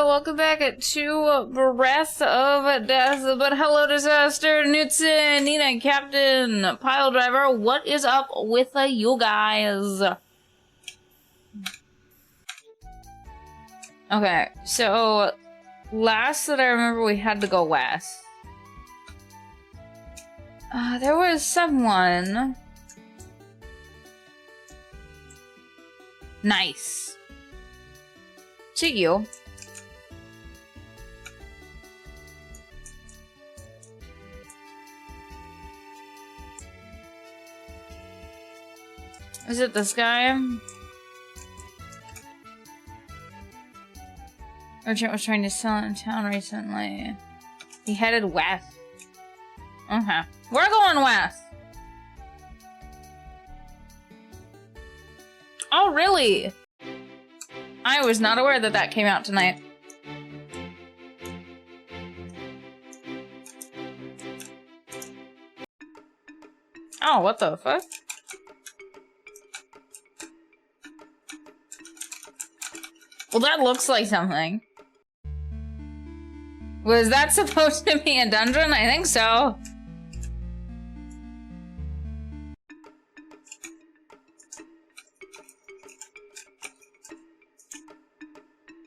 welcome back to Breath of Death. But hello, Disaster, Knutson, Nina, Captain, Pile Driver. What is up with you guys? Okay, so last that I remember, we had to go west. There was someone. Nice. To you. Is it this guy? Merchant was trying to sell in town recently. He headed west. Okay. We're going west. Oh, really? I was not aware that that came out tonight. Oh, what the fuck? Well, that looks like something. Was that supposed to be a dungeon? I think so.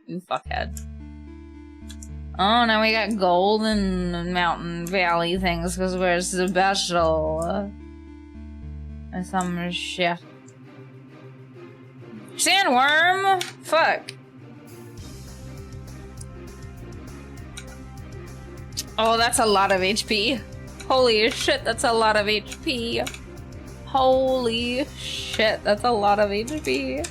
You fuckhead. Oh, now we got gold and mountain valley things because we're special. And some shit. Sandworm? Fuck. Oh, that's a lot of HP. Holy shit, that's a lot of HP. Holy shit, that's a lot of HP.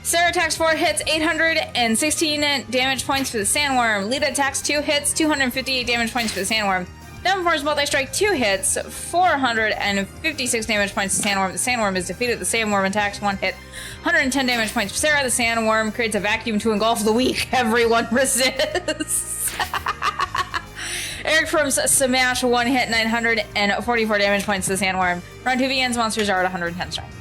Sarah attacks 4 hits, 816 damage points for the Sandworm. Lita attacks 2 hits, 258 damage points for the Sandworm. Demon multi-strike 2 hits, 456 damage points to the Sandworm. The Sandworm is defeated. The Sandworm attacks 1 hit, 110 damage points for Sarah. The Sandworm creates a vacuum to engulf the weak. Everyone resists. Eric from Smash 1 hit, 944 damage points to the Sandworm. Round 2 begins. Monsters are at 110 strength.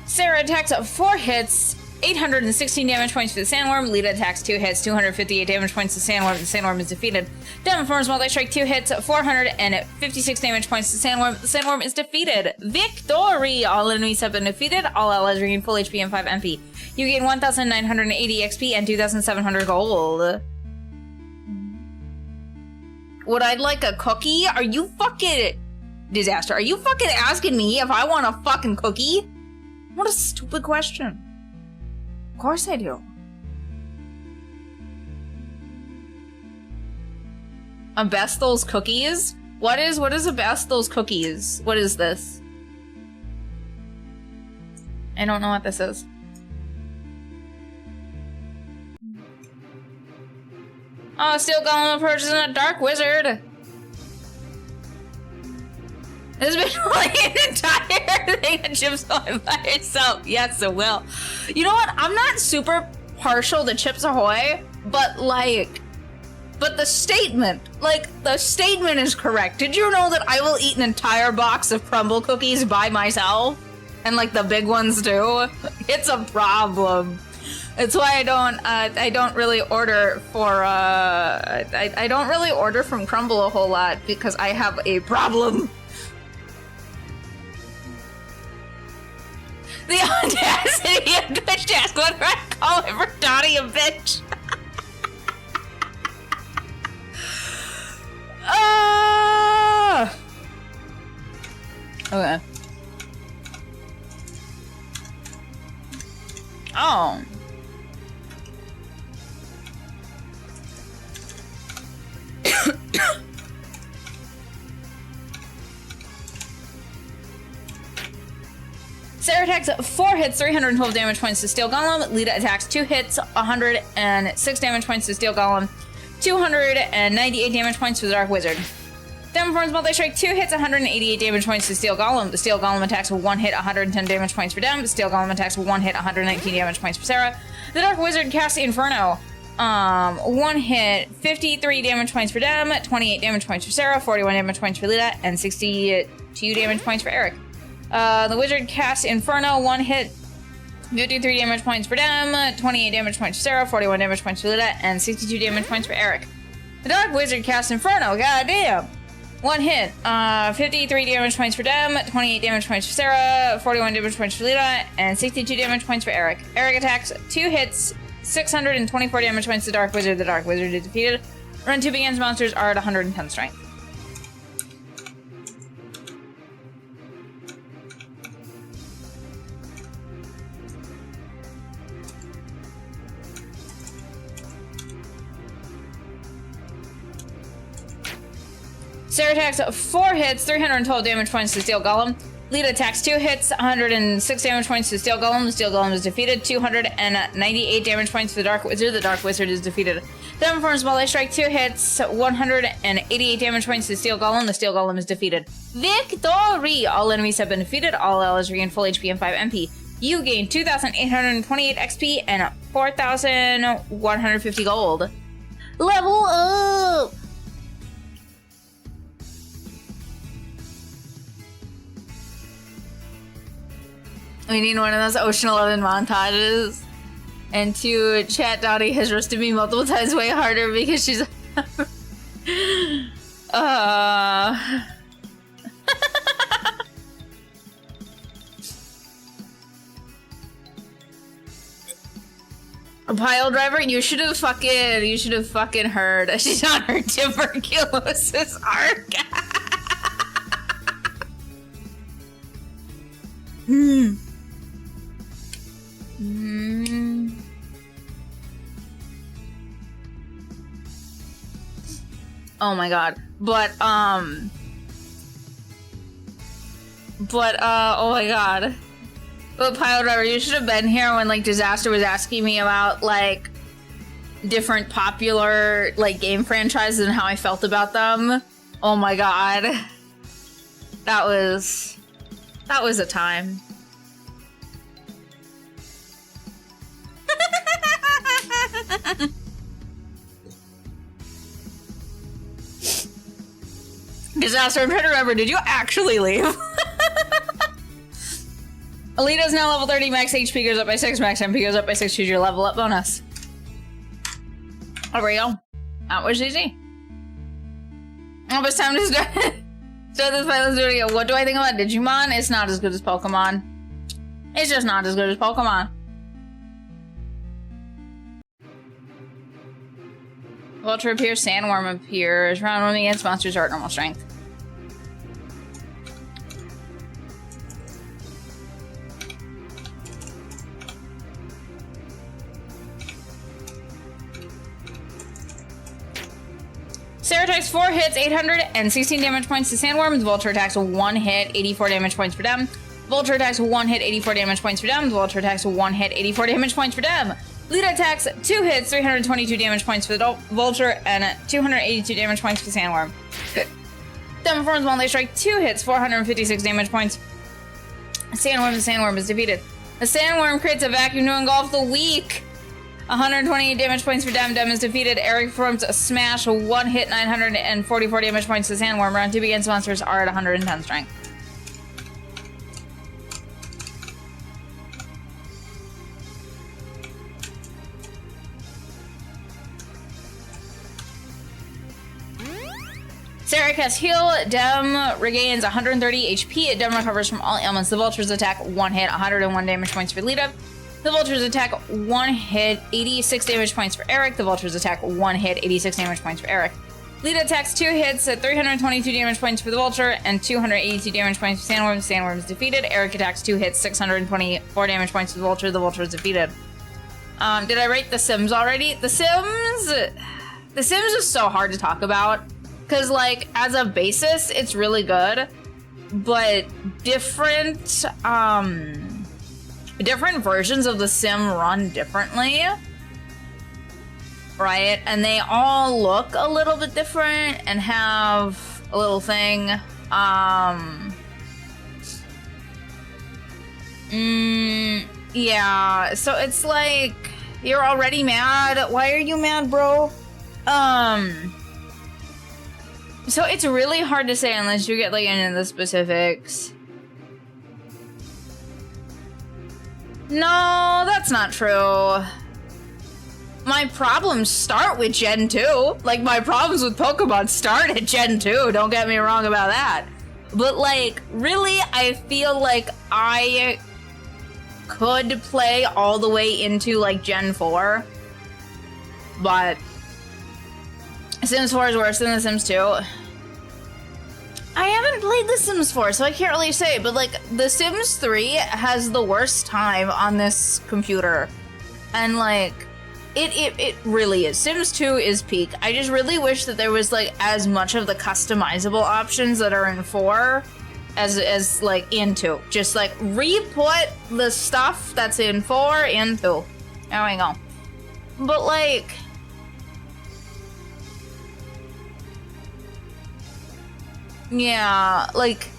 Sarah attacks 4 hits, 816 damage points for the Sandworm. Lita attacks 2 hits, 258 damage points to the Sandworm. The Sandworm is defeated. Demon forms multi-strike 2 hits, 456 damage points to the Sandworm. The Sandworm is defeated. Victory! All enemies have been defeated. All allies regain full HP and 5 MP. You gain 1,980 XP and 2,700 gold. Would I like a cookie? Are you fucking... Disaster, are you fucking asking me if I want a fucking cookie? What a stupid question. Of course I do. A Bestel's cookies? What is a Bestel's cookies? What is this? I don't know what this is. Oh, Steel Golem approaches a Dark Wizard. This has been like an entire thing of Chips Ahoy by itself. Yes, it will. You know what? I'm not super partial to Chips Ahoy, but the statement is correct. Did you know that I will eat an entire box of crumble cookies by myself? And like the big ones too? It's a problem. It's why I don't really order for, I don't really order from Crumble a whole lot because I have a problem. The audacity of Twitch to ask whether I call ever Dottie a bitch. Okay. Oh. Sarah attacks 4 hits, 312 damage points to Steel Golem. Lita attacks 2 hits, 106 damage points to Steel Golem. 298 damage points to the Dark Wizard. Demon forms multi-strike 2 hits, 188 damage points to Steel Golem. The Steel Golem attacks with 1 hit, 110 damage points for Dem. The Steel Golem attacks with 1 hit, 119 damage points for Sarah. The Dark Wizard casts Inferno. One hit, 53 damage points for Dem, 28 damage points for Sarah, 41 damage points for Lita, and 62 damage points for Eric. The wizard casts Inferno, one hit, 53 damage points for Dem, 28 damage points for Sarah, 41 damage points for Lita, and 62 damage points for Eric. The dark wizard casts Inferno, goddamn! One hit, 53 damage points for Dem, 28 damage points for Sarah, 41 damage points for Lita, and 62 damage points for Eric. Eric attacks 2 hits, 624 damage points to Dark Wizard. The Dark Wizard is defeated. Run 2 begins. Monsters are at 110 strength. Sarah attacks 4 hits, 312 damage points to Steel Golem. Lita attacks 2 hits, 106 damage points to Steel Golem. The Steel Golem is defeated. 298 damage points to the Dark Wizard. The Dark Wizard is defeated. Then performs Melee Strike, 2 hits, 188 damage points to Steel Golem. The Steel Golem is defeated. Victory! All enemies have been defeated. All allies regain full HP and 5 MP. You gain 2,828 XP and 4,150 gold. Level up! We need one of those Ocean 11 montages. And 2, chat Dottie has roasted me multiple times way harder because she's... A pile driver, you should have fucking heard. She's on her tuberculosis arc. Oh my god. But oh my god. But Pile Driver, you should have been here when like Disaster was asking me about like different popular like game franchises and how I felt about them. Oh my god. That was a time. Disaster, I'm trying to remember, did you actually leave? Alita's now level 30, max HP goes up by 6, max MP goes up by 6, choose your level up bonus. There we go. That was easy. Oh, but it's time to start this fight, let's do it again. What do I think about Digimon? It's not as good as Pokemon. It's just not as good as Pokemon. Vulture appears, Sandworm appears. Round 1 against monsters are at normal strength. Sarah attacks 4 hits, 816 damage points to Sandworm. The Vulture attacks 1 hit, 84 damage points for Dem. Vulture attacks 1 hit, 84 damage points for Dem. The Vulture attacks 1 hit, 84 damage points for Dem. Lita attacks 2 hits, 322 damage points for the Vulture, and 282 damage points for Sandworm. Dem performs Melee Strike, 2 hits, 456 damage points. The Sandworm is defeated. The Sandworm creates a vacuum to engulf the weak. 128 damage points for Dem. Dem is defeated. Eric performs a smash, 1 hit, 944 damage points to Sandworm. Round 2 begins. Monsters are at 110 strength. Sarah casts Heal. Dem regains 130 HP. Dem recovers from all ailments. The Vultures attack 1 hit, 101 damage points for Lita. The Vultures attack 1 hit, 86 damage points for Eric. The Vultures attack 1 hit, 86 damage points for Eric. Lita attacks 2 hits at 322 damage points for the Vulture and 282 damage points for Sandworm. Sandworm is defeated. Eric attacks 2 hits, 624 damage points for the Vulture. The Vulture is defeated. Did I rate The Sims already? The Sims is so hard to talk about. Because, like, as a basis, it's really good. But different versions of The Sim run differently. Right? And they all look a little bit different and have a little thing. Yeah. So it's like... You're already mad. Why are you mad, bro? So it's really hard to say unless you get like into the specifics. No, that's not true. My problems start with Gen 2. Like, my problems with Pokemon start at Gen 2. Don't get me wrong about that. But, like, really, I feel like I could play all the way into, like, Gen 4. But Sims 4 is worse than The Sims 2. I haven't played The Sims 4, so I can't really say. But, like, The Sims 3 has the worst time on this computer. And, like, it really is. Sims 2 is peak. I just really wish that there was, like, as much of the customizable options that are in 4 as like, in 2. Just, like, re-put the stuff that's in 4 in 2. There we go. But, like... yeah, like,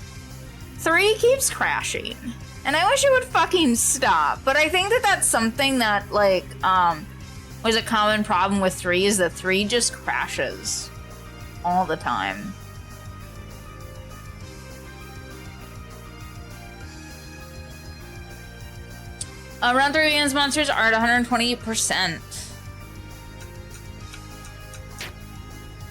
3 keeps crashing. And I wish it would fucking stop. But I think that that's something that, like, was a common problem with 3 is that 3 just crashes all the time. Round 3 begins, monsters are at 120%.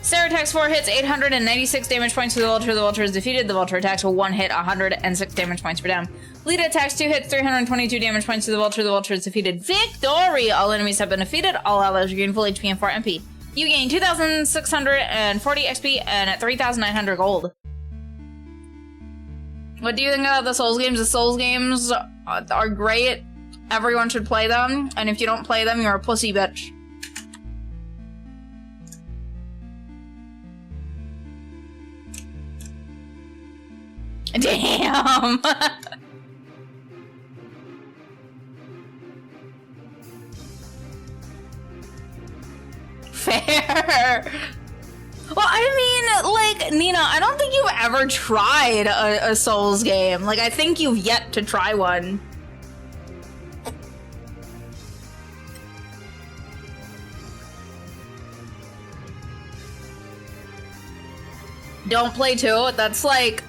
Sarah attacks 4 hits, 896 damage points to the Vulture. The Vulture is defeated. The Vulture attacks 1 hit, 106 damage points per down. Lita attacks 2 hits, 322 damage points to the Vulture. The Vulture is defeated. Victory! All enemies have been defeated. All allies regain full HP and 4 MP. You gain 2,640 XP and 3,900 gold. What do you think about the Souls games? The Souls games are great. Everyone should play them. And if you don't play them, you're a pussy bitch. Damn! Fair! Well, I mean, like, Nina, I don't think you've ever tried a Souls game. Like, I think you've yet to try one. Don't play 2. That's like...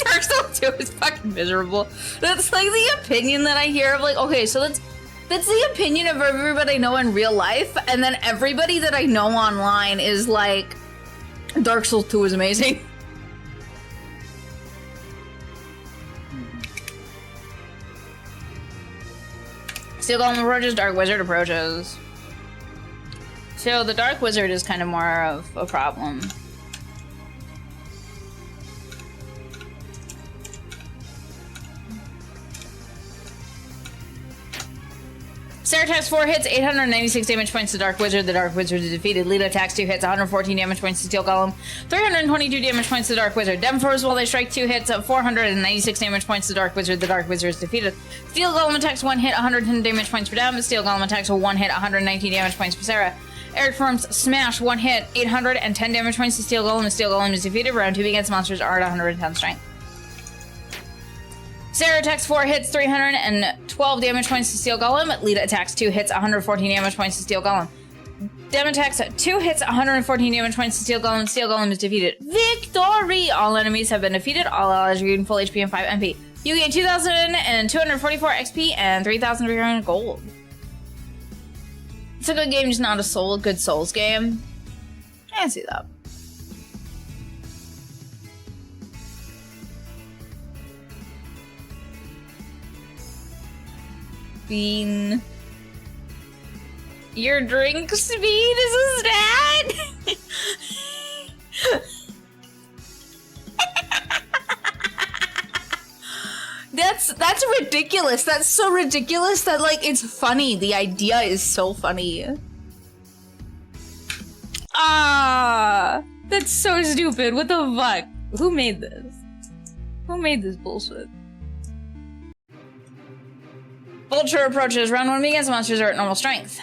Dark Souls 2 is fucking miserable. That's like the opinion that I hear of, like, okay, so that's the opinion of everybody I know in real life, and then everybody that I know online is like, Dark Souls 2 is amazing. Steel Golem approaches, Dark Wizard approaches. So the Dark Wizard is kind of more of a problem. Sarah attacks 4 hits, 896 damage points to Dark Wizard. The Dark Wizard is defeated. Lita attacks 2 hits, 114 damage points to Steel Golem. 322 damage points to Dark Wizard. Demphors while they strike 2 hits, 496 damage points to Dark Wizard. The Dark Wizard is defeated. Steel Golem attacks 1 hit, 110 damage points per down. But Steel Golem attacks 1 hit, 119 damage points per Sarah. Eric Form's Smash 1 hit, 810 damage points to Steel Golem. The Steel Golem is defeated. Round 2 begins. Monsters are at 110 strength. Sarah attacks 4 hits, 312 damage points to Steel Golem. Lita attacks 2 hits, 114 damage points to Steel Golem. Dem attacks 2 hits, 114 damage points to Steel Golem. Steel Golem is defeated. Victory! All enemies have been defeated. All allies regain full HP and 5 MP. You gain 2,244 XP and 3,300 gold. It's a good game, just not a good Souls game. I can see that. Bean. Your drink speed is a stat? That's ridiculous. That's so ridiculous that, like, it's funny. The idea is so funny. Ah, that's so stupid. What the fuck? Who made this? Who made this bullshit? Vulture approaches. Round 1 begins. Monsters are at normal strength.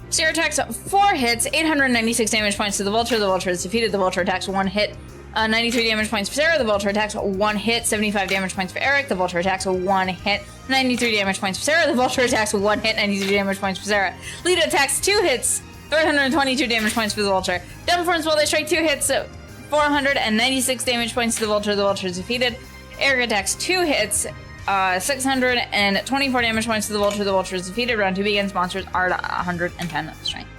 Sarah attacks 4 hits, 896 damage points to the Vulture. The Vulture is defeated. The Vulture attacks 1 hit, 93 damage points for Sarah. The Vulture attacks 1 hit. 75 damage points for Eric. The Vulture attacks 1 hit. 93 damage points for Sarah. The Vulture attacks 1 hit. 93 damage points for Sarah. Lita attacks 2 hits. 322 damage points for the Vulture. Demforms while they strike 2 hits. 496 damage points to the Vulture. The Vulture is defeated. Eric attacks 2 hits. 624 damage points to the Vulture. The Vulture is defeated. Round 2 begins. Monsters are at 110 strength.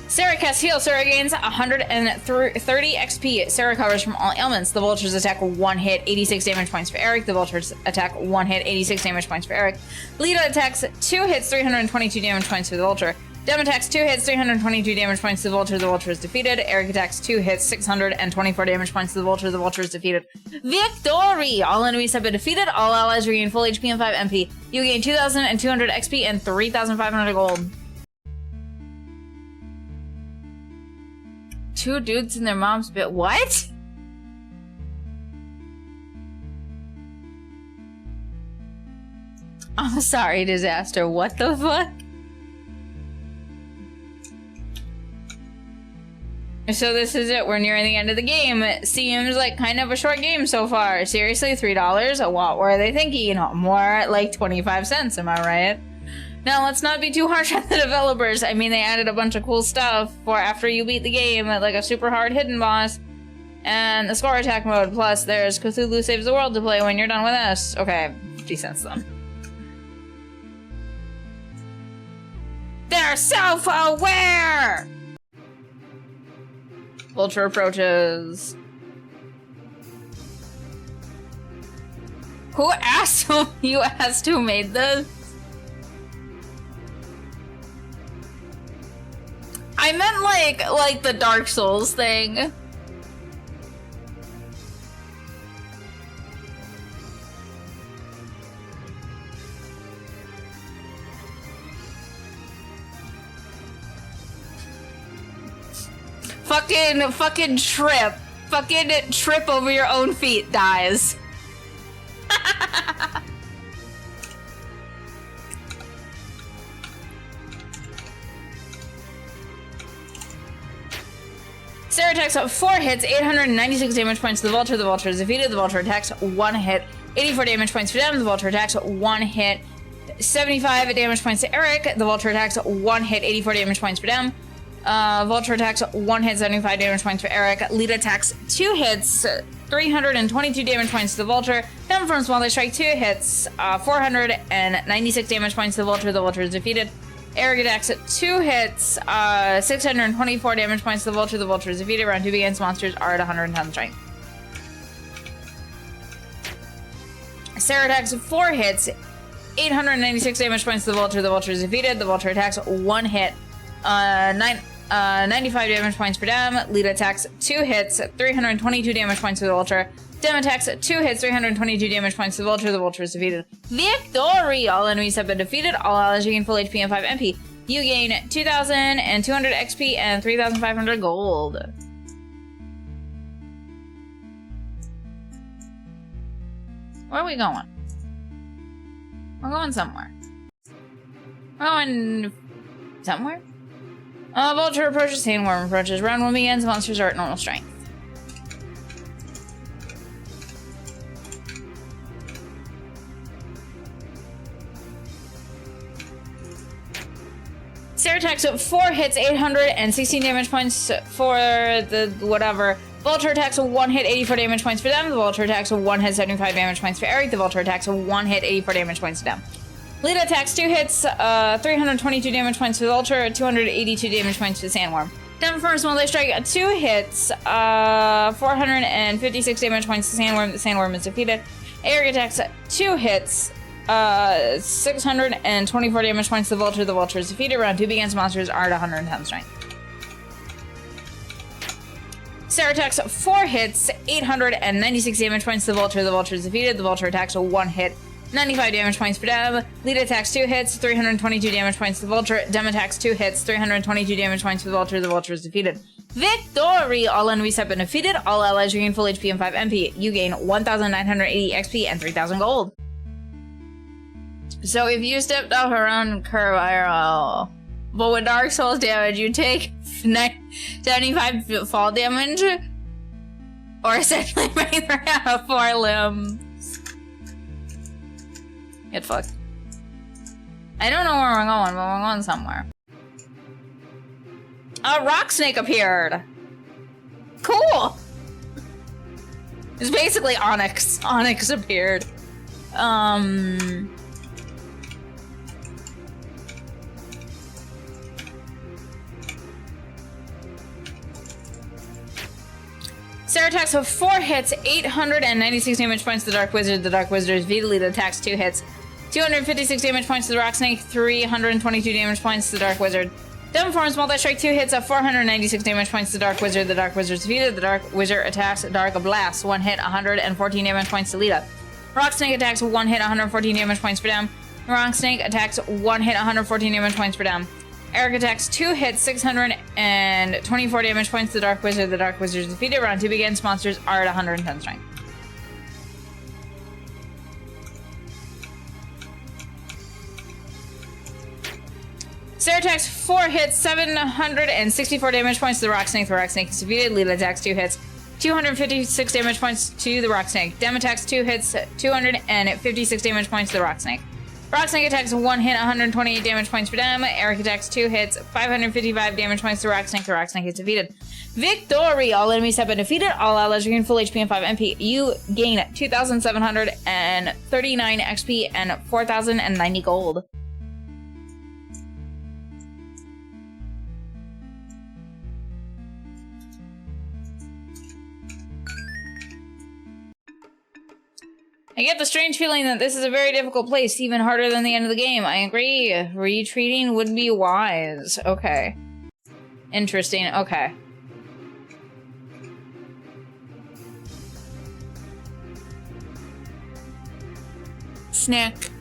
Sarah casts Heal. Sarah gains 130 XP. Sarah recovers from all ailments. The Vultures attack 1 hit, 86 damage points for Eric. The Vultures attack 1 hit, 86 damage points for Eric. Lita attacks 2 hits, 322 damage points for the Vulture. Dem attacks 2 hits, 322 damage points to the Vulture. The Vulture is defeated. Eric attacks 2 hits, 624 damage points to the Vulture. The Vulture is defeated. Victory! All enemies have been defeated. All allies regain full HP and 5 MP. You gain 2,200 XP and 3,500 gold. 2 dudes in their mom's bit. What? I'm sorry, Disaster. What the fuck? So this is it. We're nearing the end of the game. It seems like kind of a short game so far. Seriously, $3? What were they thinking? More like 25 cents, am I right? Now, let's not be too harsh on the developers. I mean, they added a bunch of cool stuff for after you beat the game, like a super hard hidden boss, and the score attack mode, plus there's Cthulhu Saves the World to play when you're done with this. Okay, 50 cents then. They're self-aware! Vulture approaches. Who asked who you asked who made this? I meant like the Dark Souls thing. Fucking trip. Fucking trip over your own feet, dies. Sarah attacks 4 hits, 896 damage points to the Vulture. The Vulture is defeated. The Vulture attacks 1 hit, 84 damage points for them. The Vulture attacks 1 hit, 75 damage points to Eric. The Vulture attacks 1 hit, 84 damage points for them. Vulture attacks 1 hit, 75 damage points for Eric. Lita attacks 2 hits, 322 damage points to the Vulture. Demforms while they strike 2 hits, 496 damage points to the Vulture. The Vulture is defeated. Eric attacks 2 hits, 624 damage points to the Vulture. The Vulture is defeated. Round 2 begins. Monsters are at 110 strength. Sarah attacks 4 hits, 896 damage points to the Vulture. The Vulture is defeated. The Vulture attacks 1 hit, 95 damage points for Dem. Lita attacks 2 hits, 322 damage points to the Vulture. Dem attacks 2 hits, 322 damage points to the Vulture. The Vulture is defeated. Victory! All enemies have been defeated. All allies regain full HP and 5 MP. You gain 2,200 XP and 3,500 gold. Where are we going? We're going somewhere. We're going somewhere? Vulture approaches, Sandworm approaches. Round 1 begins. Monsters are at normal strength. Sarah attacks 4 hits, 816 damage points for the whatever. Vulture attacks 1 hit, 84 damage points for them. The Vulture attacks 1 hit, 75 damage points for Eric. The Vulture attacks 1 hit, 84 damage points to them. Lita attacks 2 hits, 322 damage points to the Vulture, 282 damage points to the Sandworm. Demforms while they strike 2 hits, 456 damage points to the Sandworm. The Sandworm is defeated. Eric attacks 2 hits, 624 damage points to the Vulture. The Vulture is defeated. Round 2 begins. Monsters are at 110 strength. Sarah attacks 4 hits, 896 damage points to the Vulture. The Vulture is defeated. The Vulture attacks 1 hit, 95 damage points for Dem. Lita attacks 2 hits, 322 damage points to the Vulture. Dem attacks 2 hits, 322 damage points to the Vulture. The Vulture is defeated. Victory! All enemies have been defeated. All allies regain full HP and 5 MP. You gain 1,980 XP and 3,000 gold. So if you stepped off around curve IRL, but with Dark Souls damage, you take 75 fall damage, or essentially break 3 out of 4 limbs. Get fucked. I don't know where we're going, but we're going somewhere. A rock snake appeared. Cool. It's basically Onyx. Onyx appeared. Sarah attacks with 4 hits, 896 damage points to the Dark Wizard. The Dark Wizard is V-Lead attacks 2 hits, 256 damage points to the Rock Snake, 322 damage points to the Dark Wizard. Devil Forms Multi-Strike 2 hits of 496 damage points to the Dark Wizard. The Dark Wizard's defeated. The Dark Wizard attacks Dark Blast. 1 hit, 114 damage points to Lita. Rock Snake attacks 1 hit, 114 damage points for them. Rock Snake attacks 1 hit, 114 damage points for them. Eric attacks 2 hits, 624 damage points to the Dark Wizard. The Dark Wizard is defeated. Round 2 begins. Monsters are at 110 strength. Sarah attacks 4 hits, 764 damage points to the Rock Snake. The Rock Snake is defeated. Lita attacks 2 hits, 256 damage points to the Rock Snake. Dem attacks 2 hits, 256 damage points to the Rock Snake. Rock Snake attacks 1 hit, 128 damage points for them. Eric attacks 2 hits, 555 damage points to Rock Snake. The Rock Snake is defeated. Victory! All enemies have been defeated. All allies regain full HP and 5 MP. You gain 2,739 XP and 4,090 gold. I get the strange feeling that this is a very difficult place, even harder than the end of the game. I agree. Retreating would be wise. Okay. Interesting. Okay. Snack.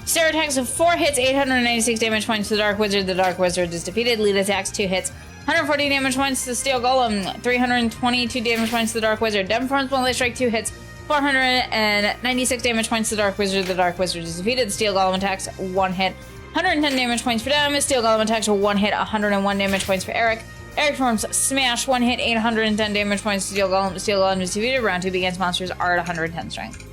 Sarah attacks with 4 hits, 896 damage points to the Dark Wizard. The Dark Wizard is defeated. Lita attacks 2 hits, 140 damage points to the Steel Golem, 322 damage points to the Dark Wizard. Dem Forms Multi-Strike 2 hits, 496 damage points to the Dark Wizard. The Dark Wizard is defeated. The Steel Golem attacks 1 hit, 110 damage points for Dem. Steel Golem attacks 1 hit, 101 damage points for Eric. Eric forms Smash, 1 hit, 810 damage points to Steel Golem. Steel Golem is defeated. Round 2 begins. Monsters are at 110 strength.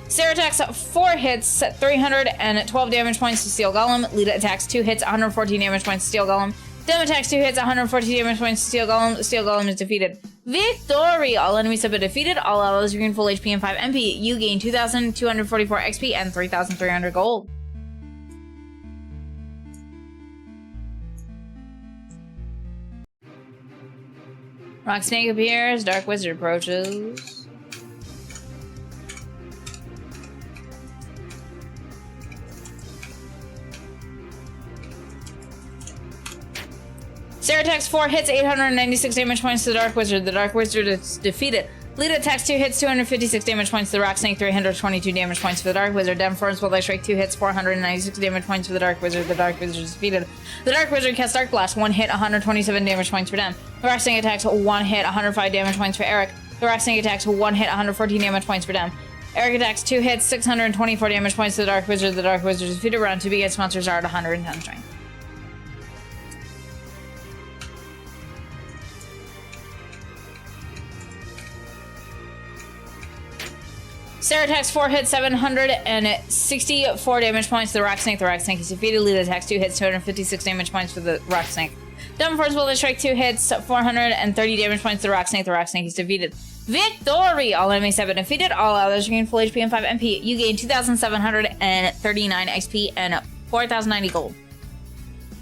Sarah attacks 4 hits, 312 damage points to Steel Golem. Lita attacks 2 hits, 114 damage points to Steel Golem. Dem attacks 2 hits, 114 damage points to Steel Golem. Steel Golem is defeated. Victory! All enemies have been defeated. All allies regain full HP and 5 MP. You gain 2,244 XP and 3,300 gold. Rock Snake appears. Dark Wizard approaches. Sarah attacks 4 hits, 896 damage points to the Dark Wizard. The Dark Wizard is defeated. Lita attacks 2 hits, 256 damage points to the Rock Snake, 322 damage points for the Dark Wizard. Dem Forms Multi-Strike 2 hits, 496 damage points for the Dark Wizard. The Dark Wizard is defeated. The Dark Wizard casts Dark Blast, 1 hit, 127 damage points for them. The Rock Snake attacks 1 hit, 105 damage points for Eric. The Rock Snake attacks 1 hit, 114 damage points for them. Eric attacks 2 hits, 624 damage points to the Dark Wizard. The Dark Wizard is defeated. Round 2 begins. Monsters are at 110 strength. Sarah attacks 4 hits, 764 damage points to the Rock Snake. The Rock Snake is defeated. Lita attacks 2 hits, 256 damage points for the Rock Snake. Dem Forms Multi-Strike 2 hits, 430 damage points to the Rock Snake. The Rock Snake is defeated. Victory! All enemies have been defeated. All others regain full HP and 5 MP. You gain 2,739 XP and 4,090 gold.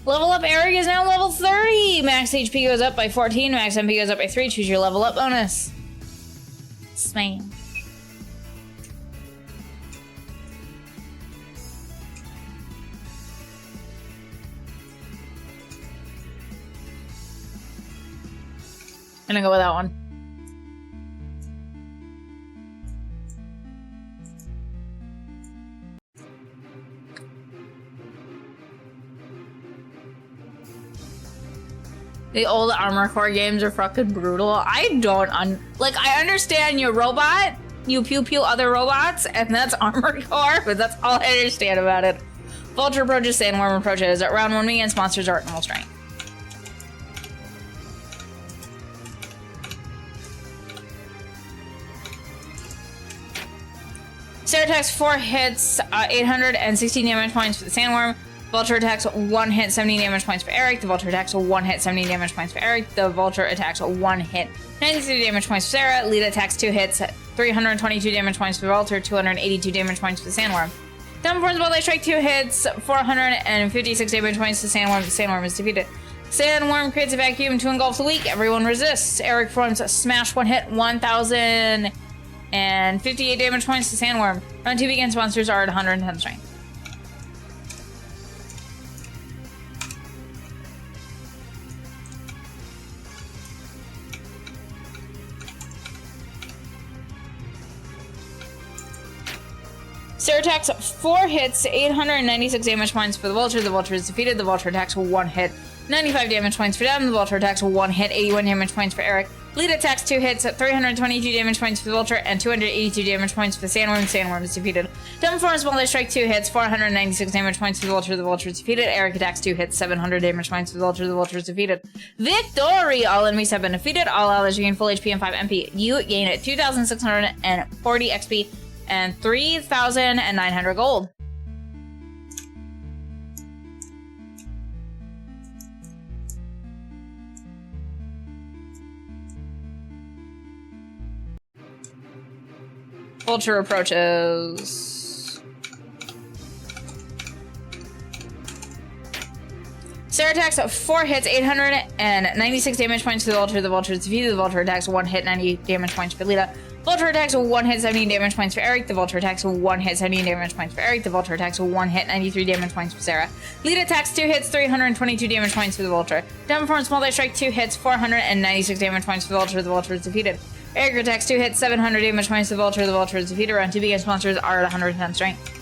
Level up Eric is now level 30. Max HP goes up by 14. Max MP goes up by 3. Choose your level up bonus. Smash. I'm gonna go with that one. The old Armor Core games are fucking brutal. I don't I understand your robot, you pew pew other robots, and that's Armor Core, but that's all I understand about it. Vulture approaches, Sandworm approaches. At round 1 begins, monsters are at normal strength. Sarah attacks 4 hits, 816 damage points for the Sandworm. Vulture attacks 1 hit, 70 damage points for Eric. The Vulture attacks 1 hit, 70 damage points for Eric. The Vulture attacks 1 hit, 93 damage points for Sarah. Lita attacks 2 hits, 322 damage points for the Vulture, 282 damage points for the Sandworm. Downforms while they strike 2 hits, 456 damage points to the Sandworm. The Sandworm is defeated. Sandworm creates a vacuum to engulf the weak. Everyone resists. Eric performs a smash 1 hit, 1,058 damage points to Sandworm. Round 2 begins. Monsters are at 110 strength. Sarah attacks 4 hits, 896 damage points for the Vulture. The Vulture is defeated. The Vulture attacks 1 hit, 95 damage points for them. The Vulture attacks 1 hit, 81 damage points for Eric. Lita attacks 2 hits, 322 damage points for the Vulture, and 282 damage points for the Sandworm. The Sandworm is defeated. Downforms while they strike 2 hits, 496 damage points for the Vulture. The Vulture is defeated. Eric attacks 2 hits, 700 damage points for the Vulture. The Vulture is defeated. Victory! All enemies have been defeated. All allies gain full HP and 5 MP. You gain 2,640 XP and 3,900 gold. Vulture approaches. Sarah attacks 4 hits, 896 damage points to the Vulture. The Vulture is defeated. The Vulture attacks 1 hit, 90 damage points for Lita. Vulture attacks 1 hit, 70 damage points for Eric. The Vulture attacks 1 hit, 70 damage points for Eric. The Vulture attacks 1 hit, 93 damage points for Sarah. Lita attacks 2 hits, 322 damage points for the Vulture. Downforms while they strike 2 hits, 496 damage points for the Vulture. The Vulture is defeated. Eric attacks 2 hits, 700 damage points to the Vulture. The Vulture is defeated. Round 2 begins. Monsters are at 110 strength.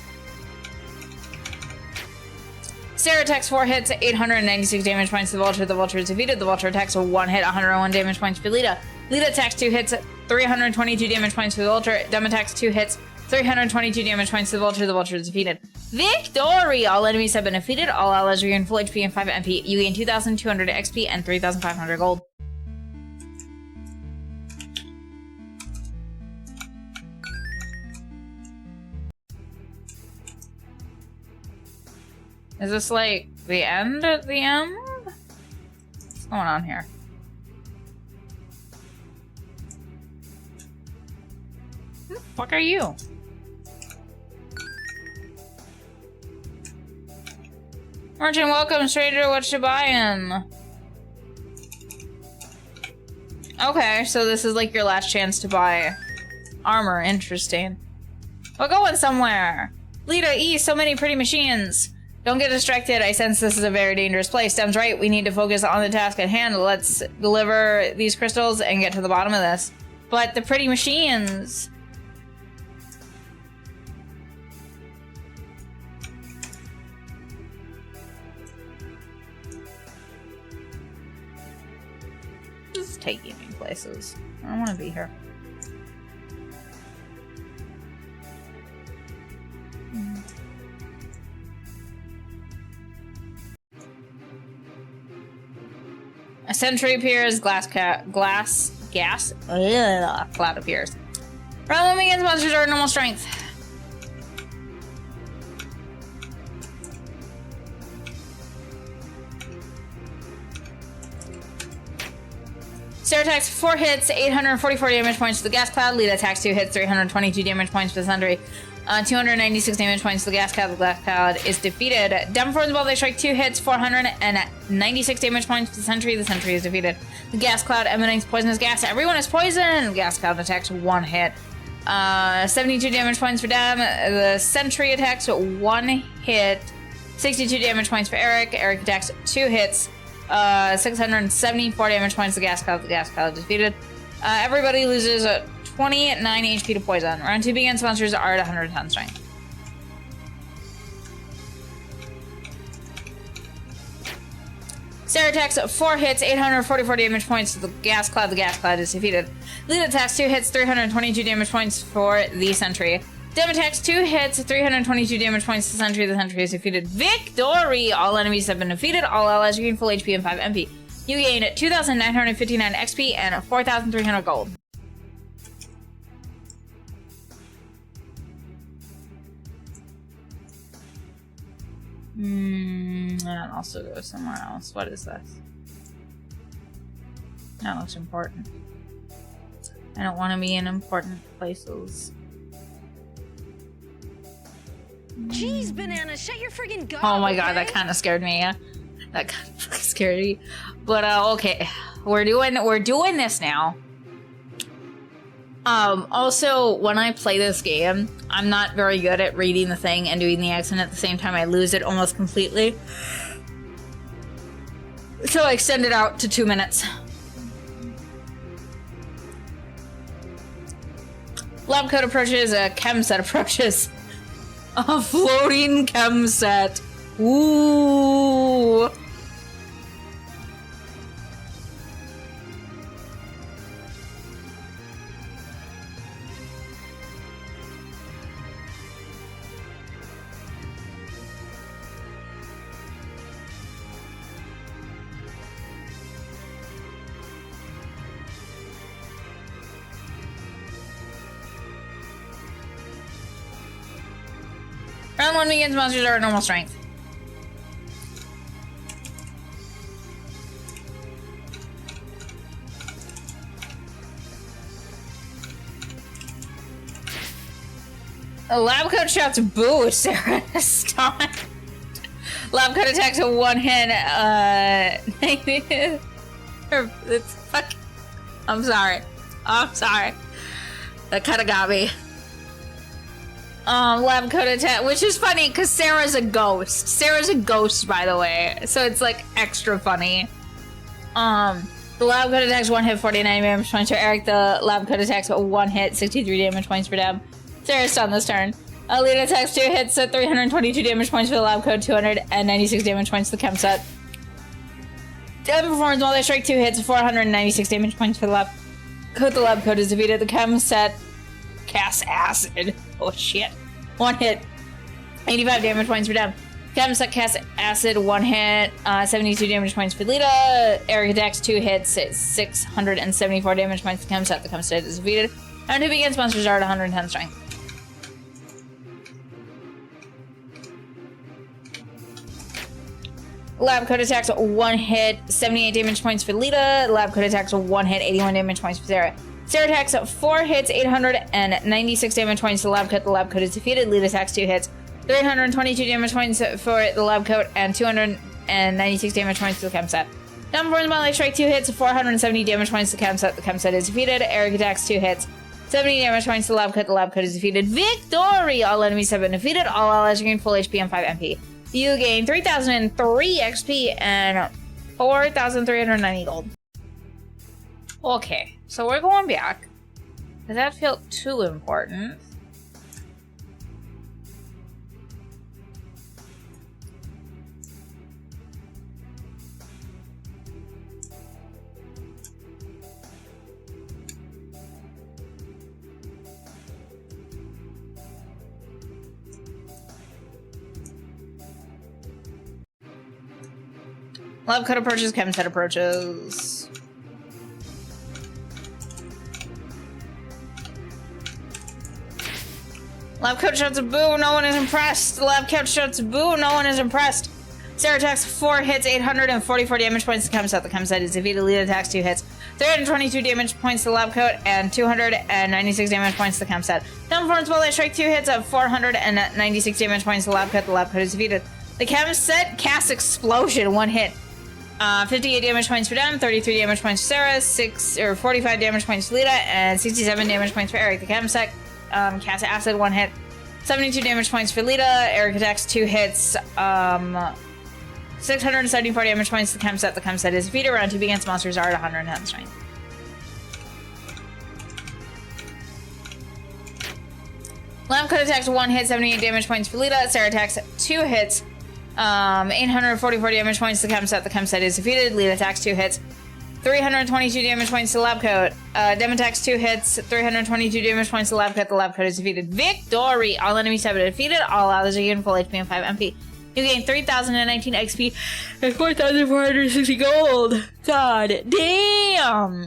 Sarah attacks 4 hits, 896 damage points to the Vulture. The Vulture is defeated. The Vulture attacks 1 hit, 101 damage points for Lita. Lita attacks 2 hits, 322 damage points to the Vulture. Dem attacks 2 hits, 322 damage points to the Vulture. The Vulture is defeated. Victory! All enemies have been defeated. All allies regain full HP and 5 MP. You gain 2,200 XP and 3,500 gold. Is this like the end at the end? What's going on here? Who the fuck are you? Merchant, welcome, stranger. What you buying? Okay, so this is like your last chance to buy armor. Interesting. We're going somewhere. Lita, so many pretty machines. Don't get distracted. I sense this is a very dangerous place. Dem's right. We need to focus on the task at hand. Let's deliver these crystals and get to the bottom of this. But the pretty machines... This is taking me places. I don't want to be here. A sentry appears, gas cloud appears. Round 1 begins, monsters are at normal strength. Sarah attacks 4 hits, 844 damage points to the gas cloud. Lita attacks 2 hits, 322 damage points to the sentry. 296 damage points to the gas cloud. The gas cloud is defeated. Downforms while they strike 2 hits, 496 damage points to the sentry. The sentry is defeated. The gas cloud emanates poisonous gas. Everyone is poisoned. The gas cloud attacks 1 hit. 72 damage points for Dem. The sentry attacks 1 hit. 62 damage points for Eric. Eric attacks 2 hits. 674 damage points to the gas cloud. The gas cloud is defeated. Everybody loses 29 HP to poison. Round 2 begins. Monsters are at 110 strength. Sarah attacks 4 hits, 844 damage points to the gas cloud. The gas cloud is defeated. Lita attacks 2 hits, 322 damage points for the sentry. Dem attacks 2 hits, 322 damage points to the sentry. The sentry is defeated. Victory! All enemies have been defeated. All allies regain full HP and 5 MP. You gain 2,959 XP and 4,300 gold. And also go somewhere else. What is this? That looks important. I don't want to be in important places. Jeez, Banana, shut your friggin' gob. Oh my god, that kind of scared me. Yeah? That kind of scared me. But okay, we're doing this now. Also, when I play this game, I'm not very good at reading the thing and doing the accent at the same time. I lose it almost completely. So I extend it out to 2 minutes. Lab coat approaches, a chem set approaches. A floating chem set. Ooh. Round 1 begins, monsters are at normal strength. A lab coat shouts boo, Sarah is stunned. Lab coat attacks a 1 hit, it's fuck. I'm sorry. That kinda got me. Lab coat attack, which is funny because Sarah's a ghost. Sarah's a ghost, by the way, so it's like extra funny. The lab coat attacks 1 hit, 49 damage points for Eric. The lab coat attacks 1 hit, 63 damage points for Deb. Sarah's stunned this turn. Lita attacks 2 hits, 322 damage points for the lab coat, 296 damage points to the chem set. Deb performs multi-strike 2 hits, 496 damage points for the lab coat. The lab coat is defeated. The chem set casts acid. Oh shit. 1 hit. 85 damage points for Deb. Chem set casts acid. 1 hit. 72 damage points for Lita. Eric attacks 2 hits. 674 damage points to Chem set. The Chem set is defeated. Round 2 begins. Monsters are at 110 strength. Lab coat attacks 1 hit. 78 damage points for Lita. Lab coat attacks 1 hit. 81 damage points for Sarah. Sarah attacks 4 hits, 896 damage points to the lab coat. The lab coat is defeated. Lita attacks 2 hits, 322 damage points for the lab coat, and 296 damage points to the chem set. Down performs Molly strike 2 hits, 470 damage points to the chem set. The chem set is defeated. Eric attacks 2 hits, 70 damage points to the lab coat. The lab coat is defeated. Victory! All enemies have been defeated. All allies gain full HP and 5 MP. You gain 3,003 XP and 4,390 gold. Okay, so we're going back. Does that feel too important? Lab coat approaches, chem set approaches. Lab coat shouts boo, no one is impressed. Lab coat shouts boo, no one is impressed. Sarah attacks 4 hits, 844 damage points to chem set. The chem set is defeated. Lita attacks 2 hits, 322 damage points to the lab coat, and 296 damage points to the chem set. Down performs Bullet Strike 2 hits of 496 damage points to the lab coat. The lab coat is defeated. The chem set casts Explosion, 1 hit. 58 damage points for Dem, 33 damage points for Sarah, 45 damage points for Lita, and 67 damage points for Eric. The chem set casts Acid, 1 hit. 72 damage points for Lita. Eric attacks 2 hits. 674 damage points to the chem set. The chem set is defeated. Round 2 begins. Monsters are at 110 strength. Lab coat attacks 1 hit, 78 damage points for Lita. Sarah attacks 2 hits, 844 damage points to the chem set. The chem set is defeated. Lead attacks 2 hits. 322 damage points to lab coat. Dem attacks 2 hits. 322 damage points to lab coat. The lab coat is defeated. Victory! All enemies have been defeated. All others are given full HP and 5 MP. You gain 3,019 XP and 4,460 gold. God damn!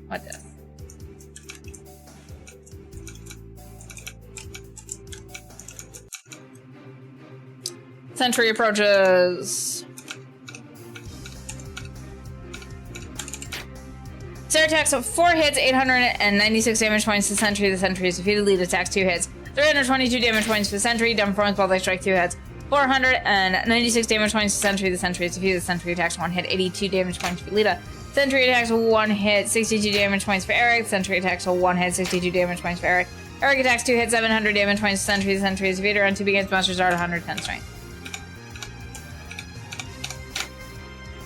What this? Sentry approaches. Sarah attacks 4 hits, 896 damage points to Sentry. The Sentry is defeated. Lead attacks 2 hits. 322 damage points to the Sentry. Dumb performance while they strike 2 hits. 496 damage points to Sentry. The Sentry is defeated. The Sentry attacks 1 hit, 82 damage points for Lita. Sentry attacks 1 hit, 62 damage points for Eric. Sentry attacks 1 hit, 62 damage points for Eric. Eric attacks 2 hits, 700 damage points to Sentry. The Sentry is defeated. Run 2 against monsters are at 110 strength.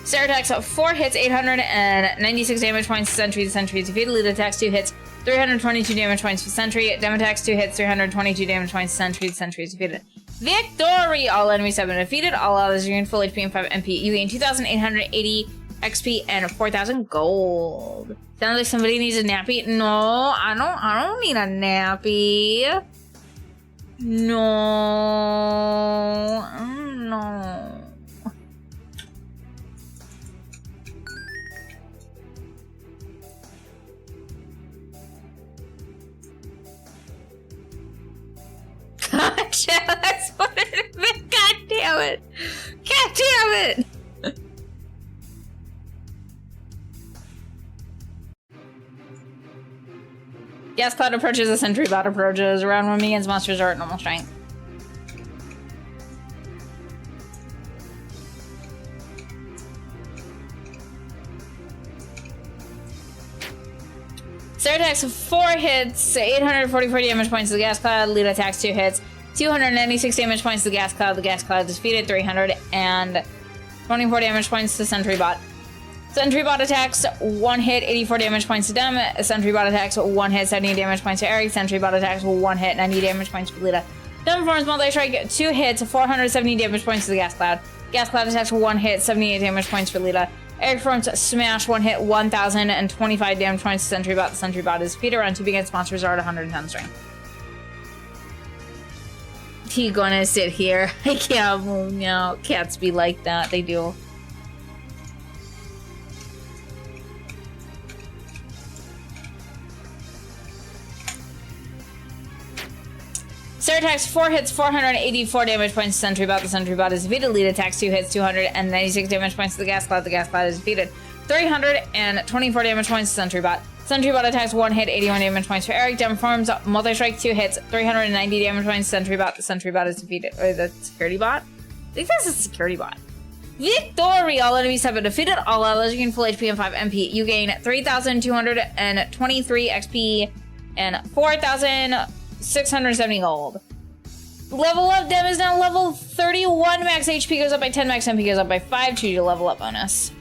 Sarah attacks 4 hits, 896 damage points to Sentry. The Sentry is defeated. Lead attacks 2 hits, 322 damage points for Sentry. Dem attacks 2 hits, 322 damage points to Sentry. The Sentry is defeated. Victory! All enemies have been defeated. All others are gain full HP and 5 MP. You gain 2,880 XP and 4,000 gold. Sounds like somebody needs a nappy. No, I don't need a nappy. No. No. Gotcha, that's what it is. God damn it. God damn it. Gas Cloud approaches, a Sentry Bot approaches. Round 1 begins, monsters are at normal strength. Sarah attacks 4 hits, 844 damage points to the Gas Cloud. Lita attacks 2 hits, 296 damage points to the Gas Cloud. The Gas Cloud is defeated. 324 damage points to Sentry Bot. Sentry Bot attacks 1 hit, 84 damage points to Dem. Sentry Bot attacks 1 hit, 70 damage points to Eric. Sentry Bot attacks 1 hit, 90 damage points to Lita. Dem performs multi-strike, 2 hits, 470 damage points to the Gas Cloud. Gas Cloud attacks 1 hit, 78 damage points for Lita. Eric performs Smash, 1 hit, 1,025 damage points to Sentry Bot. The Sentry Bot is defeated. Round 2 against monsters are at 110 strength. He gonna sit here. I can't move now. Cats be like that. They do. Sarah attacks 4 hits, 484 damage points to Sentry Bot. The Sentry Bot is defeated. Lead attacks 2 hits, 296 damage points to the Gas Cloud. The Gas Cloud is defeated. 324 damage points to Sentry Bot. Sentry Bot attacks 1 hit, 81 damage points for Eric. Dem performs multi-strike 2 hits, 390 damage points to Sentry Bot. The Sentry Bot is defeated. Or the Security Bot? I think that's a Security Bot. Victory! All enemies have been defeated. All others gain full HP and 5 MP. You gain 3,223 XP and 4,670 gold. Level up, Dem is now level 31. Max HP goes up by 10, max MP goes up by 5. Choose your level up bonus.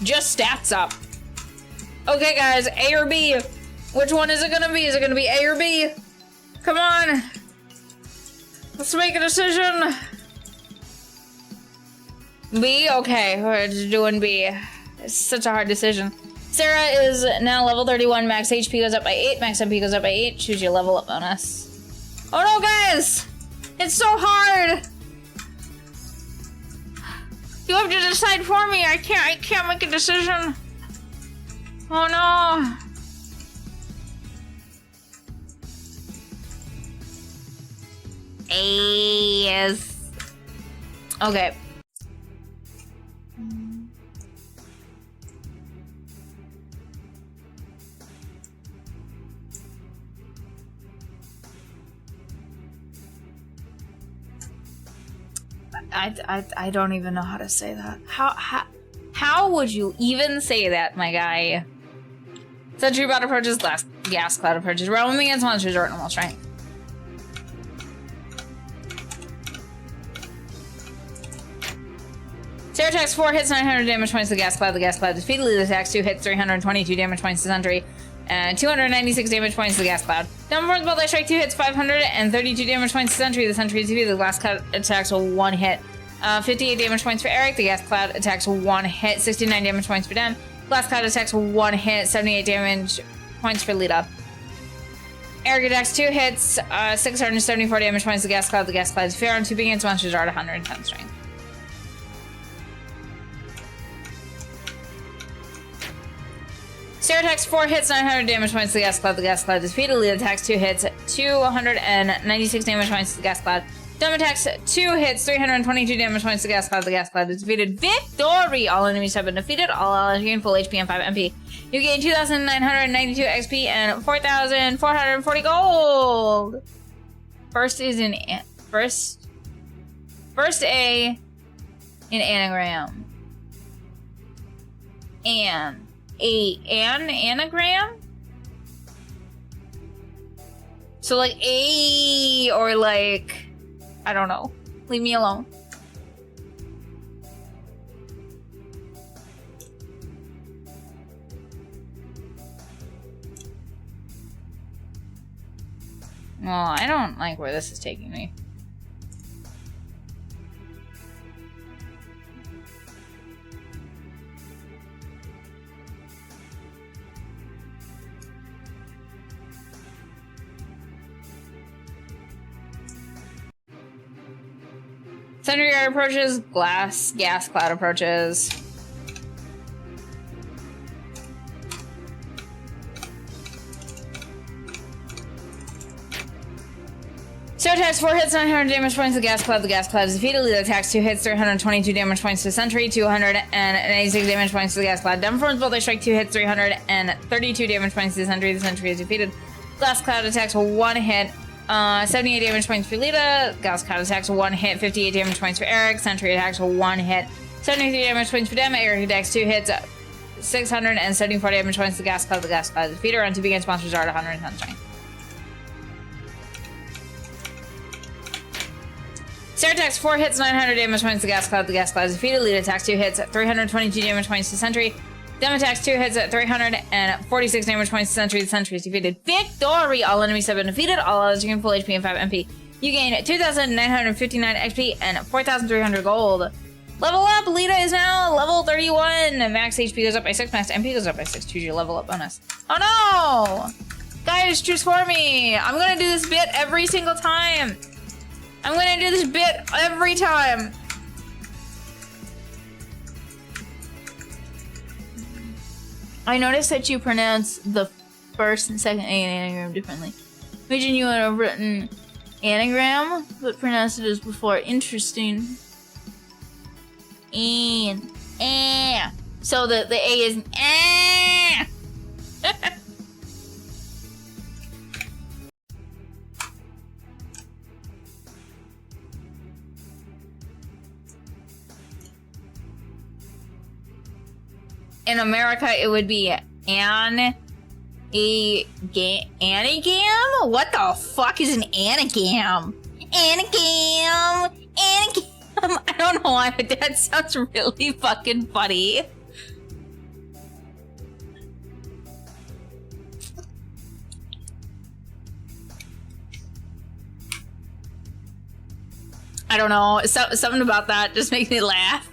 Just stats up. Okay, guys, A or B? Which one is it gonna be? Is it gonna be A or B? Come on. Let's make a decision. B? Okay, we're doing B. It's such a hard decision. Sarah is now level 31. Max HP goes up by 8. Max MP goes up by 8. Choose your level up bonus. Oh no, guys! It's so hard! You have to decide for me. I can't make a decision. Oh no. A yes. Okay. I don't even know how to say that. How would you even say that, my guy? Sentry Bot approaches, Gas Cloud approaches. Roaming against monsters are at normal strength. Sarah attacks 4 hits, 900 damage points to the gas cloud. The gas cloud is defeated. Lead attacks 2 hits, 322 damage points to Sentry, and 296 damage points to the gas cloud. Downforce Bolt Strike 2 hits, 532 damage points to Sentry. The Sentry is defeated. The gas cloud attacks 1 hit. 58 damage points for Eric. The gas cloud attacks 1 hit. 69 damage points for Dan. Glass cloud attacks 1 hit. 78 damage points for Lita. Eric attacks 2 hits. 674 damage points to the gas cloud. The gas cloud is fair on 2 begins. Monsters are at 110 strength. Sarah attacks 4 hits, 900 damage points to the gas cloud. The gas cloud is defeated. Lita attacks 2 hits, 296 damage points to the gas cloud. Dumb attacks 2 hits, 322 damage points to the gas cloud. The gas cloud is defeated. Victory! All enemies have been defeated. All allies gain full HP and 5 MP. You gain 2,992 XP and 4,440 gold. First is in first A in anagram. An anagram? So like A or like, I don't know. Leave me alone. Well, I don't like where this is taking me. Thunder Yard approaches, gas cloud approaches. So attacks 4 hits, 900 damage points to the gas cloud. The gas cloud is defeated. Lita attacks 2 hits, 322 damage points to the Sentry, 296 damage points to the gas cloud. Downforce Bolt Strike 2 hits, 332 damage points to the Sentry. The Sentry is defeated. Glass cloud attacks 1 hit. 78 damage points for Lita. Gas cloud attacks 1 hit. 58 damage points for Eric. Sentry attacks 1 hit. 73 damage points for Dem. Eric attacks 2 hits. 674 damage points to the gas cloud. The gas cloud is defeated. Run 2 begins. Monsters are at 110 strength. Sarah attacks 4 hits, 900 damage points to the gas cloud. The gas cloud is defeated. Lita attacks 2 hits. 322 damage points to Sentry. Dem attacks 2 hits at 346 damage points to Sentry. The Sentry is defeated. Victory! All enemies have been defeated. All others gain full HP and 5 MP. You gain 2,959 XP and 4,300 gold. Level up! Lita is now level 31. Max HP goes up by 6. Max MP goes up by 6. Choose your level up bonus. Oh no! Guys, choose for me. I'm gonna do this bit every single time. I'm gonna do this bit every time. I noticed that you pronounce the first and second A in anagram differently. Imagine you would have written anagram, but pronounced it as before. Interesting. So the A is In America, it would be anagram? What the fuck is an anagram? Anagram! I don't know why, but that sounds really fucking funny. I don't know. Something about that just makes me laugh.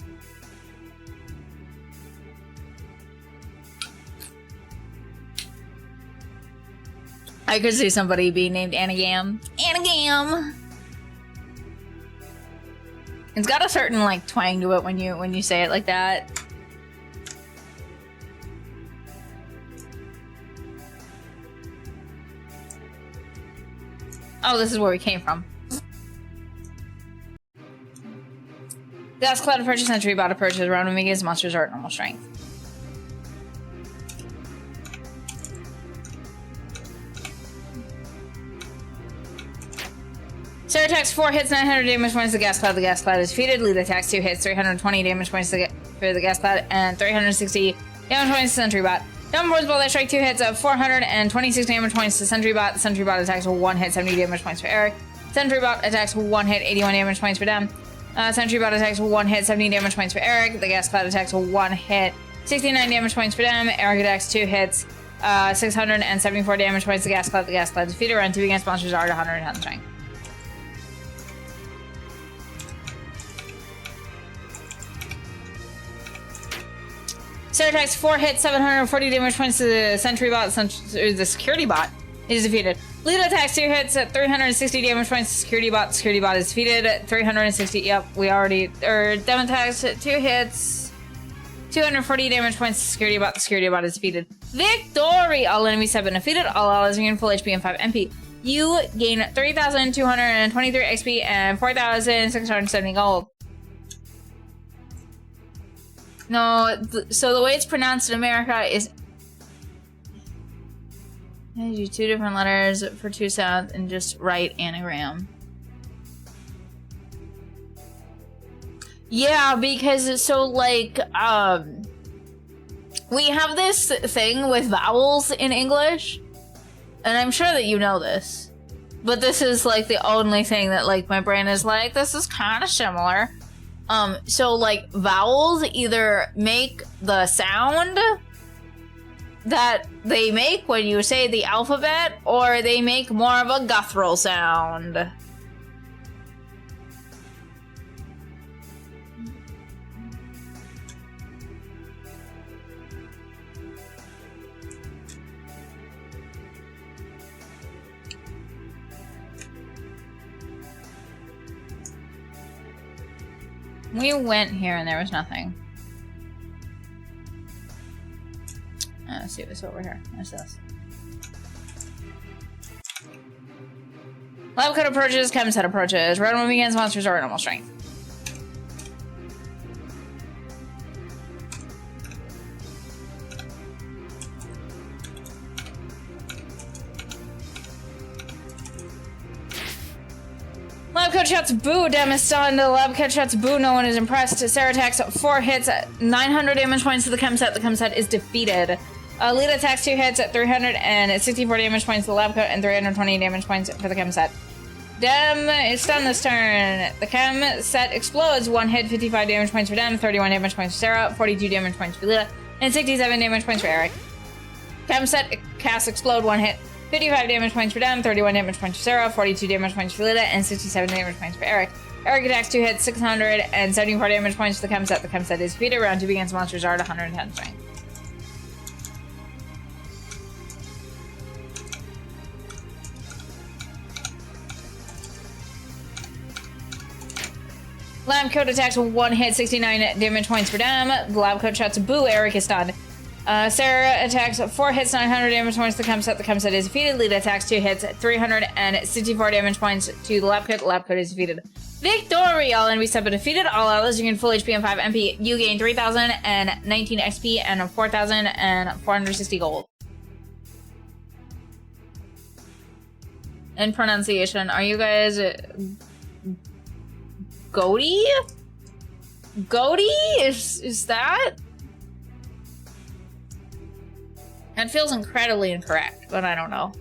I could see somebody being named Anagam. Anagam! It's got a certain like twang to it when you say it like that. Oh, this is where we came from. Gas cloud approaches, Sentry bot approaches, around when begins, monsters are at normal strength. Sarah attacks 4 hits, 900 damage points to the gas cloud. The gas cloud is defeated. Lita attacks 2 hits, 320 damage points for the gas cloud, and 360 damage points to Sentry bot. Downforce Bolt Strike 2 hits of 426 damage points to Sentry bot. The Sentry bot attacks 1 hit, 70 damage points for Eric. Sentry bot attacks 1 hit, 81 damage points for Dem. Sentry bot attacks 1 hit, 70 damage points for Eric. The gas cloud attacks 1 hit, 69 damage points for them. Eric attacks 2 hits, 674 damage points. The gas cloud defeated. Round 2 against monsters are 110 strength. Sarah attacks 4 hits, 740 damage points to the sentry bot. The security bot is defeated. Lita attacks 2 hits at 360 damage points to security bot. Security bot is defeated. 360. Yep, we already. Dem attacks 2 hits, 240 damage points to security bot. The security bot is defeated. Victory! All enemies have been defeated. All allies gain full HP and 5 MP. You gain 3,223 XP and 4,670 gold. No, so the way it's pronounced in America is... I do 2 different letters for 2 sounds and just write anagram. Yeah, because so like, we have this thing with vowels in English, and I'm sure that you know this, but this is like the only thing that like my brain is like, this is kind of similar. So like vowels either make the sound that they make when you say the alphabet, or they make more of a guttural sound. We went here and there was nothing. Let's see what's over here. What's this? Lab code approaches, chem set approaches. Round 1 begins, monsters are at normal strength. Lab code shots boo, Dem is stunned. Lab code shots boo, no one is impressed. Sarah attacks 4 hits at 900 damage points to the chem set. The chem set is defeated. Lita attacks 2 hits at 364 damage points to the lab coat and 320 damage points for the chem set. Dem is stunned this turn. The chem set explodes. 1 hit, 55 damage points for Dem, 31 damage points for Sarah, 42 damage points for Lita, and 67 damage points for Eric. Chem set casts explode. 1 hit, 55 damage points for Dem, 31 damage points for Sarah, 42 damage points for Lita, and 67 damage points for Eric. Eric attacks 2 hits, 674 damage points to the chem set. The chem set is defeated. Round 2 begins, monsters are at 110 strength. Lab coat attacks 1 hit, 69 damage points for Dem. The lab coat shots boo, Eric is stunned. Sarah attacks 4 hits, 900 damage points to the chem set. The chem set is defeated. Lita attacks 2 hits, 364 damage points to the lab coat. The lab coat is defeated. Victory! All enemies have been defeated. All allies gain full HP and 5 MP. You gain 3,019 XP and 4,460 gold. In pronunciation, are you guys... Goaty? Goaty? Is that? That feels incredibly incorrect, but I don't know.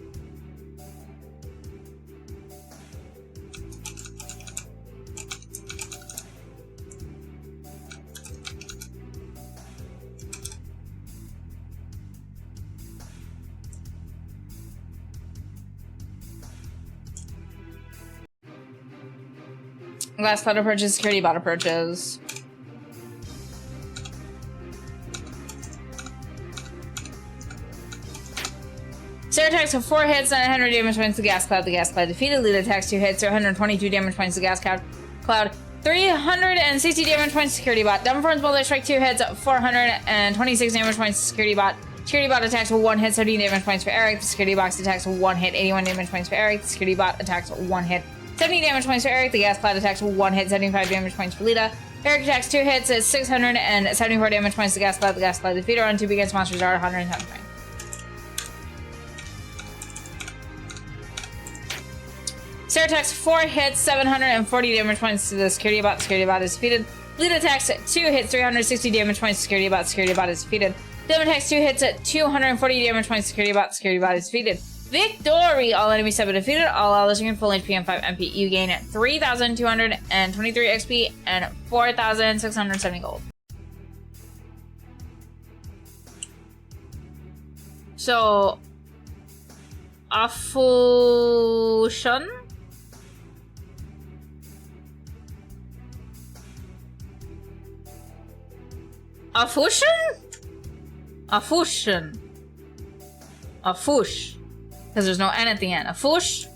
Glass cloud approaches, security bot approaches. Sarah attacks with 4 hits, 900 damage points to the gas cloud. The gas cloud defeated. Lita attacks 2 hits, 122 damage points to the gas cloud. 360 damage points to security bot. Dumbforms multi-strike 2 hits, 426 damage points to security bot. Security bot attacks with 1 hit, 70 damage points for Eric. The security box attacks with 1 hit, 81 damage points for Eric. The security bot attacks with 1 hit, 70 damage points for Eric. The gas cloud attacks with 1 hit, 75 damage points for Lita. Eric attacks 2 hits at 674 damage points to the gas cloud. The gas cloud defeated. Round 2 begins, monsters are 110 points. Sarah attacks 4 hits, 740 damage points to the security bot. The security bot is defeated. Lita attacks 2 hits, 360 damage points to security bot. The security bot is defeated. Dem attacks 2 hits at 240 damage points to security bot. The security bot is defeated. Victory! All enemies have been defeated. All allies gain full HP and 5 MP. You gain 3,223 XP and 4,670 gold. So, Afushan? Afushan? Afushan. Afush. Because there's no N at the end. Afush?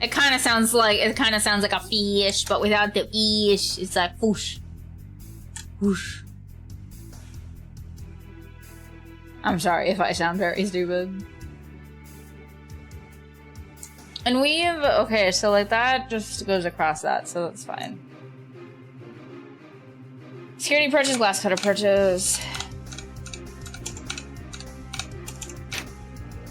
It kind of sounds like a fish, but without the ish, it's like foosh. Whoosh. I'm sorry if I sound very stupid. And we've okay, so like that just goes across that, so that's fine. Security purchase, glass cutter purchase.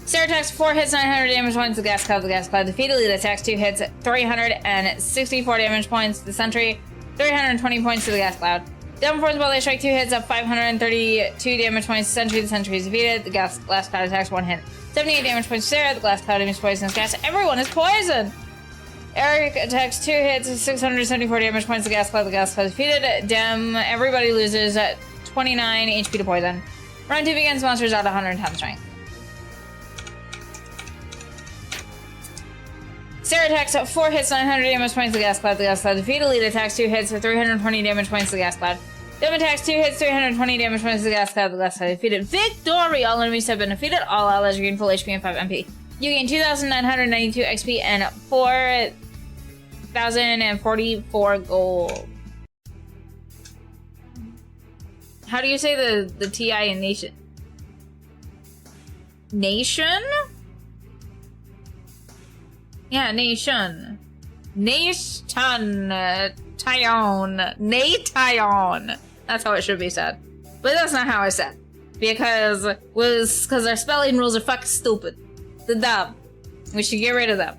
Sarah attacks 4 hits, 900 damage points. The gas cloud defeated. Lead attacks 2 hits, 364 damage points. The sentry, 320 points to the gas cloud. Devil Force while they strike 2 hits, up 532 damage points. The sentry is defeated. The glass cloud attacks 1 hit, 78 damage points to Sarah. The glass cloud emits poisonous gas. Everyone is poisoned. Eric attacks 2 hits, 674 damage points. The gas cloud is defeated. Dem, everybody loses at 29 HP to poison. Round 2 begins. Monsters out 110 strength. Sarah attacks 4 hits, 900 damage points to the gas cloud defeated. Lead attacks 2 hits, 320 damage points to the gas cloud. Dem attacks 2 hits, 320 damage points to the gas cloud defeated. Victory! All enemies have been defeated. All allies gain full HP and 5 MP. You gain 2,992 XP and 4,044 gold. How do you say the TI in nation? Nation? Yeah, nation. Nation. Tyon. Nation. That's how it should be said. But that's not how I said. Because our spelling rules are fucking stupid. The dub. We should get rid of them.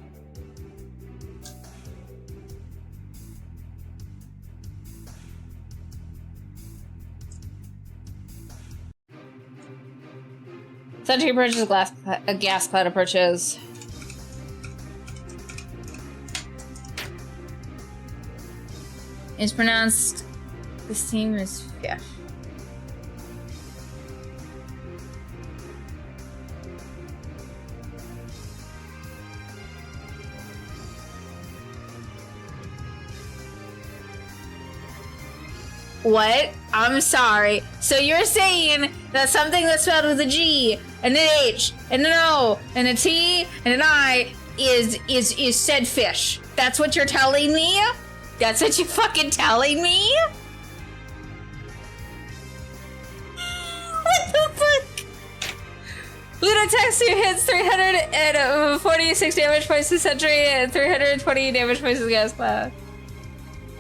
Sentry purchase, a gas cloud purchase. It's pronounced the same as fish. What? I'm sorry. So you're saying that something that's spelled with a G and an H and an O and a T and an I is said fish? That's what you're telling me? That's what you're fucking telling me? What the fuck? Ludo attacks 2 hits, 346 damage points to sentry, and 320 damage points to the gas cloud.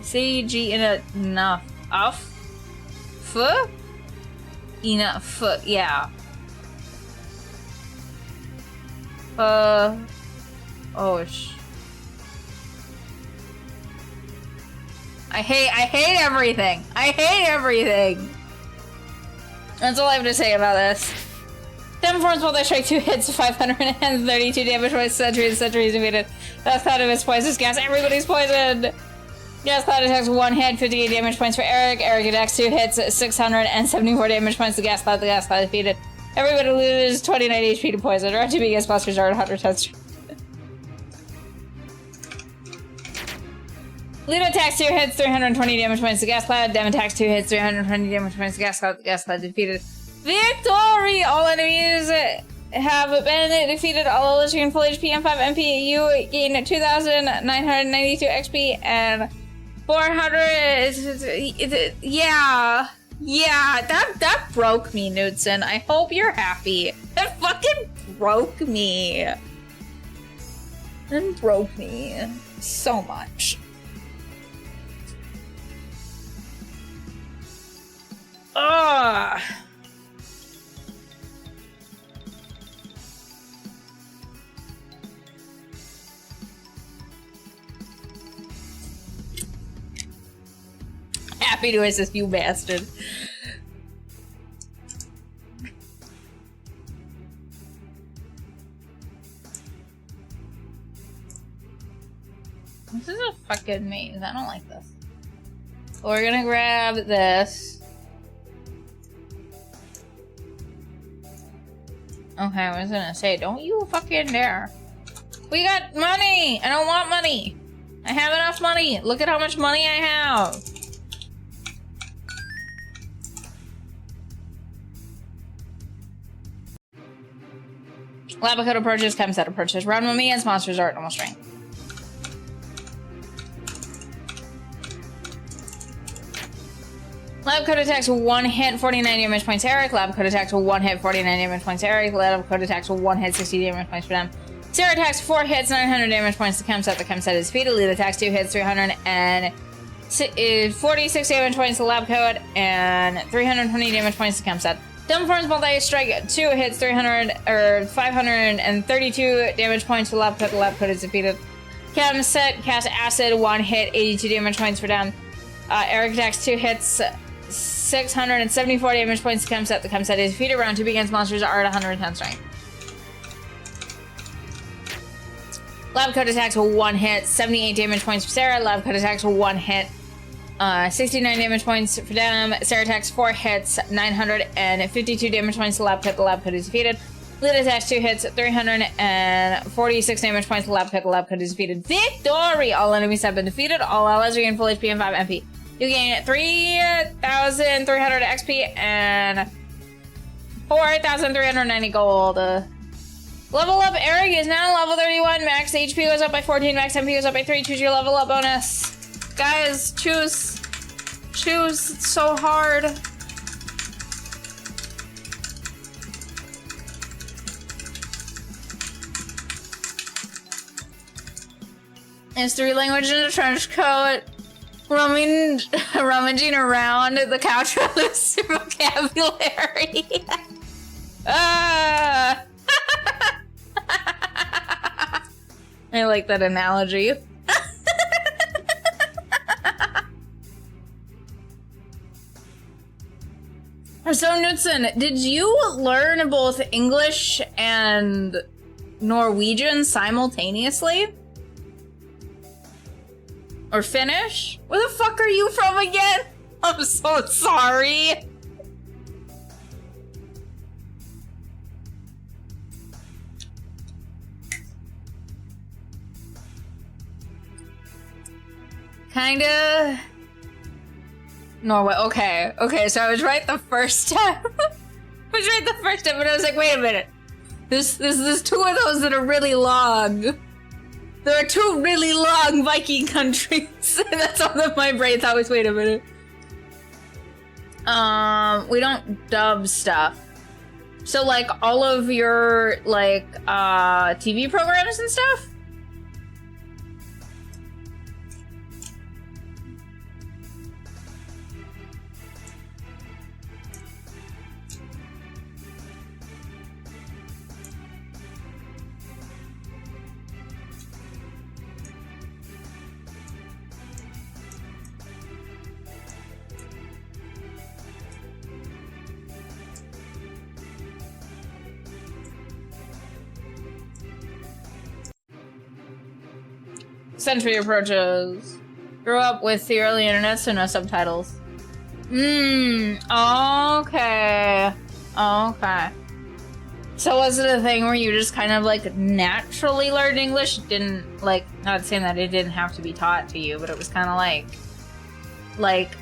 C-G enough. Enough. Yeah. Oh, I hate everything. I hate everything. That's all I have to say about this. Dem forms while they strike 2 hits, 532 damage points. Sentry is defeated. Gas cloud emits poisonous gas. Everybody's poisoned. Gas cloud attacks 1 hit, 58 damage points for Eric. Eric attacks 2 hits, 674 damage points. The gas cloud defeated. Everybody loses 29 HP to poison. Round 2 begins. Monsters are at 110. Ludo attacks 2 hits, 320 damage points to gas cloud. Dem attacks 2 hits, 320 damage points to gas cloud. The gas cloud defeated. Victory! All enemies have been defeated. All allies gain full HP and 5 MP. You gain 2,992 XP and 400. Yeah, that broke me, Knudsen. I hope you're happy. That fucking broke me. That broke me so much. Ugh. Happy to assist you, bastard. This is a fucking maze. I don't like this. We're gonna grab this. Okay, I was gonna say, don't you fucking dare. We got money! I don't want money! I have enough money! Look at how much money I have! Lab code approaches, chem set approaches. Round 1 begins, monsters are at normal strength. Lab code attacks 1 hit, 49 damage points Eric. Lab code attacks 1 hit, 49 damage points Eric. Lab code attacks 1 hit, 60 damage points for them. Sarah attacks 4 hits, 900 damage points to chem set. The chem set is defeated. Lead attacks 2 hits, 346 damage points to lab code, and 320 damage points to chem set. Dumb Forms multi-strike 2 hits, 532 damage points to lab code. The lab code is defeated. Chem set cast acid 1 hit, 82 damage points for them. Eric attacks 2 hits, 674 damage points to chem set. The chem set is defeated. Round 2 begins. Monsters are at 110 strength. Lab code attacks 1 hit, 78 damage points for Sarah. Lab code attacks 1 hit, 69 damage points for them. Sarah attacks 4 hits, 952 damage points to lab code. The lab code is defeated. Lead attacks 2 hits, 346 damage points to lab code. The lab code is defeated. Victory! All enemies have been defeated. All allies regain full HP and 5 MP. You gain 3,300 XP and 4,390 gold. Level up Eric is now level 31. Max HP goes up by 14. Max MP goes up by 3. Choose your level up bonus. Guys, choose. Choose. It's so hard. It's 3 languages in a trench coat. Rummaging around the couch for loose vocabulary. I like that analogy. So, Knudsen, did you learn both English and Norwegian simultaneously? Or Finnish? Where the fuck are you from again? I'm so sorry. Kinda. Norway. Okay. Okay, so I was right the first time. But I was like, wait a minute. There's 2 of those that are really long. There are 2 really long Viking countries. That's all that my brain thought was, wait a minute. We don't dub stuff. So, like, all of your, like, TV programs and stuff? Century approaches. Grew up with the early internet, so no subtitles. Okay. Okay. So was it a thing where you just kind of like naturally learned English? Didn't like, not saying that it didn't have to be taught to you, but it was kind of like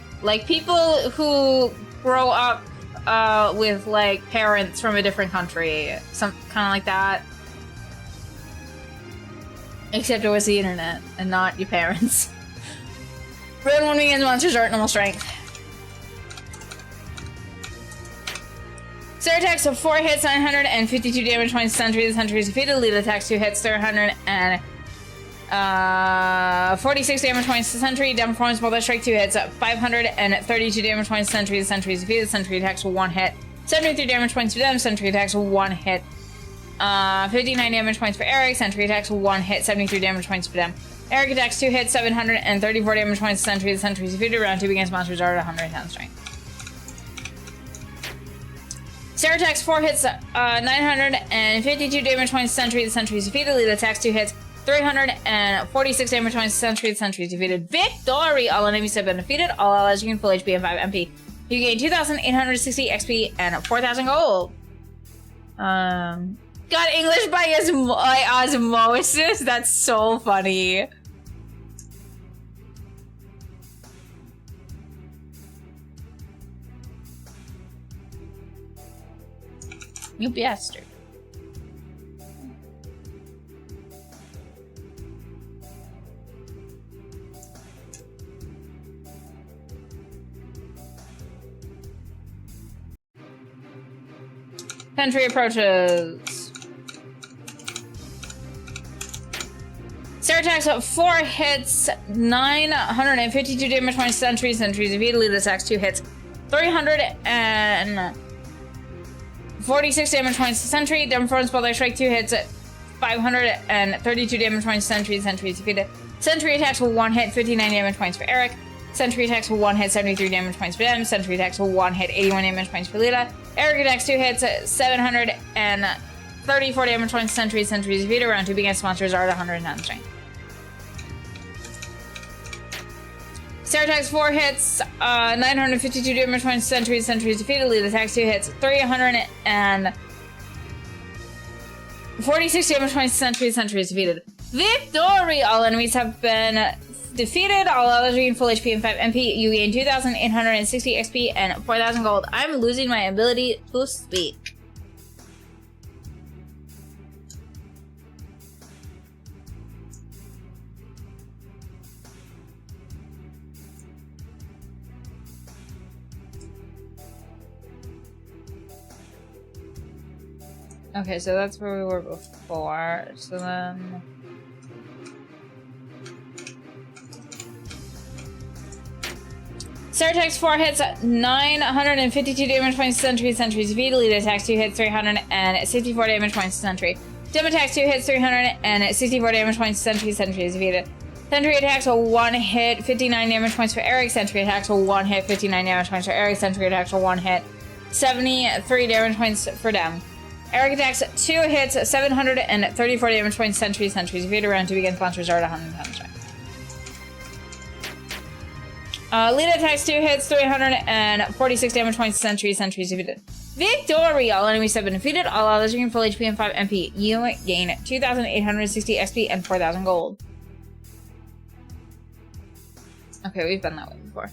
people who grow up with like parents from a different country, some kind of like that. Except it was the internet, and not your parents. Round 1 begins, monsters are at normal strength. Sarah attacks 4 hits, 952 damage points to Sentry. The Sentry is defeated. Lead attacks 2 hits, 346 damage points to Sentry. Dumb Performance multi-strike 2 hits, 532 damage points to Sentry. The Sentry is defeated. Sentry attacks 1 hit, 73 damage points to them. Sentry attacks 1 hit. 59 damage points for Eric. Sentry attacks 1 hit, 73 damage points for them. Eric attacks 2 hits, 734 damage points to Sentry. The Sentry is defeated. Round 2 begins. Monsters are at 110 strength. Sarah attacks 4 hits, 952 damage points to Sentry. The Sentry is defeated. Lead attacks 2 hits, 346 damage points. Sentries defeated. Victory! All enemies have been defeated. All allies gain full HP and 5 MP. You gain 2,860 XP and 4,000 gold. Got English by osmosis. That's so funny. You bastard. Sentry approaches. Sarah attacks 4 hits, 952 damage points. Sentries defeated. Lead attacks 2 hits, 346 damage points. Sentry Demforms Spell Strike 2 hits, 532 damage points. Sentry defeated. Sentry attacks will 1 hit, 59 damage points for Eric. Sentry attacks will 1 hit, 73 damage points for Dem. Sentry attacks will 1 hit, 81 damage points for Lita. Eric attacks 2 hits, 734 damage points. Sentry defeated. Round 2 begins. Monsters are at 109 strength. Sarah attacks 4 hits, 952 damage points. Sentry defeated. Lita attacks 2 hits, 346 damage points. Sentry defeated. Victory! All enemies have been defeated. All others gain full HP and 5 MP. You gain 2,860 XP and 4,000 gold. I'm losing my ability to speak. Okay, so that's where we were before. So then... Sarah attacks 4 hits, 952 damage points. Sentry defeated. Lead attacks 2 hits, 364 damage points. Sentry. Dem attacks 2 hits, 364 damage points. Sentry defeated. Sentry attacks will 1 hit, 59 damage points for Eric. Sentry attacks will 1 hit, 59 damage points for Eric. Sentry attacks will 1 hit, 73 damage points for Dem. Eric attacks 2 hits, 734 damage points. Sentry defeated. Round 2 begins. Monsters are at 110 strength. Lita attacks 2 hits, 346 damage points. Sentry defeated. Victory! All enemies have been defeated. All others gain full HP and 5 MP. You gain 2,860 XP and 4,000 gold. Okay, we've been that way before.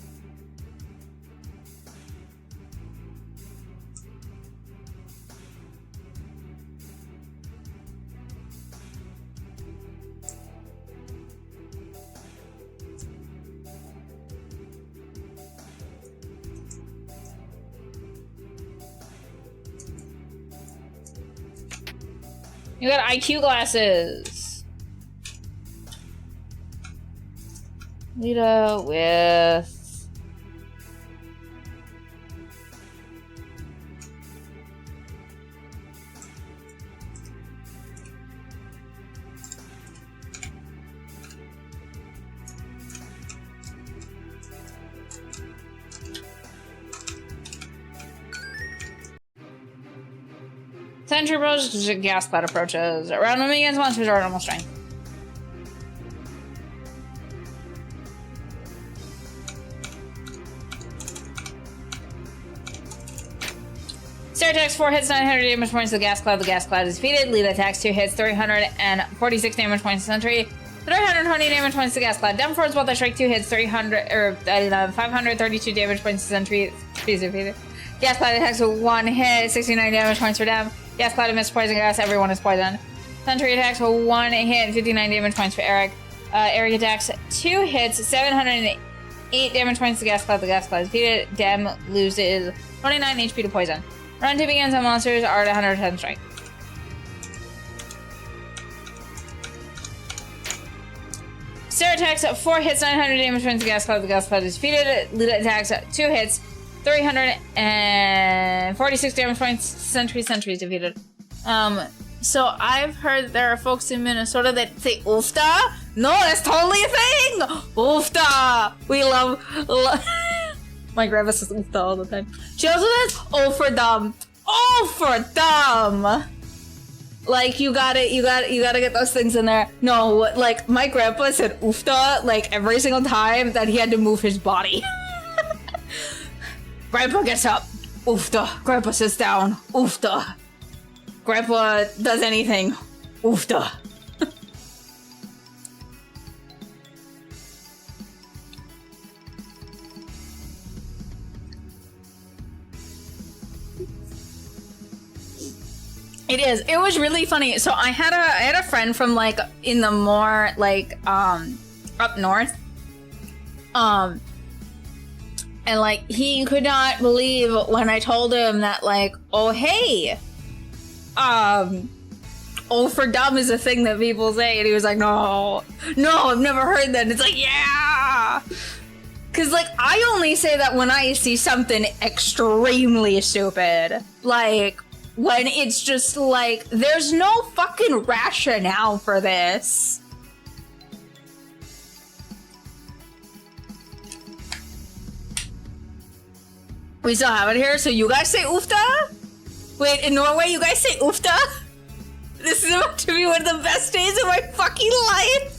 You got IQ glasses. Lita with... Sentry approaches, gas cloud approaches. Around them against monsters are at normal strength. Sarah attacks 4 hits, 900 damage points to the gas cloud. The gas cloud is defeated. Lita attacks 2 hits, 346 damage points to Sentry. 320 damage points to gas cloud. Demfords Bolt Strike 2 hits, 532 damage points to Sentry. Defeated. Gas cloud attacks with 1 hit, 69 damage points for Dem. Gas cloud emits poison gas, everyone is poisoned. Sentry attacks with 1 hit, 59 damage points for Eric. Eric attacks 2 hits, 708 damage points to gas cloud. The gas cloud is defeated. Dem loses 29 HP to poison. Round 2 begins and monsters are at 110 strength. Sarah attacks 4 hits, 900 damage points to gas cloud. The gas cloud is defeated. Lita attacks 2 hits, 346 damage points. Sentry is defeated. So I've heard there are folks in Minnesota that say oofta. No, that's totally a thing. Oofta. We love my grandma says oofta all the time. She also says oh for dumb. Oh for dumb. Like, you gotta get those things in there. No, like, my grandpa said oofta, like, every single time that he had to move his body. Grandpa gets up. Oofta. Grandpa sits down. Oofta. Grandpa does anything. Oofta. It is. It was really funny. So I had a friend from like in the more like up north. And like he could not believe when I told him that like, oh hey, oh for dumb is a thing that people say, and he was like, no, I've never heard that. And it's like, yeah. Cause like I only say that when I see something extremely stupid. Like when it's just like, there's no fucking rationale for this. We still have it here, so you guys say oofta? Wait, in Norway you guys say oofta? This is about to be one of the best days of my fucking life!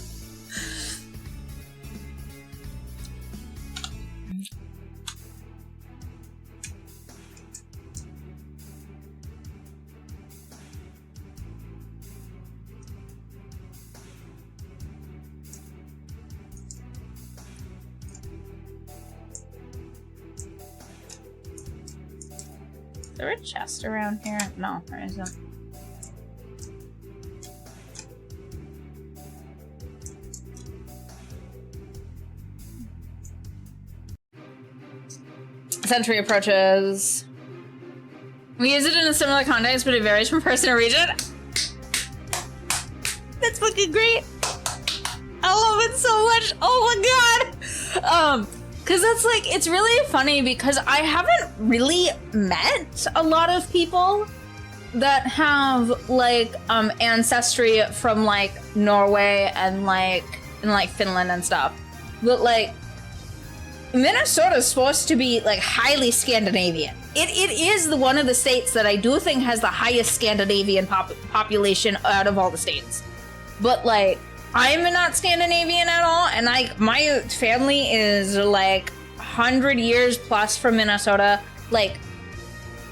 Is there a chest around here? No, there isn't. Century approaches. We use it in a similar context, but it varies from person to region. That's fucking great. I love it so much. Oh my god. Cause that's like, it's really funny because I haven't really met a lot of people that have like ancestry from like Norway and like Finland and stuff. But like Minnesota's supposed to be like highly Scandinavian. It is one of the states that I do think has the highest Scandinavian population out of all the states. But like, I'm not Scandinavian at all, and like my family is like 100 years plus from Minnesota. Like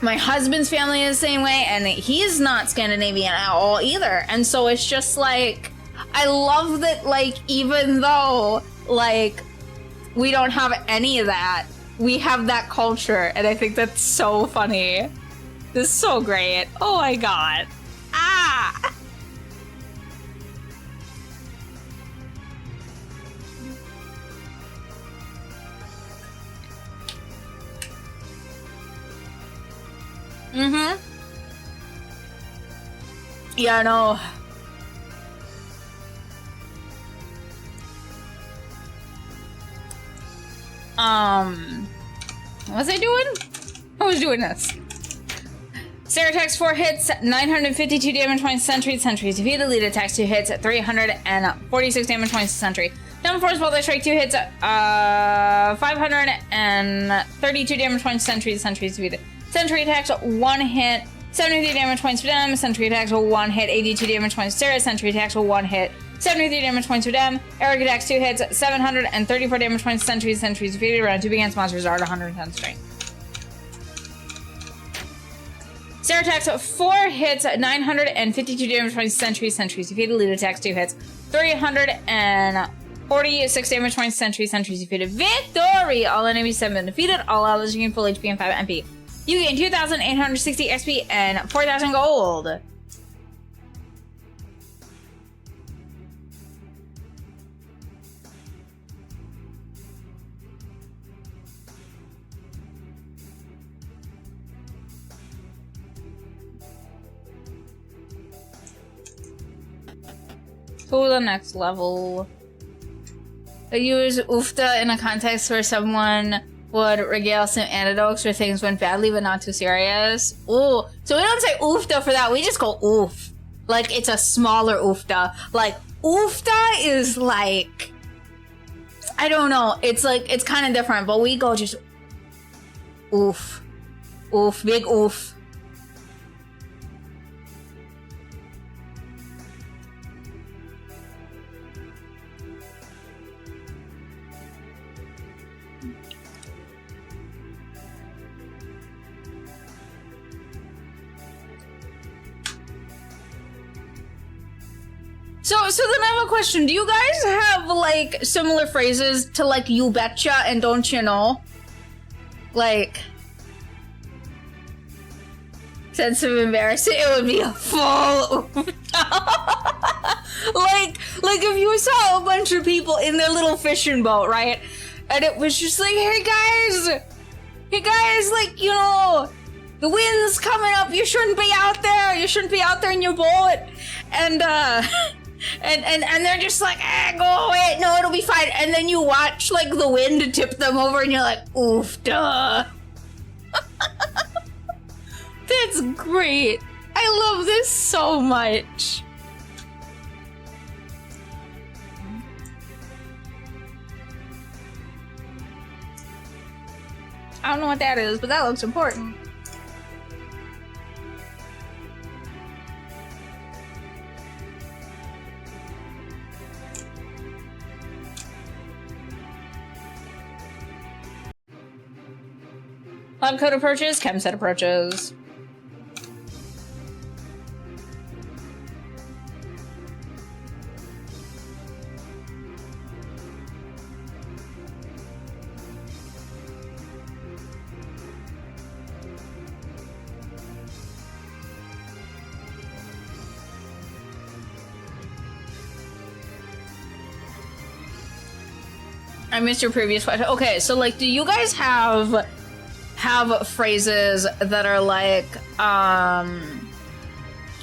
my husband's family is the same way, and he's not Scandinavian at all either. And so it's just like, I love that like even though like we don't have any of that, we have that culture, and I think that's so funny. This is so great. Oh my god. Ah! Mm-hmm. Yeah, no. What was I doing? I was doing this. Sarah attacks 4 hits, 952 damage points, sentries defeated. Lead attacks 2 hits, 346 damage points, sentry. Down force ball, they strike 2 hits, 532 damage points, sentries defeated. Sentry attacks 1 hit, 73 damage points for them. Sentry attacks 1 hit, 82 damage points for Sarah. Sentry attacks 1 hit, 73 damage points for them. Eric attacks 2 hits, 734 damage points. Sentries defeated. Round 2 begins. Monsters are at 110 strength. Sarah attacks 4 hits, 952 damage points. Sentries defeated. Lead attacks 2 hits, 346 damage points. Sentries defeated. Victory! All enemies have been defeated. All allies gain full HP and 5 MP. You gain 2,860 XP and 4,000 gold. To the next level. I use oofta in a context where someone would regale some anecdotes where things went badly but not too serious. Ooh. So we don't say oofta for that, we just go oof. Like it's a smaller oofta. Like oofta is like, I don't know, it's like, it's kind of different, but we go just oof. Oof, big oof. So then I have a question. Do you guys have, like, similar phrases to, like, you betcha and don't you know? Like, sense of embarrassment, it would be a full like if you saw a bunch of people in their little fishing boat, right? And it was just like, hey guys, like, you know, the wind's coming up, you shouldn't be out there in your boat. And and they're just like, go away, no, it'll be fine. And then you watch, like, the wind tip them over and you're like, oof, duh. That's great. I love this so much. I don't know what that is, but that looks important. Lab code approaches, chem set approaches. I missed your previous question. Okay, so, like, do you guys have phrases that are like,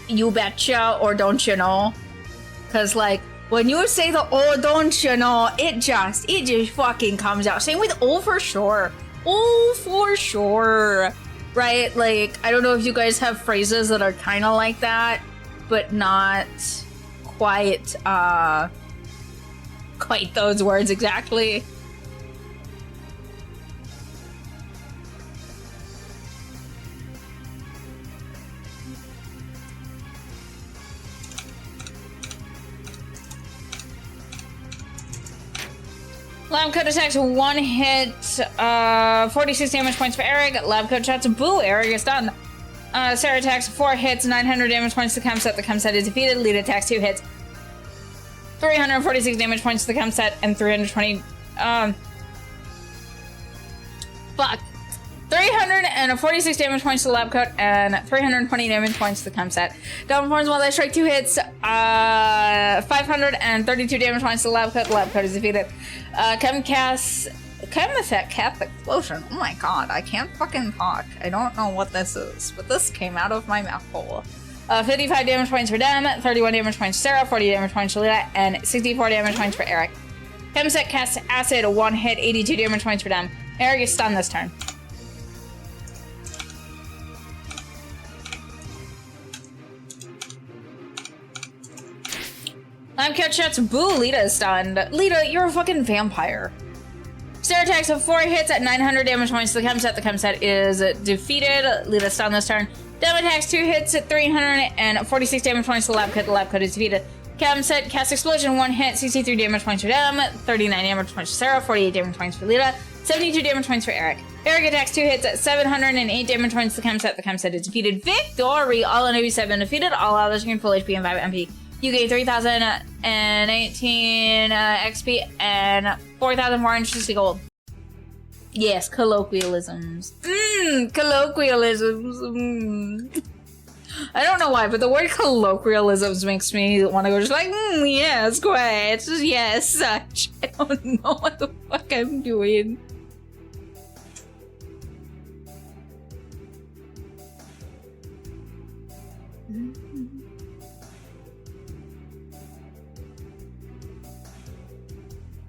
you betcha or don't you know? Because, like, when you say the oh don't you know, it just fucking comes out. Same with oh for sure. Oh for sure. Right? Like, I don't know if you guys have phrases that are kind of like that, but not quite those words exactly. Lab code attacks, one hit, 46 damage points for Eric. Lab code shots, boo, Eric is done. Sarah attacks, 4 hits, 900 damage points to the chem set. The chem set is defeated. Lead attacks, 2 hits, 346 damage points to the chem set, and 320, 346 damage points to the lab coat, and 320 damage points to the chem set. Double forms while they strike, 2 hits, 532 damage points to the lab coat. The lab coat is defeated. Chem effect, cath explosion. Oh my god, I can't fucking talk. I don't know what this is, but this came out of my mouth hole. 55 damage points for Dem, 31 damage points for Sarah, 40 damage points for Lita, and 64 damage points for Eric. Chemset casts Acid, 1 hit, 82 damage points for Dem. Eric is stunned this turn. Lab cat shots, boo, Lita is stunned. Lita, you're a fucking vampire. Sarah attacks of 4 hits at 900 damage points to the chem set. The chem set is defeated. Lita stunned this turn. Dem attacks 2 hits at 346 damage points to the lab cut. The lab cut is defeated. Chem set cast explosion, 1 hit, 63 damage points for Dem, 39 damage points for Sarah, 48 damage points for Lita, 72 damage points for Eric. Eric attacks 2 hits at 708 damage points to the chem set. The chem set is defeated. Victory! All enemies have been defeated. All others gain full HP and 5 MP. You gain 3,018 XP and 4,460 gold. Yes, colloquialisms. Colloquialisms. I don't know why, but the word colloquialisms makes me want to go just like, yes, great, yes, such. I don't know what the fuck I'm doing.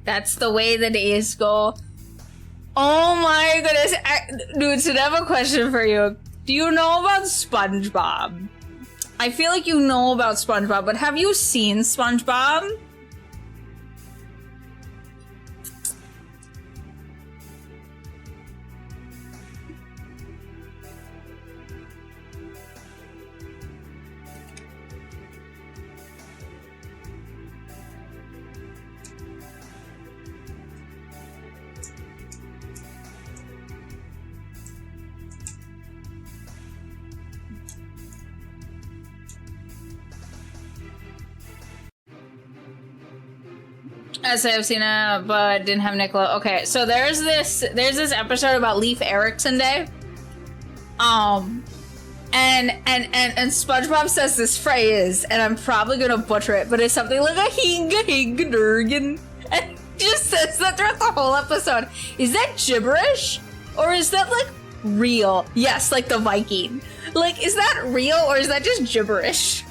That's the way the days go. Oh my goodness. Dude, so I have a question for you. Do you know about SpongeBob? I feel like you know about SpongeBob, but have you seen SpongeBob? As I've seen it, but didn't have Nicola. Okay, so there's this episode about Leif Erikson Day. And SpongeBob says this phrase, and I'm probably gonna butcher it, but it's something like a hinga durgan. And just says that throughout the whole episode. Is that gibberish? Or is that like real? Yes, like the Viking. Like, is that real or is that just gibberish?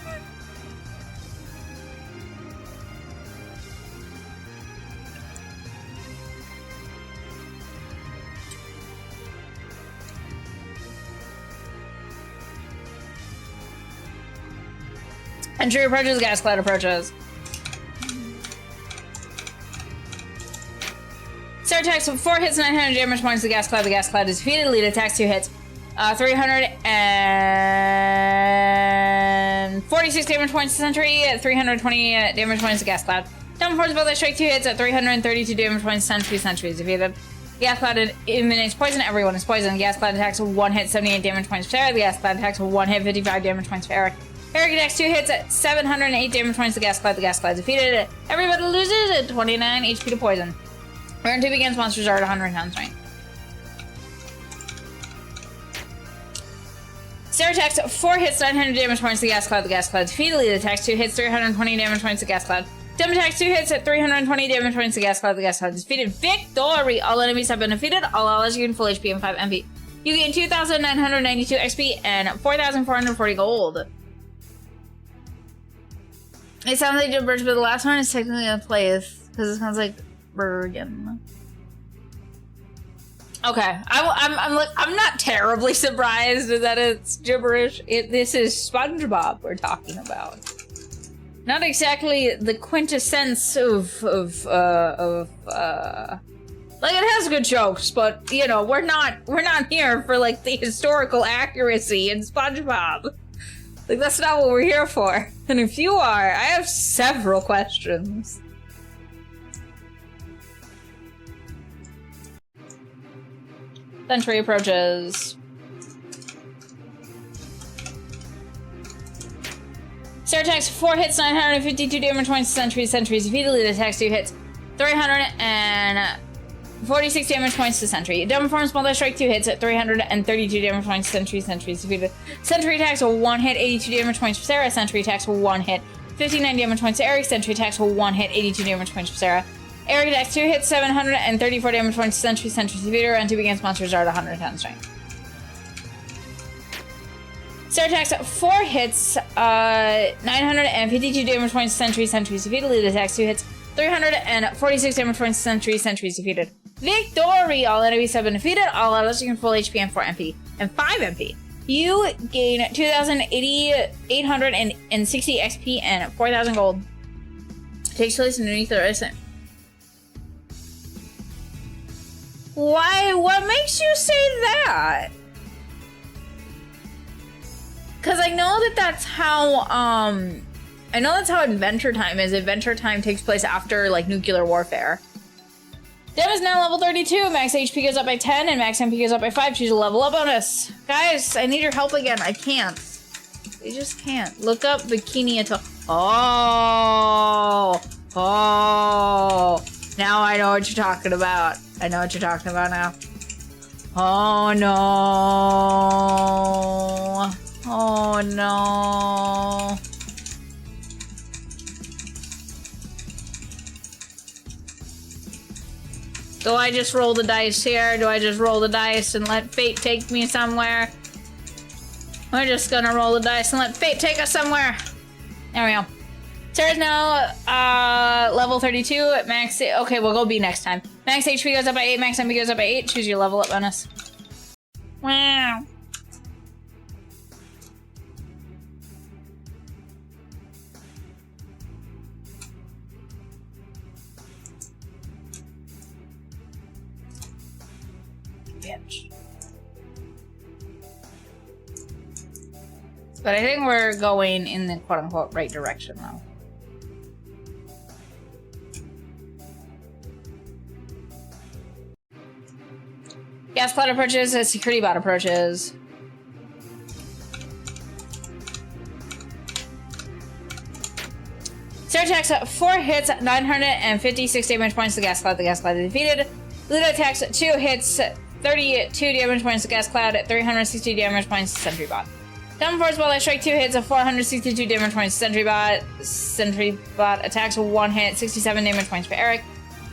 Entry approaches, gas cloud approaches. Start attacks with 4 hits, 900 damage points. The gas cloud is defeated. Lead attacks 2 hits, 346 damage points to Sentry, 320 damage points to gas cloud. Double force bullet strike 2 hits at 332 damage points. Sentry is defeated. Gas cloud eliminates poison. Everyone is poisoned. Gas cloud attacks 1 hit, 78 damage points for Sarah. The gas cloud attacks 1 hit, 55 damage points for Eric. Eric attacks 2 hits at 708 damage points to gas cloud. The gas cloud is defeated. Everybody loses at 29 HP to poison. Turn 2 begins. Monsters are at 100 pounds strength. Sarah attacks 4 hits, 900 damage points to the gas cloud. The gas cloud is defeated. Lead attacks 2 hits, 320 damage points to gas cloud. Dim attacks 2 hits at 320 damage points to gas cloud. The gas cloud is defeated. Victory! All enemies have been defeated. All allies gain full HP and 5 MP. You gain 2,992 XP and 4,440 gold. It sounds like gibberish, but the last one is technically a place because it sounds like Bergen. Okay, I'm not terribly surprised that it's gibberish. This is SpongeBob we're talking about. Not exactly the quintessence of like, it has good jokes, but you know, we're not here for like the historical accuracy in SpongeBob. Like, that's not what we're here for. And if you are, I have several questions. Sentry approaches. Sarah attacks 4 hits, 952 damage points to Sentry. Sentry is defeated. Lead attacks 2 hits, 346 damage points to Sentry. Double forms multi strike 2 hits at 332 damage points to Sentry. Sentry is defeated. Sentry attacks a 1 hit, 82 damage points for Sarah. Sentry attacks a 1 hit, 59 damage points to Eric. Sentry attacks a 1 hit, 82 damage points for Sarah. Eric attacks 2 hits, 734 damage points to Sentry. Sentry's defeated. Round 2 begins. Monsters are at 110 strength. Sarah attacks 4 hits, 952 damage points to Sentry. Sentry's defeated. Lead attacks 2 hits, 346 damage points to Sentry. Sentry's defeated. Victory! All enemies have been defeated. All allies gain full HP and 4 MP. And 5 MP. You gain 2,860 XP and 4,000 gold. Takes place underneath the racing. Why? What makes you say that? Because I know that's how, Adventure Time is. Adventure Time takes place after, like, nuclear warfare. Dem is now level 32. Max HP goes up by 10, and max MP goes up by 5. Choose a level up bonus. Guys, I need your help again. I can't. I just can't. Look up Bikini Atoll. Oh. Now I know what you're talking about. I know what you're talking about now. Oh, no. Oh, no. Do I just roll the dice here? Do I just roll the dice and let fate take me somewhere? We're just gonna roll the dice and let fate take us somewhere. There we go. Sarah's now level 32 at max. Okay, we'll go B next time. Max HP goes up by 8, max MP goes up by 8. Choose your level up bonus. Wow. Bitch. But I think we're going in the quote-unquote right direction now. Gas cloud approaches, a security bot approaches. Sarah attacks 4 hits, 956 damage points to Gas Cloud. The Gas Cloud is defeated. Lita attacks 2 hits, 32 damage points to Gas Cloud, 360 damage points to Sentry Bot. Down Force while I strike 2 hits of 462 damage points to Sentry Bot. Sentry Bot attacks 1 hit, 67 damage points for Eric.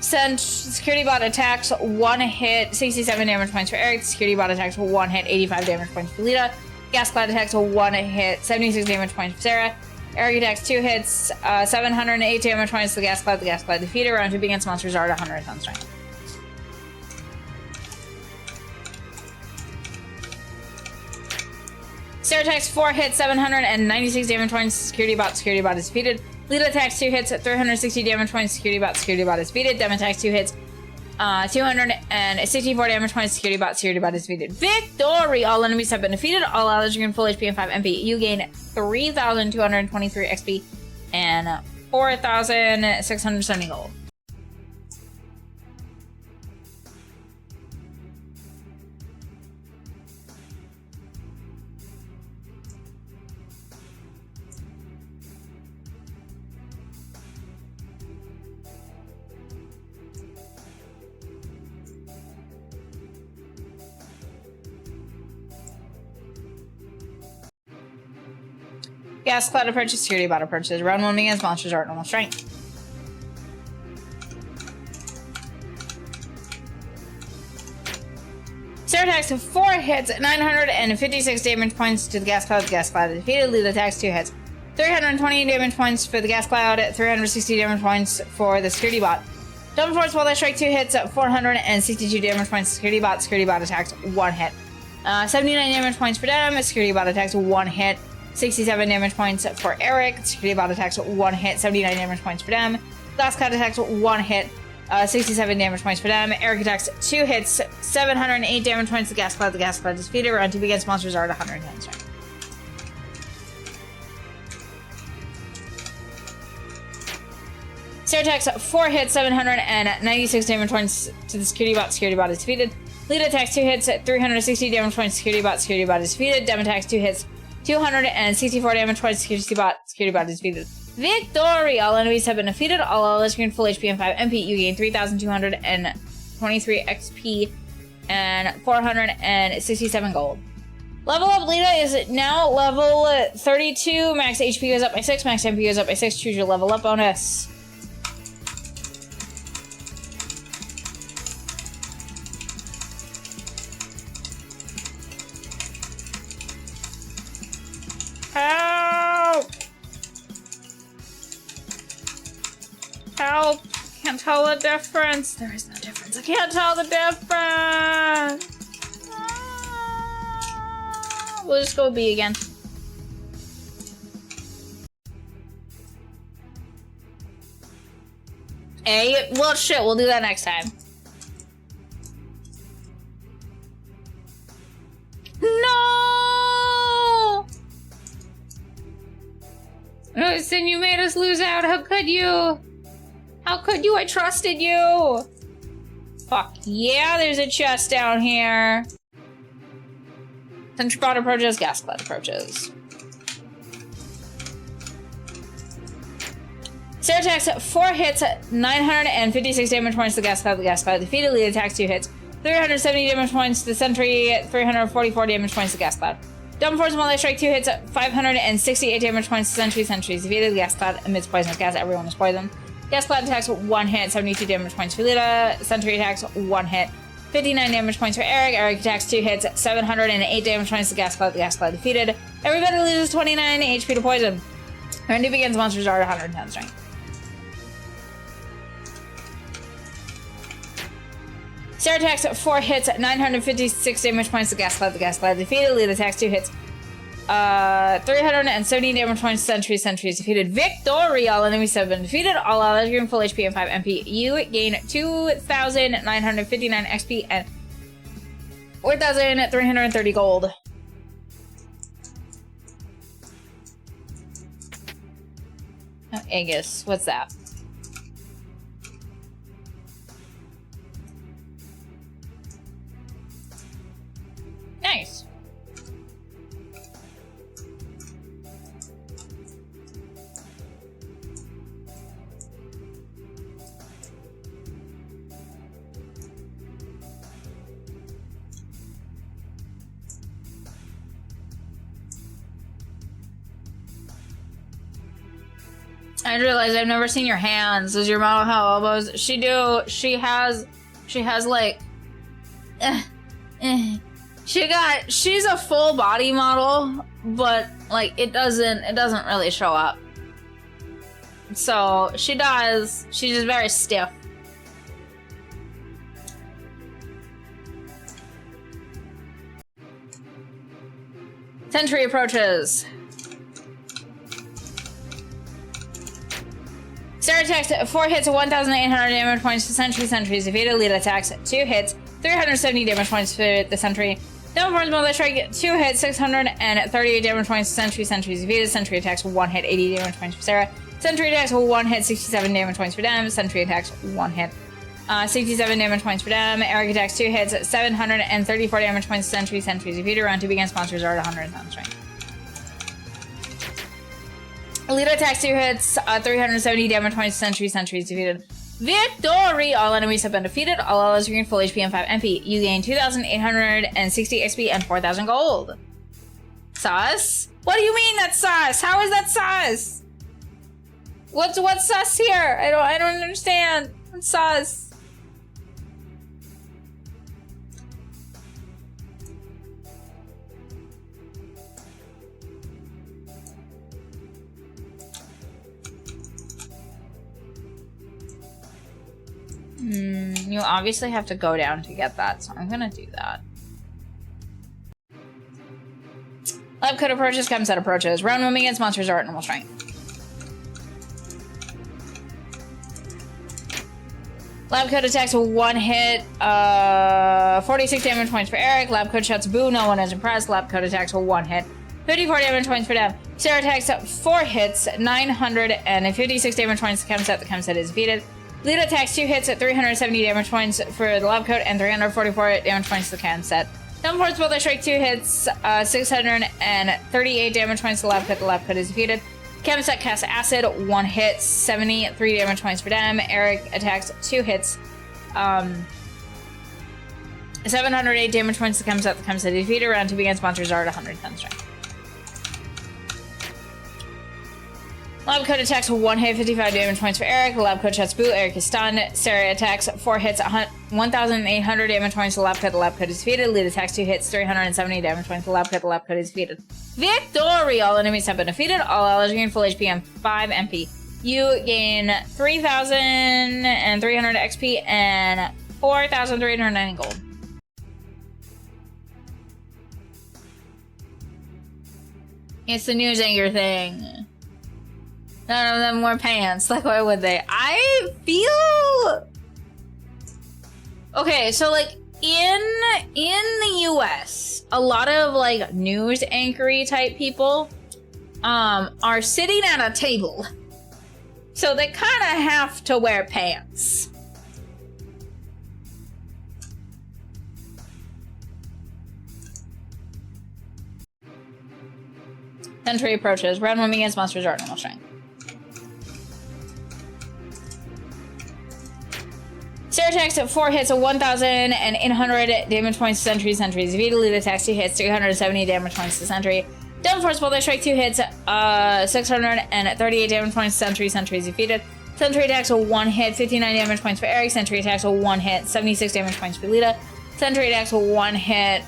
Security Bot attacks 1 hit, 67 damage points for Eric. Security Bot attacks 1 hit, 85 damage points for Lita. Gas Cloud attacks 1 hit, 76 damage points for Sarah. Eric attacks 2 hits, 708 damage points to the Gas Cloud. The Gas Cloud defeated. Round 2 begins. Monsters are at 100 on strength. Sarah attacks 4 hits, 796 damage points. Security Bot is defeated. Lita attacks 2 hits, 360 damage points. Security Bot is defeated. Dem attacks 2 hits, 264 damage points. Security Bot is defeated. Victory! All enemies have been defeated. All allies gain full HP and 5 MP. You gain 3,223 XP and 4,670 gold. Gas Cloud approaches, Security Bot approaches. Round 1 begins. Monsters are at normal strength. Sarah attacks 4 hits, 956 damage points to the Gas Cloud. The Gas Cloud is defeated. Lita attacks 2 hits, 320 damage points for the Gas Cloud, 360 damage points for the Security Bot. Double Force while I strike 2 hits, 462 damage points to Security Bot. Security Bot attacks 1 hit. 79 damage points for Dem. Security Bot attacks 1 hit. 67 damage points for Eric. Security Bot attacks 1 hit, 79 damage points for Dem. Gas Cloud attacks 1 hit, 67 damage points for Dem. Eric attacks 2 hits, 708 damage points to Gas Cloud. The Gas Cloud is defeated. Round 2 begins. Monsters are at 110 strength. Sarah attacks 4 hits, 796 damage points to the Security Bot. Security Bot is defeated. Lita attacks 2 hits, 360 damage points to Security Bot. Security Bot is defeated. Dem attacks 2 hits, 264 damage points to Security Bot. Security Bot is defeated. Victory! All enemies have been defeated. All allies gain full HP and 5 MP. You gain 3,223 XP and 467 gold. Level up Lita is now level 32. Max HP goes up by 6. Max MP goes up by 6. Choose your level up bonus. Help! Help! Can't tell the difference. There is no difference. I can't tell the difference. We'll just go B again. A? Well, shit. We'll do that next time. No! Sin, you made us lose out. How could you? How could you? I trusted you. Fuck yeah, there's a chest down here. Sentry Bot approaches, Gas Cloud approaches. Sarah attacks 4 hits, 956 damage points to the Gas Cloud. The Gas Cloud defeated. Lita attacks 2 hits, 370 damage points to the Sentry, 344 damage points to Gas Cloud. Double Force while I strike 2 hits, 568 damage points to Sentry. Sentry is defeated. The Gas Cloud emits poisonous gas. Everyone is poisoned. Gas Cloud attacks 1 hit, 72 damage points for Lita. Sentry attacks 1 hit, 59 damage points for Eric. Eric attacks 2 hits, 708 damage points to Gas Cloud. The Gas Cloud defeated. Everybody loses 29 HP to poison. Round 2 begins. Monsters are at 110 strength. Sarah attacks 4 hits, 956 damage points to Gas Cloud. The Gas Cloud defeated. Lita attacks 2 hits, 370 damage points to Sentry. Sentry is defeated. Victory! All enemies have been defeated. All allies gain full HP and 5 MP. You gain 2,959 XP and 4,330 gold. Oh, Aegis. What's that? Nice. I realized I've never seen your hands. Does your model have elbows? She do. She has like, she's a full body model, but like it doesn't really show up. So she does. She's just very stiff. Sentry approaches. Sarah attacks 4 hits, 1,800 damage points to Sentry. Sentry is defeated. Lead attacks 2 hits, 370 damage points to the Sentry. Downforce Multi Strike 2 hits, 638 damage points to Sentry. Sentry is defeated. Sentry attacks 1 hit, 80 damage points for Sarah. Sentry attacks 1 hit, 67 damage points for Dem. Sentry attacks 1 hit, 67 damage points for Dem. Eric attacks 2 hits, 734 damage points to Sentry. Sentry is defeated. Round 2 begins. Monsters are at 100 strength. Alita attacks 2 hits, 370 damage points to Sentry. Sentry is defeated. Victory! All enemies have been defeated. All allies regain full HP and 5 MP. You gain 2,860 XP and 4,000 gold. Sus? What do you mean that's sus? How is that sus? What's sus here? I don't understand. What's sus? You obviously have to go down to get that, so I'm gonna do that. Lab Code approaches, Chem Set approaches. Round 1 begins, monsters are at normal strength. Lab Code attacks 1 hit, 46 damage points for Eric. Lab Code shouts boo, no one is impressed. Lab Code attacks 1 hit, 54 damage points for Dem. Sarah attacks 4 hits, 956 damage points to Chem Set. The Chem Set is defeated. Lead attacks 2 hits at 370 damage points for the Lab Coat and 344 damage points to the Chem Set. Downforce Multi Strike 2 hits, 638 damage points to the Lab Coat. The Lab Coat is defeated. Chem Set casts Acid, 1 hit, 73 damage points for Dem. Eric attacks 2 hits, 708 damage points to the Chem Set. The Chem Set is defeated. Round 2 begins. Monsters are at 110 strength. Lab Code attacks 1 hit, 55 damage points for Eric. Lab Code shuts boo. Eric is stunned. Sarah attacks 4 hits, 1,800 damage points to Lab Code. The Lab Code is defeated. Lead attacks 2 hits, 370 damage points to Lab Code. The Lab Code is defeated. Victory! All enemies have been defeated. All allies gain full HP and 5 MP. You gain 3,300 XP and 4,390 gold. It's the news anchor thing. None of them wear pants. Like, why would they? I feel... Okay, so, like, in the US, a lot of, like, news anchory type people are sitting at a table. So they kind of have to wear pants. Sentry approaches. Round 1 begins. Monsters are at normal strength. Sarah attacks at 4 hits, 1,800 damage points to Sentry. Sentry is defeated. Lead attacks 2 hits, 370 damage points to Sentry. Downforce Multi Strike 2 hits, 638 damage points to Sentry. Sentry is defeated. Sentry attacks 1 hit, 59 damage points for Eric. Sentry attacks 1 hit, 76 damage points for Lita. Sentry attacks 1 hit,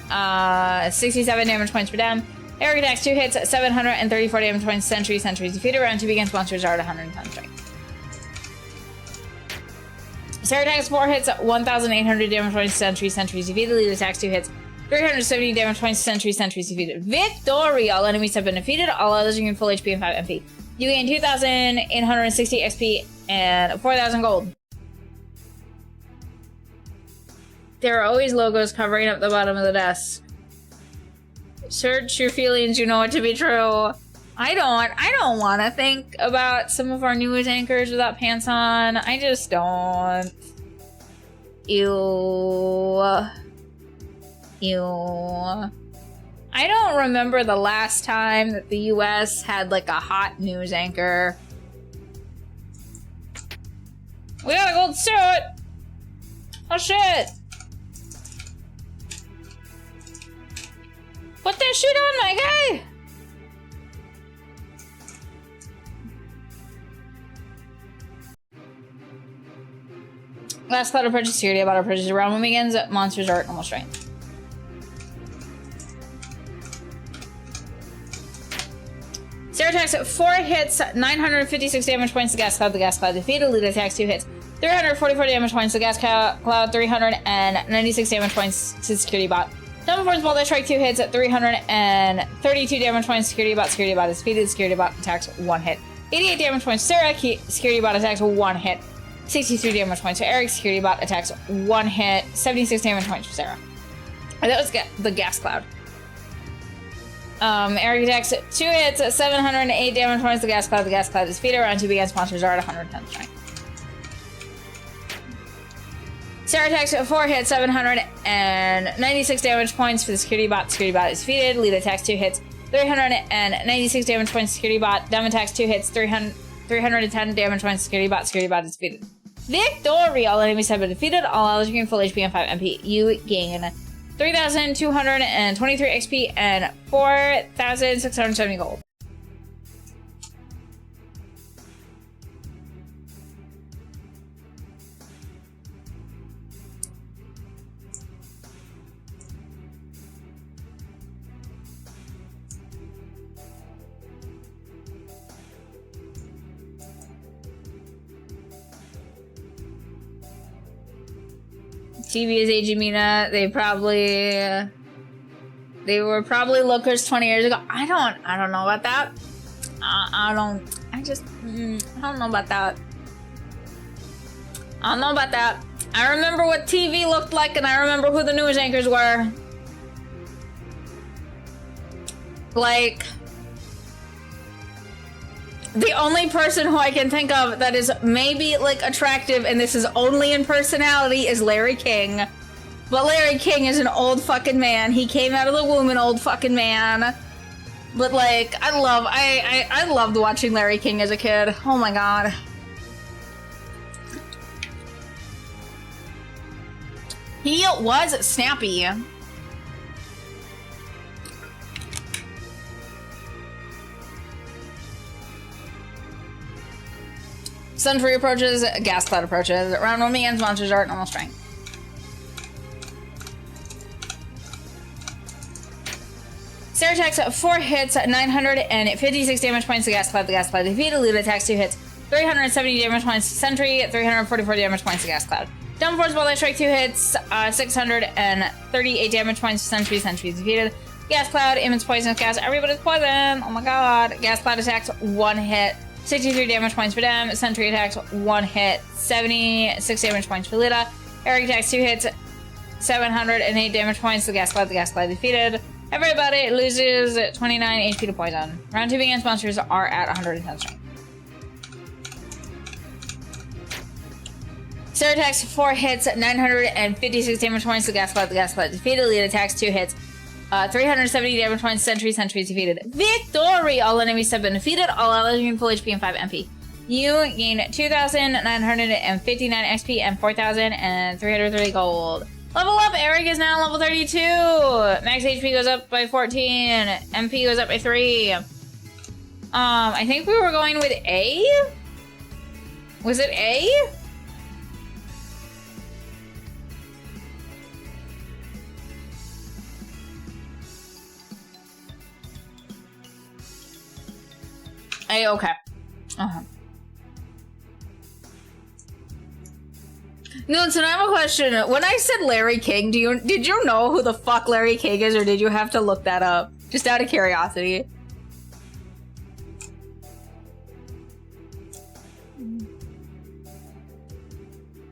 67 damage points for Dem. Eric attacks 2 hits, 734 damage points to Sentry. Sentry is defeated. Round 2 begins. Monsters are at 110 strength. Sarah attacks 4 hits, 1,800 damage points to Sentry. Sentry is defeated. Lead attacks 2 hits, 370 damage points to Sentry. Sentry is defeated. Victory! All enemies have been defeated. All others gain full HP and 5 MP. You gain 2,860 XP and 4,000 gold. There are always logos covering up the bottom of the desk. Search your feelings, you know it to be true. I don't want to think about some of our news anchors without pants on. I just don't. Ew. Ew. I don't remember the last time that the US had like a hot news anchor. We got a gold suit! Oh shit! Put that shit on, my guy! Last cloud approaches security, about approaches around when begins, monsters are at normal strength. Sarah attacks at 4 hits, 956 damage points to gas cloud. The gas cloud defeated. Lead attacks 2 hits, 344 damage points to gas cloud. 396 damage points to security bot. Double force ball that strike 2 hits at 332 damage points to security bot. Security bot is defeated. Security bot attacks 1 hit. 88 damage points to Sarah. Security bot attacks 1 hit. 63 damage points to Eric. Security bot attacks 1 hit. 76 damage points for Sarah. And that was the gas cloud. Eric attacks 2 hits at 708 damage points to gas cloud. The gas cloud is defeated. Round 2 begins. Monsters are at 110 strength. Sarah attacks at 4 hits, 796 damage points for the security bot. Security bot is defeated. Lead attacks 2 hits, 396 damage points to security bot. Dumb attacks 2 hits, 310 damage points to security bot. Security bot is defeated. Victory! All enemies have been defeated. All allies gain full HP and 5 MP. You gain 3,223 XP and 4,670 gold. TV is aging Mina. They were probably lookers 20 years ago. I don't know about that. I don't know about that. I don't know about that. I remember what TV looked like, and I remember who the news anchors were. Like, the only person who I can think of that is maybe, like, attractive, and this is only in personality, is Larry King. But Larry King is an old fucking man. He came out of the womb an old fucking man. But, like, I loved watching Larry King as a kid. Oh my god. He was snappy. Suntree approaches, gas cloud approaches. Round 1 begins, monsters are at normal strength. Sarah attacks 4 hits, 956 damage points to gas cloud. The gas cloud defeated. Lead attacks 2 hits, 370 damage points to Sentry, 344 damage points to gas cloud. Dumb force ball that strike 2 hits, 638 damage points to Sentry. Sentry is defeated. Gas cloud, emits poisonous gas. Everybody's poison. Oh my god. Gas cloud attacks 1 hit. 63 damage points for them. Sentry attacks 1 hit. 76 damage points for Lita. Eric attacks 2 hits. 708 damage points to the gas cloud. The gas cloud defeated. Everybody loses 29 HP to poison. Round 2 begins. Monsters are at 110 strength. Sarah attacks 4 hits. 956 damage points to the gas cloud. The gas cloud defeated. Lita attacks 2 hits. 370 damage points. Sentry is defeated. Victory! All enemies have been defeated. All allies gain full HP and 5 MP. You gain 2,959 XP and 4,330 gold. Level up! Eric is now level 32! Max HP goes up by 14. MP goes up by 3. I think we were going with A? Was it A? Okay. No, so now I have a question. When I said Larry King, did you know who the fuck Larry King is, or did you have to look that up? Just out of curiosity.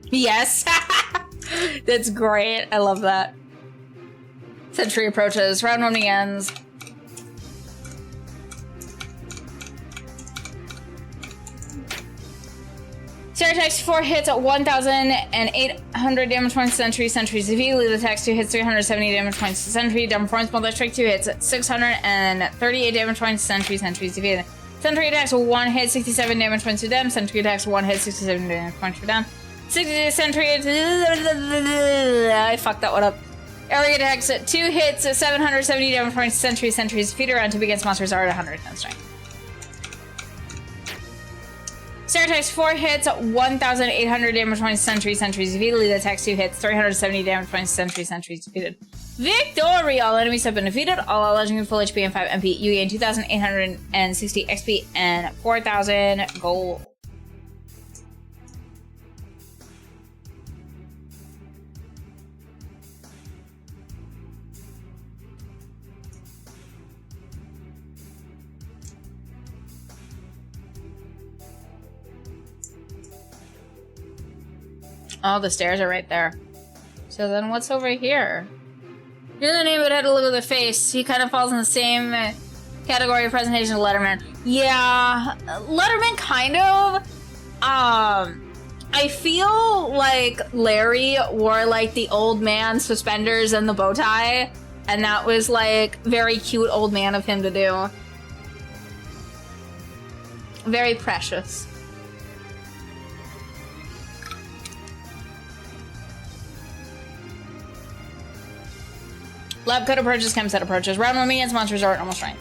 Yes. That's great. I love that. Sentry approaches. Round 1 begins. Sarah attacks 4 hits at 1,800 damage points to Sentry. Sentry's defeated. Lead attacks 2 hits, 370 damage points to Sentry. Dumb performance multi strike 2 hits at 638 damage points to Sentry. Sentry's defeated. Sentry attacks 1 hit, 67 damage points to them. Sentry attacks 1 hit, 67 damage points for them. Sentry. I fucked that one up. Eric attacks 2 hits, 770 damage points to Sentry. Sentry's defeated. Round 2 begins. Monsters are at 110 strength. Sarah attacks 4 hits, 1,800 damage points, sentries defeated. Lead attacks 2 hits, 370 damage points, sentries defeated. Victory! All enemies have been defeated. All allies gain full HP and 5 MP. You gain 2,860 XP and 4,000 gold. Oh, the stairs are right there. So then what's over here? Here's the name, but had to look at the face. He kind of falls in the same category of presentation as Letterman. Yeah, Letterman kind of. I feel like Larry wore like the old man suspenders and the bow tie, and that was like very cute old man of him to do. Very precious. Lab code approaches, chem set approaches. Round 1 begins, monster resort, normal strength.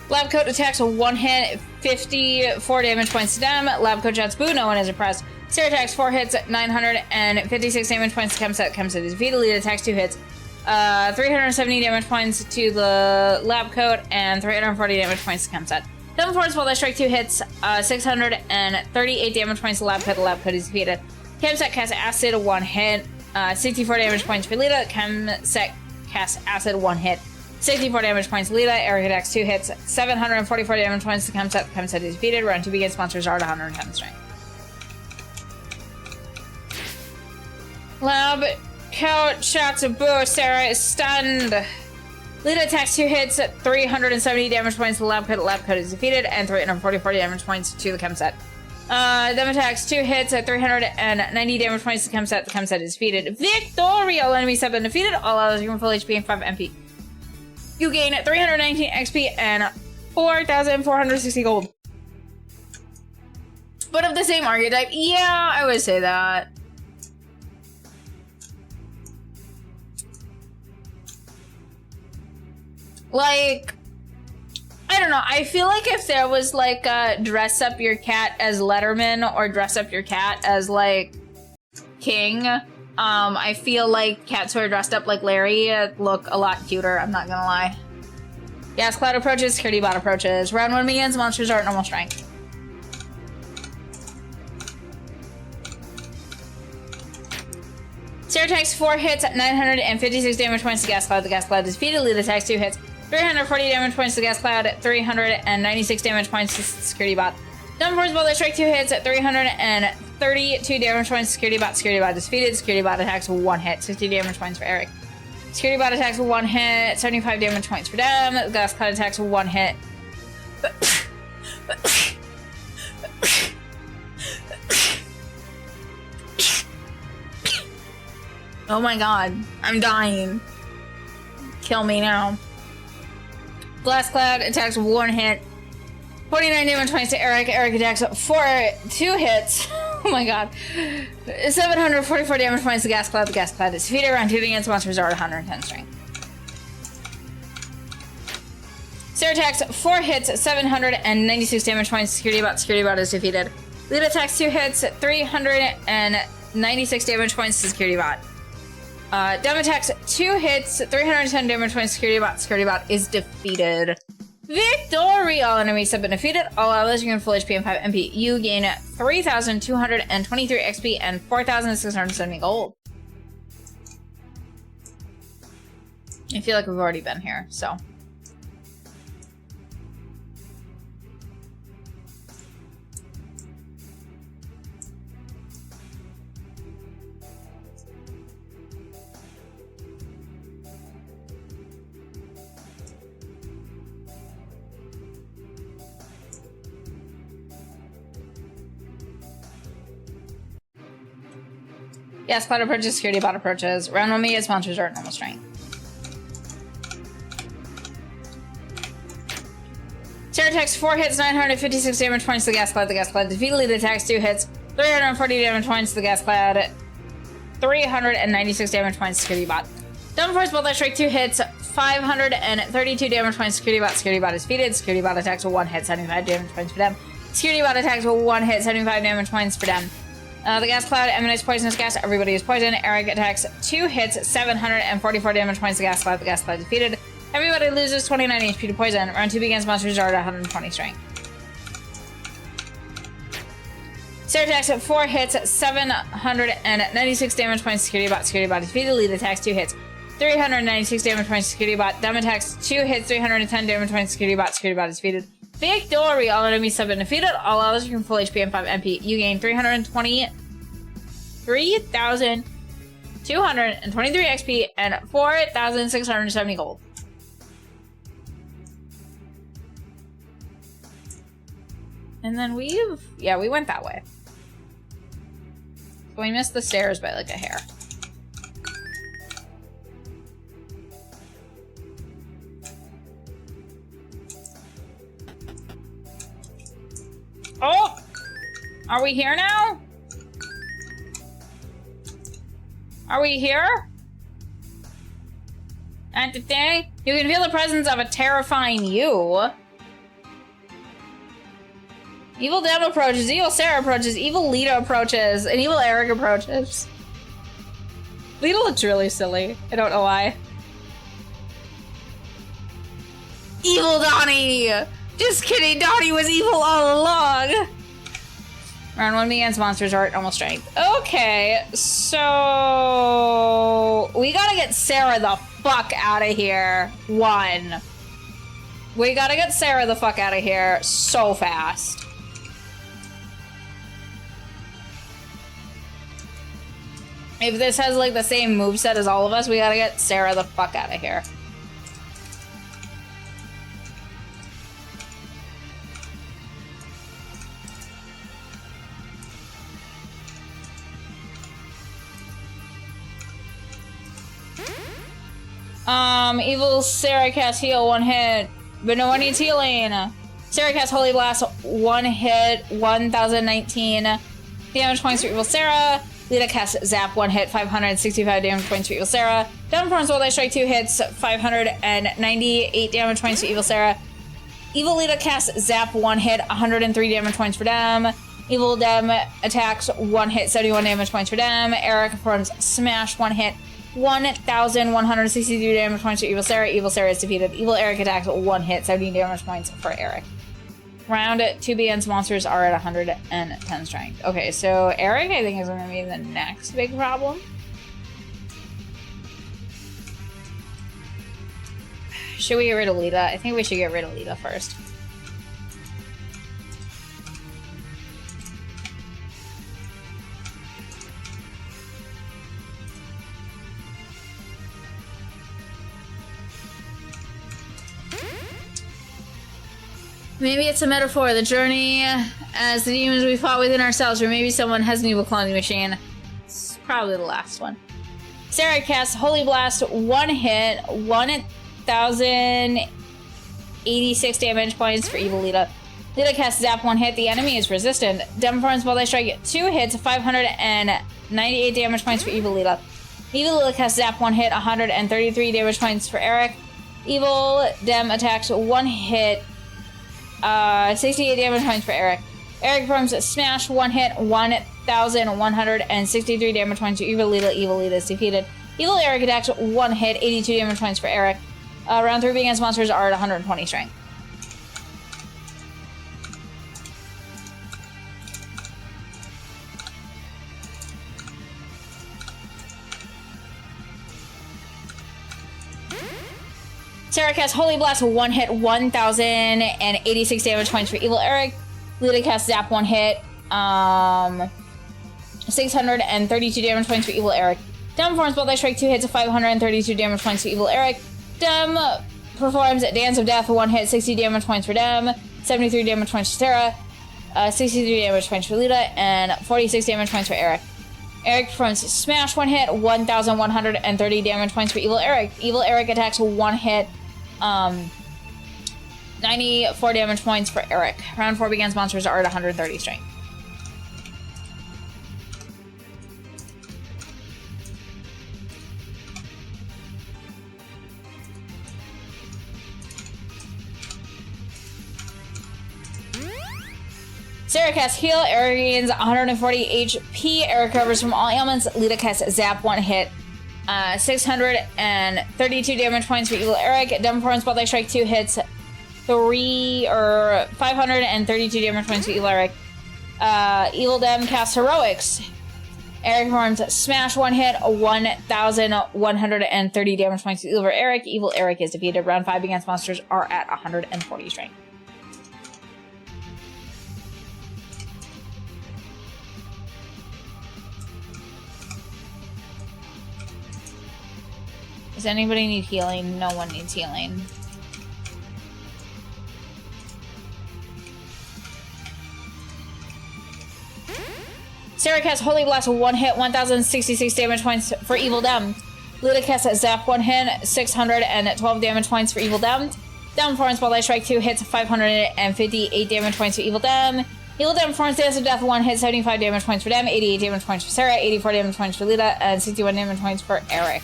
Lab coat attacks a 1-hit, 54 damage points to them. Lab coat jets boo, no one is impressed. Sarah attacks 4 hits, 956 damage points to chem set is defeated. Lead attacks 2 hits, 370 damage points to the lab coat, and 340 damage points to chem set. Double force while they strike 2 hits, 638 damage points to lab coat is defeated. Chem set casts acid, 1 hit, 64 damage points for Lita. Chem set casts acid, 1 hit, 64 damage points to Lita. Eric attacks 2 hits, 744 damage points to Chem set is defeated. Round 2 begins, monsters are at 110 strength. Lab coat shots a boo, Sarah is stunned. Lita attacks 2 hits, 370 damage points to the lab coat is defeated, and 344 damage points to the chem set. Them attacks 2 hits at 390 damage points to the chem set is defeated. Victory! All enemies have been defeated. All others gain full HP and 5 MP. You gain 319 XP and 4,460 gold. But of the same archetype, yeah, I would say that. Like, I don't know. I feel like if there was like a dress up your cat as Letterman or dress up your cat as like King, I feel like cats who are dressed up like Larry look a lot cuter. I'm not gonna lie. Gas cloud approaches, security bot approaches. Round 1 begins, monsters are at normal strength. Sarah attacks 4 hits, 956 damage points to gas cloud. The gas cloud is defeated. Lead attacks 2 hits, 340 damage points to gas cloud, 396 damage points to security bot. Double force while they strike 2 hits at 332 damage points to security bot. Security bot is defeated. Security bot attacks 1 hit, 60 damage points for Eric. Security bot attacks 1 hit, 75 damage points for them. The gas cloud attacks 1 hit. Oh my god, I'm dying. Kill me now. Glass Cloud attacks 1 hit, 49 damage points to Eric. Eric attacks 2 hits. Oh my god. 744 damage points to Gas Cloud. The Gas Cloud is defeated. Round 2 against monsters are at 110 strength. Sarah attacks 4 hits, 796 damage points to Security Bot. Security Bot is defeated. Lead attacks 2 hits, 396 damage points to Security Bot. Dem attacks 2 hits, 310 damage points to Security Bot. Security Bot is defeated. Victory! All enemies have been defeated. All allies gain full HP and 5 MP. You gain 3,223 XP and 4,670 gold. I feel like we've already been here, so. Yes, Cloud approaches, Security Bot approaches. Round 1 begins, monsters are at normal strength. Sarah attacks 4 hits, 956 damage points to the Gas Cloud. The Gas Cloud defeated. Lead attacks 2 hits, 340 damage points to the Gas Cloud. 396 damage points to Security Bot. Double Force Bolt, I strike 2 hits, 532 damage points. Security bot is defeated. Security bot attacks with 1 hit, 75 damage points for them. Security bot attacks with 1 hit, 75 damage points for them. The gas cloud emanates poisonous gas. Everybody is poisoned. Eric attacks 2 hits, 744 damage points. The gas cloud is defeated. Everybody loses 29 HP to poison. Round 2 begins. Monsters are at 120 strength. Sarah attacks at 4 hits, 796 damage points. Security bot defeated. Lead attacks 2 hits, 396 damage points. Security bot. Dem attacks 2 hits, 310 damage points. Security bot is defeated. Victory! All enemies have been defeated. All others are full HP and 5 MP. You gain 323,223 XP and 4,670 gold. And then we went that way. So we missed the stairs by like a hair. Oh! Are we here now? Are we here? At the day, you can feel the presence of a terrifying you. Evil Dem approaches, Evil Sarah approaches, Evil Lita approaches, and Evil Eric approaches. Lita looks really silly. I don't know why. Evil Donnie! Just kidding, Donnie was evil all along! Round 1 begins, monsters are at normal strength. Okay, so... we gotta get Sarah the fuck out of here. 1. We gotta get Sarah the fuck out of here so fast. If this has like the same moveset as all of us, we gotta get Sarah the fuck out of here. Evil Sarah casts heal 1 hit, but no one needs healing. Sarah casts Holy Blast 1 hit, 1019 damage points for Evil Sarah. Lita casts Zap 1 hit, 565 damage points for Evil Sarah. Downforms While They Strike 2 hits, 598 damage points for Evil Sarah. Evil Lita casts Zap 1 hit, 103 damage points for Dem. Evil Dem attacks 1 hit, 71 damage points for Dem. Eric performs Smash 1 hit, 1,163 damage points for Evil Sarah. Evil Sarah is defeated. Evil Eric attacks 1 hit, 70 damage points for Eric. Round 2 begins, monsters are at 110 strength. Okay, so Eric, I think, is going to be the next big problem. Should we get rid of Lita? I think we should get rid of Lita first. Maybe it's a metaphor, the journey as the demons we fought within ourselves, or maybe someone has an evil cloning machine. It's probably the last one. Sarah casts Holy Blast 1 hit, 1,086 damage points for Evil Lita. Lita casts Zap 1 hit, the enemy is resistant. Dem performs While They Strike 2 hits, 598 damage points for Evil Lita. Evil Lita casts Zap 1 hit, 133 damage points for Eric. Evil Dem attacks 1 hit, 68 damage points for Eric. Eric performs Smash 1 hit, 1,163 damage points for Evil Lita. Evil Lita is defeated. Evil Eric attacks 1 hit, 82 damage points for Eric. Round 3 begins, monsters are at 120 strength. Sarah casts Holy Blast 1 hit, 1,086 damage points for Evil Eric. Lita casts Zap 1 hit, 632 damage points for Evil Eric. Dem performs While They Strike 2 hits, 532 damage points for Evil Eric. Dem performs Dance of Death 1 hit, 60 damage points for Dem, 73 damage points for Sarah, 63 damage points for Lita, and 46 damage points for Eric. Eric performs Smash 1 hit, 1,130 damage points for Evil Eric. Evil Eric attacks 1 hit, 94 damage points for Eric. Round 4 begins, monsters are at 130 strength. Sarah casts Heal. Eric gains 140 HP. Eric recovers from all ailments. Lita casts Zap, 1 hit. 632 damage points for Evil Eric. Dumb Form Spotlight Strike, 2 hits. 532 damage points for Evil Eric. Evil Dem casts Heroics. Eric performs Smash, 1 hit, 1,130 damage points to Evil Eric. Evil Eric is defeated. Round 5 against monsters are at 140 strength. Does anybody need healing? No one needs healing. Sarah casts Holy Blast, 1 hit, 1,066 damage points for Evil Dem. Lita casts Zap, 1 hit, 612 damage points for Evil Dem. Dem performs Spotlight Strike, 2 hits, 558 damage points for Evil Dem. Evil Dem performs Dance of Death, 1 hit, 75 damage points for Dem, 88 damage points for Sarah, 84 damage points for Lita, and 61 damage points for Eric.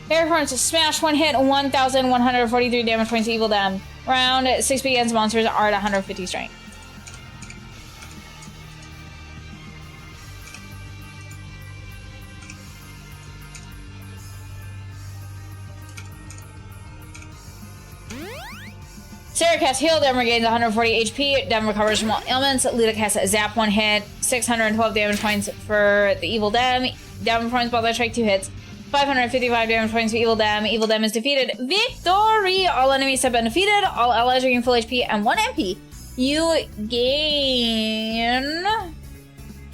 Eric performs Smash, 1 hit, 1,143 damage points to Evil Dem. Round 6 begins, monsters are at 150 strength. Sarah casts Heal. Dem regains 140 HP. Dem recovers from all ailments. Lita casts Zap, 1 hit, 612 damage points for the Evil Dem. Dem performs Spotlight Strike, 2 hits, 555 damage points for Evil Dem. Evil Dem is defeated. Victory! All enemies have been defeated. All allies regain full HP and 1 MP. You gain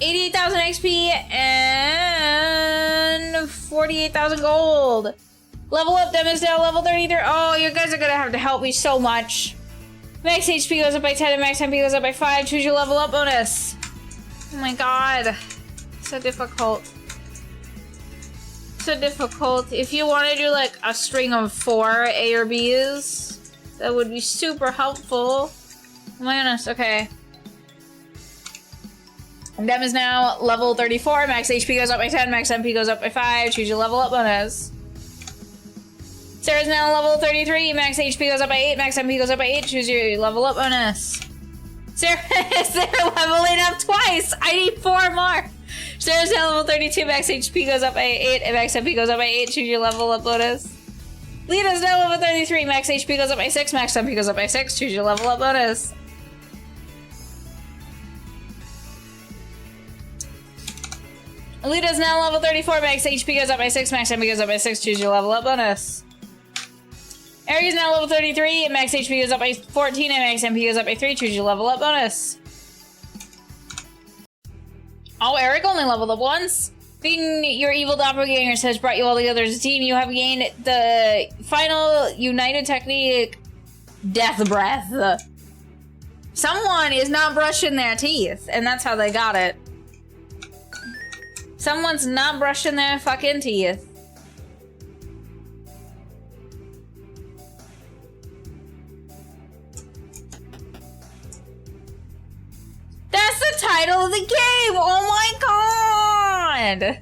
88,000 XP and 48,000 gold. Level up, Dem is now level 33. Oh, you guys are gonna have to help me so much. Max HP goes up by 10 and max MP goes up by 5. Choose your level up bonus. Oh my god. So difficult. So difficult. If you want to do like a string of 4 A or B's, that would be super helpful. Oh my goodness, okay. Dem is now level 34. Max HP goes up by 10, max MP goes up by 5. Choose your level up bonus. Sarah's now level 33. Max HP goes up by 8. Max MP goes up by 8. Choose your level up bonus. Sarah is leveling up twice. I need 4 more. Sarah's now level 32. Max HP goes up by 8. And max MP goes up by 8. Choose your level up bonus. Lita's now level 33. Max HP goes up by 6. Max MP goes up by 6. Choose your level up bonus. Lita's now level 34. Max HP goes up by 6. Max MP goes up by 6. Choose your level up bonus. Eric is now level 33, and max HP goes up by 14, and max MP goes up by 3. Choose your level up bonus. Oh, Eric only leveled up once. Being your evil doppelgangers has brought you all together as a team. You have gained the final united technique, Death Breath. Someone is not brushing their teeth, and that's how they got it. Someone's not brushing their fucking teeth. That's the title of the game! Oh my god!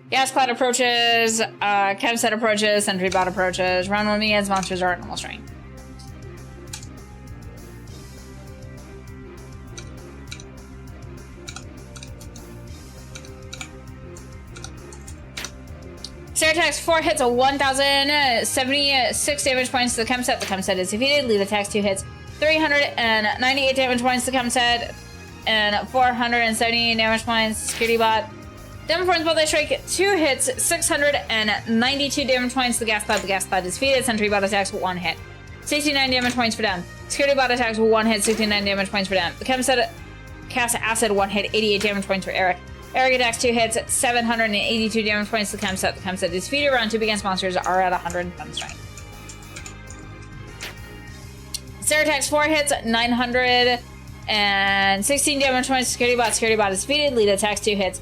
Gas Cloud approaches, Chem Set approaches, Sentry Bot approaches. Round 1 begins, monsters are at normal strength. Sarah attacks 4 hits, 1,076 damage points to the Chem Set. The Chem Set is defeated. Lead attacks 2 hits, 398 damage points to the Chem Set, and 478 damage points to Security Bot. Dem performs Spotlight Strike, 2 hits, 692 damage points to the Gas Cloud. The Gas Cloud is defeated. Sentry Bot attacks 1 hit, 69 damage points for Dem. Security Bot attacks 1 hit, 69 damage points for Dem. The Chem Set casts Acid, 1 hit, 88 damage points for Eric. Eric attacks 2 hits, 782 damage points to the Chem Set. The Chem Set is defeated. Round 2 against monsters are at 110 strength. Sarah attacks 4 hits, 916 damage points to Security Bot. Security Bot is defeated. Lead attacks 2 hits,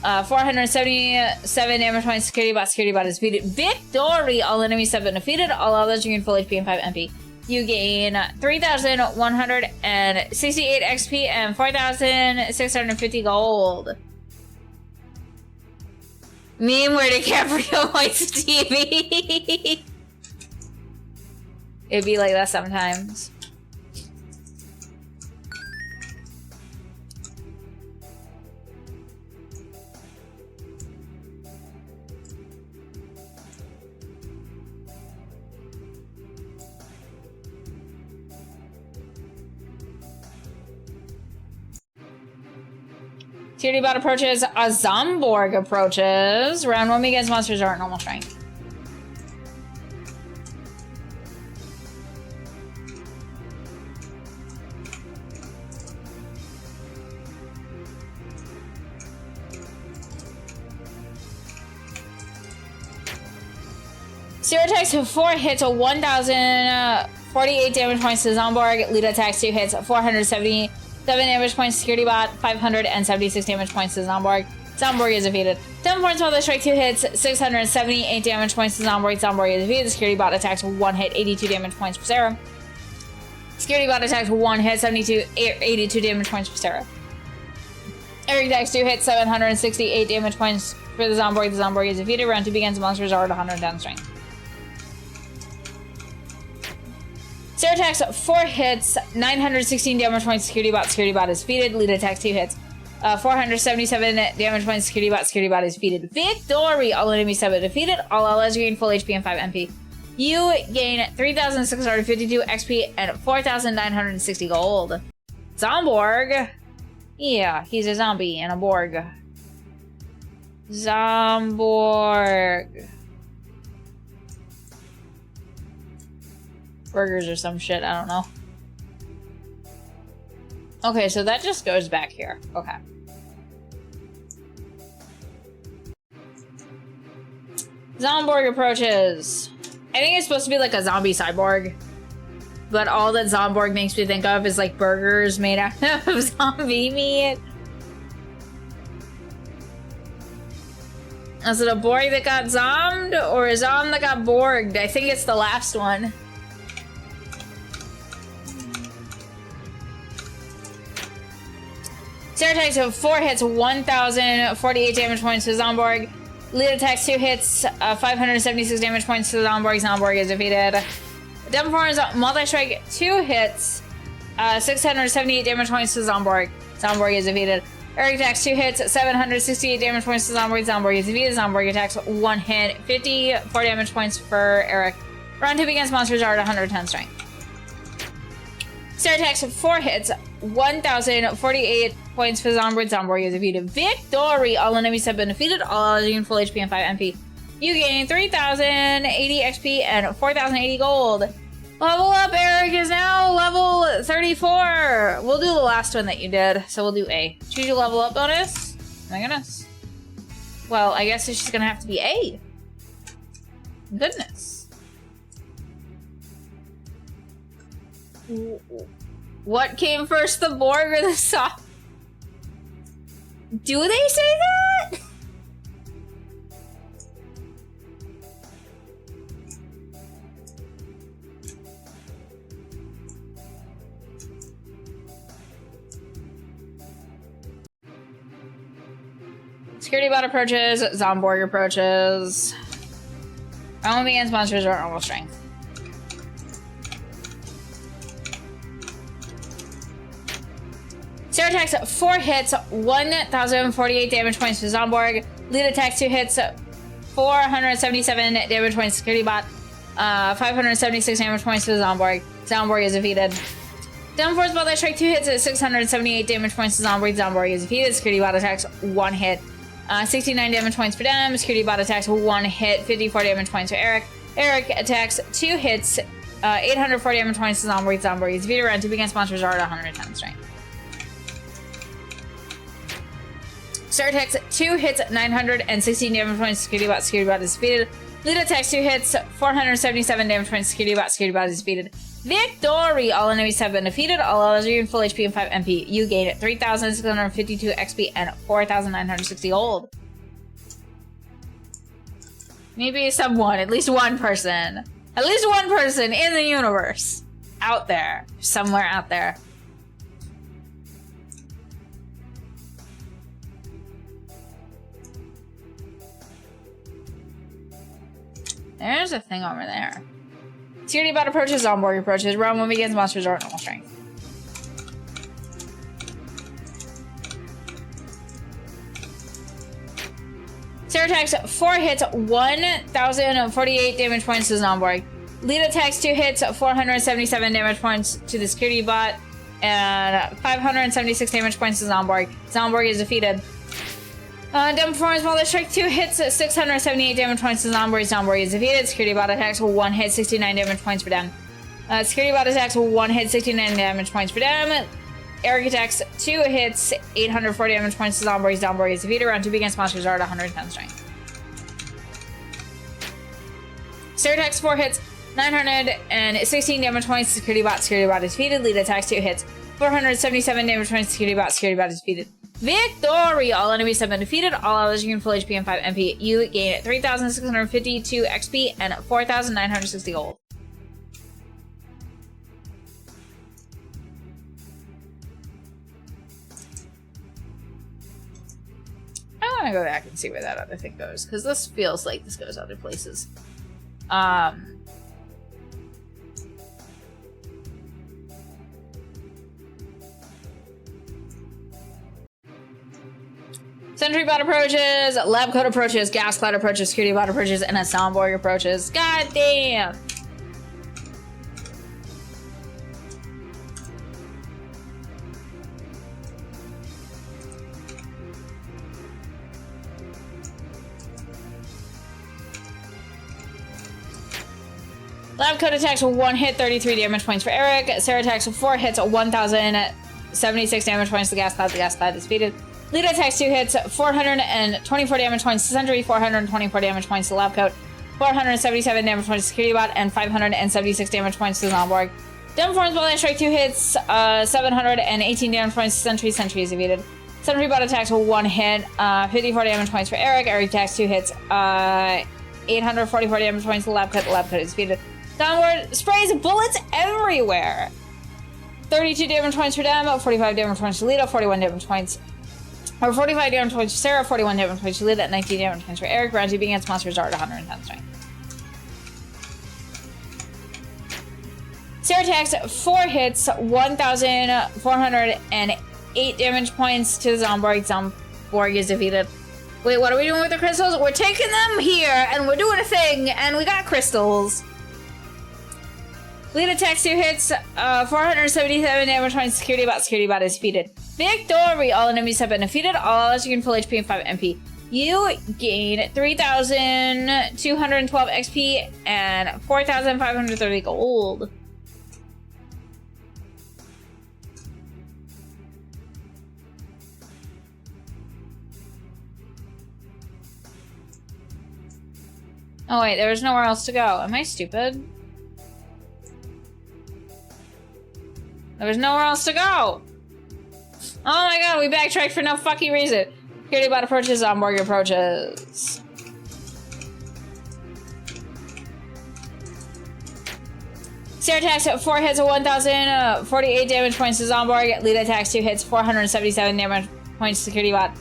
477 damage points. Security bot is defeated. Victory! All enemies have been defeated. All others you gain full HP and 5 MP. You gain 3,168 XP and 4,650 gold. Meme where DiCaprio likes TV. It'd be like that sometimes. Security bot approaches. A Zomborg approaches. Round 1 begins. Monsters are at normal strength. Zero attacks 4 hits, 1,048 damage points to Zomborg. Lead attacks 2 hits, 477 damage points to Security Bot, 576 damage points to Zomborg. Zomborg is defeated. 7 points while they strike 2 hits, 678 damage points to Zomborg. Zomborg is defeated. The Security Bot attacks 1 hit, 82 damage points for Sarah. Security Bot attacks 1 hit, 82 damage points for Sarah. Eric attacks 2 hits, 768 damage points for the Zomborg. The Zomborg is defeated. Round 2 begins. Monsters are at 110 strength. Sarah attacks 4 hits, 916 damage points. Security Bot is defeated. Lead attacks 2 hits, 477 damage points. Security Bot is defeated. Victory! All enemies have been defeated. All allies gain full HP and 5 MP. You gain 3,652 XP and 4,960 gold. Zomborg. Yeah, he's a zombie and a Borg. Zomborg. Burgers or some shit, I don't know. Okay, so that just goes back here. Okay. Zomborg approaches. I think it's supposed to be like a zombie cyborg. But all that Zomborg makes me think of is like burgers made out of zombie meat. Is it a Borg that got zombed or a Zom that got Borged? I think it's the last one. Sarah attacks 4 hits, 1,048 damage points to Zomborg. Lead attacks 2 hits, 576 damage points to Zomborg. Zomborg is defeated. Demonform's multi-strike 2 hits, 678 damage points to Zomborg. Zomborg is defeated. Eric attacks 2 hits, 768 damage points to Zomborg. Zomborg is defeated. Zomborg attacks 1 hit, 54 damage points for Eric. Round 2 begins. Monsters are at 110 strength. Sarah attacks 4 hits, 1,048 points for Zomborg. Zomborg is defeated. Victory! All enemies have been defeated. All allies gain full HP and 5 MP. You gain 3,080 XP and 4,080 gold. Level up! Eric is now level 34. We'll do the last one that you did, so we'll do A. Choose your level up bonus. Oh my goodness. Well, I guess it's just gonna have to be A. Goodness. What came first, the Borg or the soft? Do they say that? Security bot approaches, Zomborg approaches. Round begins, monsters are at normal strength. Sarah attacks 4 hits, 1,048 damage points to Zomborg. Lead attacks 2 hits, 477 damage points to Security Bot, 576 damage points to Zomborg. Zomborg is defeated. Downforce Bot strike 2 hits at 678 damage points to Zomborg. Zomborg is defeated. Security Bot attacks 1 hit, 69 damage points for Dem. Security Bot attacks 1 hit, 54 damage points for Eric. Eric attacks 2 hits, 840 damage points to Zomborg. Zomborg is defeated. Round 2 begins. Monsters are at 110 strength. Sarah attacks 2 hits, 916 damage points. Security Bot is defeated. Lead attacks 2 hits, 477 damage points. Security Bot is defeated. Victory! All enemies have been defeated. All others are in full HP and 5 MP. You gain 3,652 XP and 4,960 gold. Maybe someone, at least one person. At least one person in the universe. Out there. Somewhere out there. There's a thing over there. Security bot approaches, onboard approaches. Round 1 begins, monsters are at normal strength. Sarah attacks 4 hits, 1,048 damage points to Zomborg. Lead attacks 2 hits, 477 damage points to the security bot, and 576 damage points to Zomborg. Zomborg is defeated. Dumb performance while they strike 2 hits, 678 damage points to Zomborg. Zomborg is defeated. Security bot attacks 1 hit, 69 damage points for them. Security bot attacks 1 hit, 69 damage points for them. Eric attacks 2 hits, 840 damage points to Zomborg. Zomborg is defeated. Round 2 begins. Monsters are at 110 strength. Sarah attacks 4 hits, 916 damage points to Security bot. Security bot is defeated. Lead attacks 2 hits, 477 damage points to Security bot. Security bot is defeated. Victory! All enemies have been defeated. All others gain full HP and 5 MP. You gain 3,652 XP and 4,960 gold. I want to go back and see where that other thing goes, because this feels like this goes other places. Sentry bot approaches, lab coat approaches, gas cloud approaches, security bot approaches, and a Zomborg approaches. God damn! Lab coat attacks 1 hit, 33 damage points for Eric. Sarah attacks 4 hits, 1,076 damage points to gas cloud. The gas cloud is defeated. Lead attacks 2 hits, 424 damage points to Sentry, 424 damage points to Lab Coat, 477 damage points to Security Bot, and 576 damage points to Zomborg. Dumb Forms while they strike 2 hits, 718 damage points to Sentry. Sentry is defeated. Sentry Bot attacks 1 hit, 54 damage points for Eric. Eric attacks 2 hits, 844 damage points to Lab Coat. The Lab Coat is defeated. Zomborg sprays bullets everywhere. 32 damage points for them, 45 damage points to Lita, 41 damage points. Or 45 damage points for Sarah, 41 damage points for Lita, 19 damage points for Eric. Round 2 begins. Monsters are at 110 strength. Sarah attacks 4 hits, 1,408 damage points to Zomborg. Zomborg is defeated. Wait, what are we doing with the crystals? We're taking them here, and we're doing a thing, and we got crystals. Lead attacks 2 hits, 477 damage points. Security Bot. Security Bot is defeated. Victory! All enemies have been defeated. All others gain full HP and 5 MP. You gain 3,212 XP and 4,530 gold. Oh wait, there was nowhere else to go. Am I stupid? There was nowhere else to go! Oh my god, we backtracked for no fucking reason. Security Bot approaches, Zomborg approaches. Sarah attacks 4 hits, 1,048 damage points to Zomborg. Lead attacks 2 hits, 477 damage points to Security Bot.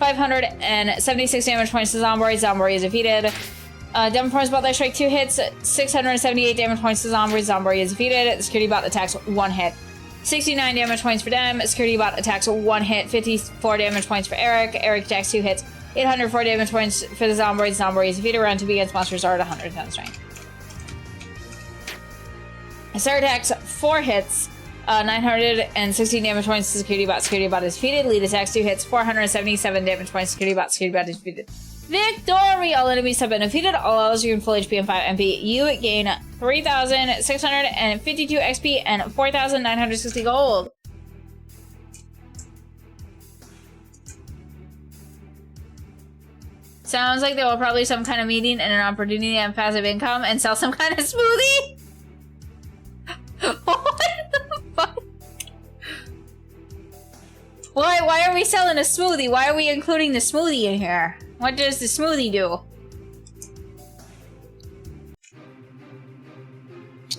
576 damage points to Zomborg. Zomborg is defeated. Dumb Performance Bot, they strike 2 hits, 678 damage points to Zomborg. Zomborg is defeated. The Security Bot attacks 1 hit. 69 damage points for them. Security Bot attacks 1 hit, 54 damage points for Eric. Eric attacks 2 hits, 804 damage points for the Zomborg. Zomborg is defeated. Round 2 begins. Monsters are at 110 strength. Sarah attacks 4 hits, 916 damage points to Security Bot. Security Bot is defeated. Lead attacks 2 hits, 477 damage points to Security Bot. Security Bot is defeated. Victory! All enemies have been defeated. All others gain full HP and 5 MP. You gain 3,652 XP and 4,960 gold. Sounds like there will probably some kind of meeting and an opportunity and passive income and sell some kind of smoothie. selling a smoothie. Why are we including the smoothie in here? What does the smoothie do?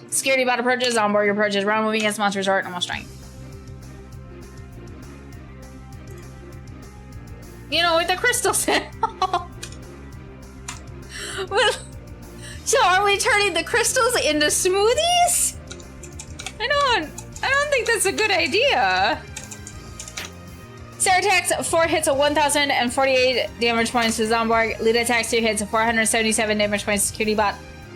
Security bot approaches, onboard approaches, round moving against monsters are at normal strength. You know, with the crystals in. Well, so are we turning the crystals into smoothies? I don't think that's a good idea. Sarah attacks 4 hits of 1,048 damage points to Zomborg. Lita attacks 2 hits of 477 damage points to Security Bot.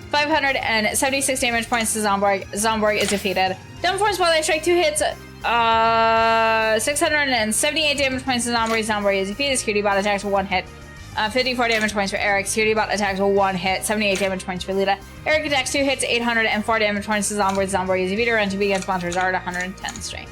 576 damage points to Zomborg. Zomborg is defeated. Dumb Force while they strike 2 hits. 678 damage points to Zomborg. Zomborg is defeated. Security Bot attacks with 1 hit. 54 damage points for Eric. Security Bot attacks with 1 hit. 78 damage points for Lita. Eric attacks 2 hits. 804 damage points to Zomborg. Zomborg is defeated. Run to be against monsters are at 110 strength.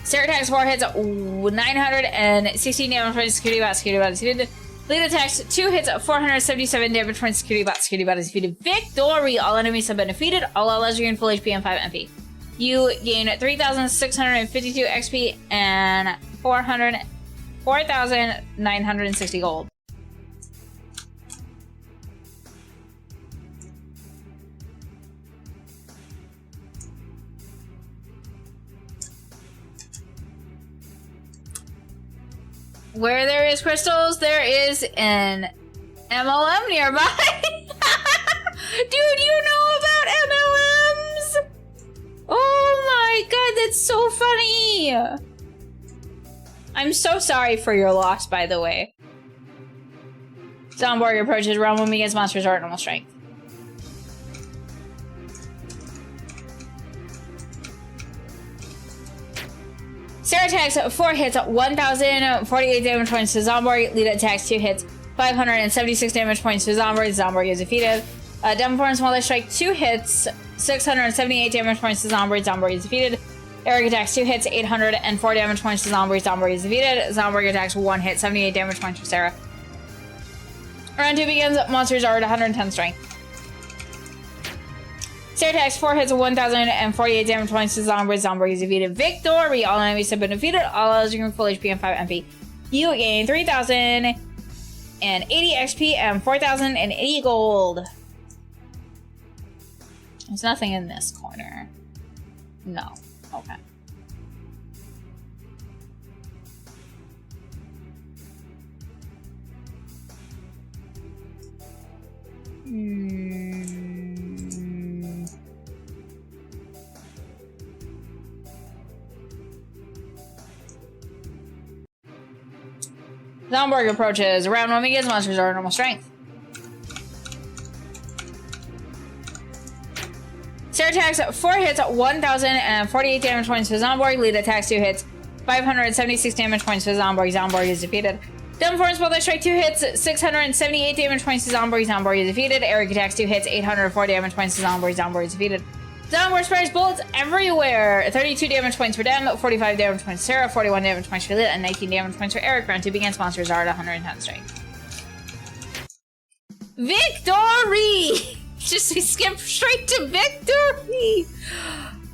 Sarah attacks 4 hits. 916 damage points to Security Bot. Security Bot is defeated. Lita attacks 2 hits. 477 damage points to Security Bot. Security Bot is defeated. Victory! All enemies have been defeated. All allies regain full HP and 5 MP. You gain 3,652 XP and 4,960 gold. Where there is crystals, there is an MLM nearby. Dude, you know about MLMs? Oh my god, that's so funny. I'm so sorry for your loss, by the way. Zomborg approaches round moving against monsters are at normal strength. Sarah attacks 4 hits, 1,048 damage points to Zomborg. Lita attacks 2 hits, 576 damage points to Zomborg. Zomborg is defeated. Dumb Force while they strike 2 hits, 678 damage points to Zomborg. Zomborg is defeated. Eric attacks 2 hits, 804 damage points to Zomborg. Zomborg is defeated. Zomborg attacks 1 hit, 78 damage points for Sarah. Round 2 begins. Monsters are at 110 strength. Sarah attacks 4 hits of 1,048 damage points to Zomborg. Zomborg is defeated. Victory! All enemies have been defeated. All others gain full HP and 5 MP. You gain 3,080 XP and 4,080 gold. There's nothing in this corner. No. Okay. Zomborg approaches. Round 1 begins. Monsters are at normal strength. Sarah attacks 4 hits, 1,048 damage points to Zomborg. Lita attacks 2 hits, 576 damage points to Zomborg. Zomborg is defeated. Dumb Force while they strike 2 hits, 678 damage points to Zomborg. Zomborg is defeated. Eric attacks 2 hits, 804 damage points to Zomborg. Zomborg is defeated. Zomborg sprays bullets everywhere. 32 damage points for them, 45 damage points to Sarah, 41 damage points for Lita, and 19 damage points for Eric. Round 2 begins. Monsters are at 110 strength. Victory! Just we skip straight to victory.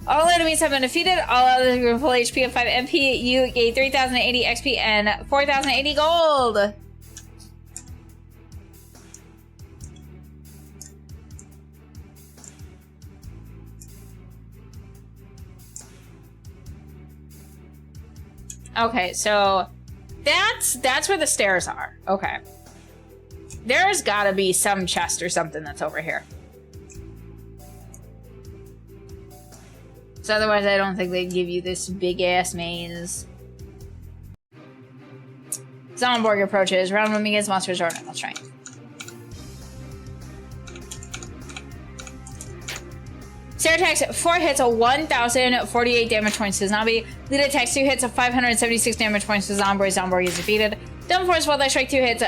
All enemies have been defeated. All others gain full HP and 5 MP. You gain 3,080 XP and 4,080 gold. Okay, so that's where the stairs are. Okay. There's gotta be some chest or something that's over here. So otherwise I don't think they'd give you this big-ass maze. Zomborg approaches. Round 1 begins. Monsters are at normal strength. Sarah attacks 4 hits of 1,048 damage points to Zombie. Lita attacks 2 hits of 576 damage points to Zomborg. Zomborg is defeated. Dumb Force while they strike 2 hits,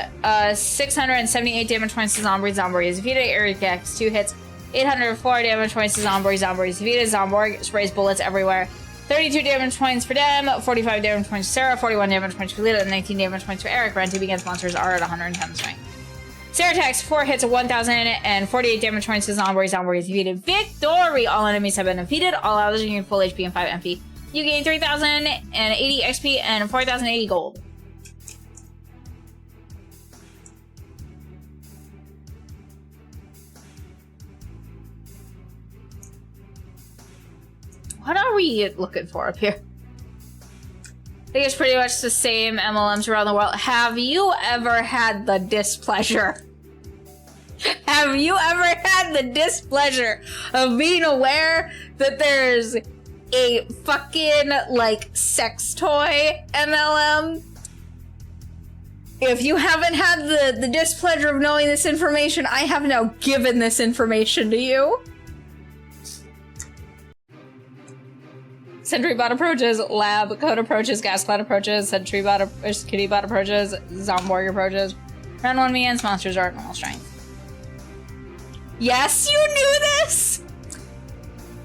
678 damage points to Zomborg. Zomborg is defeated. Eric attacks 2 hits, 804 damage points to Zomborg. Zomborg is defeated. Zomborg sprays bullets everywhere. 32 damage points for them, 45 damage points for Sarah, 41 damage points for Lita, and 19 damage points for Eric. Round 2 begins. Monsters are at 110 strength. Sarah attacks 4 hits of 1,048 damage points to Zomborg. Zomborg is defeated. Victory! All enemies have been defeated. All others gain full HP and 5 MP. You gain 3,080 XP and 4,080 gold. What are we looking for up here? I think it's pretty much the same MLMs around the world. Have you ever had the displeasure? Have you ever had the displeasure of being aware that there's a fucking, like, sex toy MLM? If you haven't had the displeasure of knowing this information, I have now given this information to you. Sentry bot approaches, lab code approaches, gas cloud approaches, sentry bot, kitty bot approaches, Zomborg approaches. Round 1 begins, monsters are at normal strength. Yes, you knew this!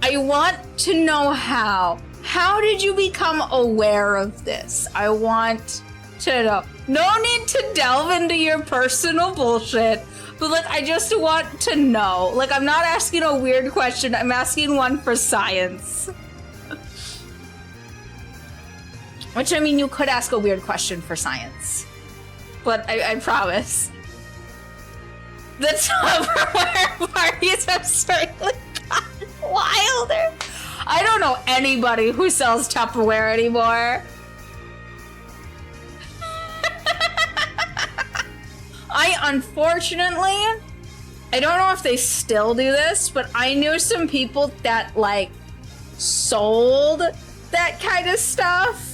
I want to know how. How did you become aware of this? I want to know. No need to delve into your personal bullshit, but like, I just want to know. Like, I'm not asking a weird question, I'm asking one for science. Which, I mean, you could ask a weird question for science. But I promise. The Tupperware parties have certainly gotten wilder. I don't know anybody who sells Tupperware anymore. Unfortunately, I don't know if they still do this, but I knew some people that, like, sold that kind of stuff.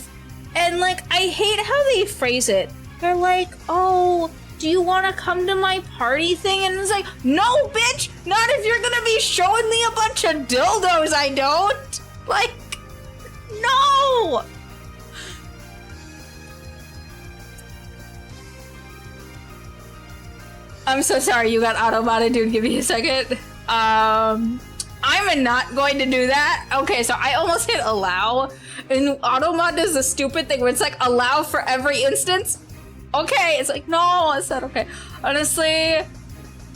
And, like, I hate how they phrase it. They're like, oh, do you want to come to my party thing? And it's like, no, bitch, not if you're gonna be showing me a bunch of dildos, I don't. Like, no. I'm so sorry you got automated, dude. Give me a second. I'm not going to do that. Okay, so I almost hit allow. And Automod does the stupid thing where it's like, allow for every instance. Okay, it's like, no, I said okay. Honestly,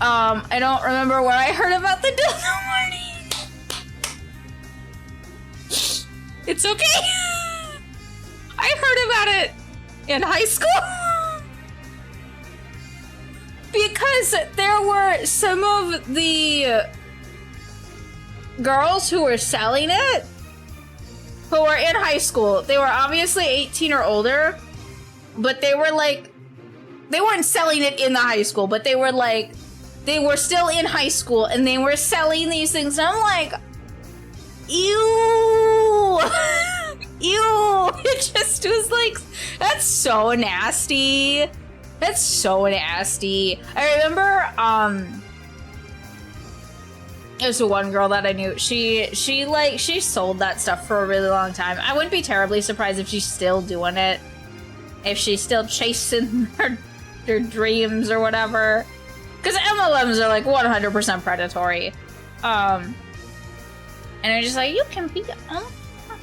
I don't remember where I heard about the dildo party. It's okay. I heard about it in high school. Because there were some of the girls who were selling it who were in high school. They were obviously 18 or older, but they were like, they weren't selling it in the high school, but they were like, they were still in high school and they were selling these things. And I'm like, ew. Ew. It just was like, that's so nasty. That's so nasty. I remember, there's one girl that I knew. She sold that stuff for a really long time. I wouldn't be terribly surprised if she's still doing it. If she's still chasing her dreams or whatever. Because MLMs are like 100% predatory. And they're just like, you can be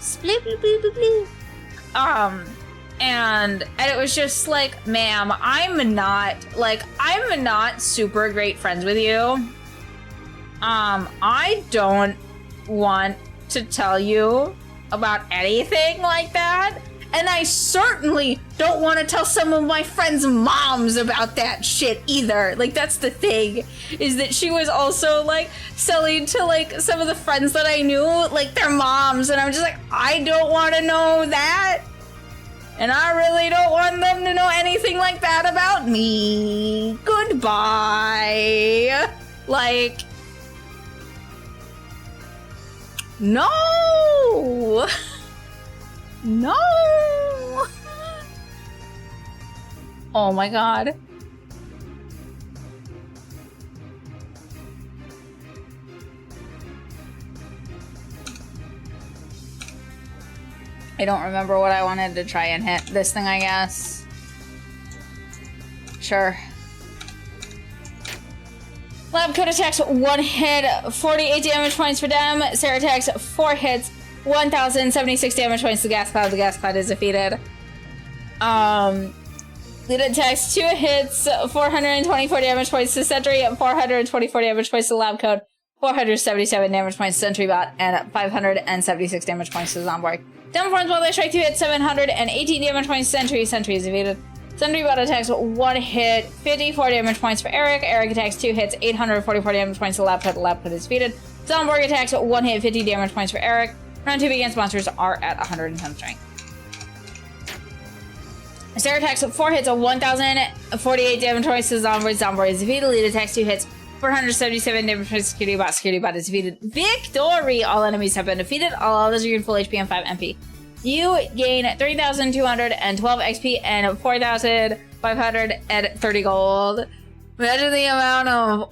split, and it was just like, ma'am, I'm not super great friends with you. I don't want to tell you about anything like that. And I certainly don't want to tell some of my friends' moms about that shit either. Like, that's the thing, is that she was also, like, selling to, like, some of the friends that I knew, like, their moms. And I'm just like, I don't want to know that. And I really don't want them to know anything like that about me. Goodbye. Like, no! No! Oh my god. I don't remember what I wanted to try and hit. This thing, I guess. Sure. Lab code attacks 1 hit, 48 damage points for them. Sarah attacks 4 hits, 1,076 damage points to gas cloud. The gas cloud is defeated. Lead attacks 2 hits, 424 damage points to Sentry, and 424 damage points to Lab code. 477 damage points to Sentry Bot, and 576 damage points to Zomborg. Downforms while they strike 2 hits, 718 damage points to Sentry. Sentry is evaded. Sentry Bot attacks 1 hit, 54 damage points for Eric. Eric attacks 2 hits, 844 damage points to Labput. Labput is defeated. Zomborg attacks 1 hit, 50 damage points for Eric. Round 2 against monsters are at 110 strength. Sarah attacks 4 hits, 1,048 damage points to Zomborg. Zomborg is defeated. Lead attacks 2 hits, 477 damage points to Security Bot. Security Bot is defeated. Victory! All enemies have been defeated. All others are in full HP and 5 MP. You gain 3,212 XP and 4,530 gold. Imagine the amount of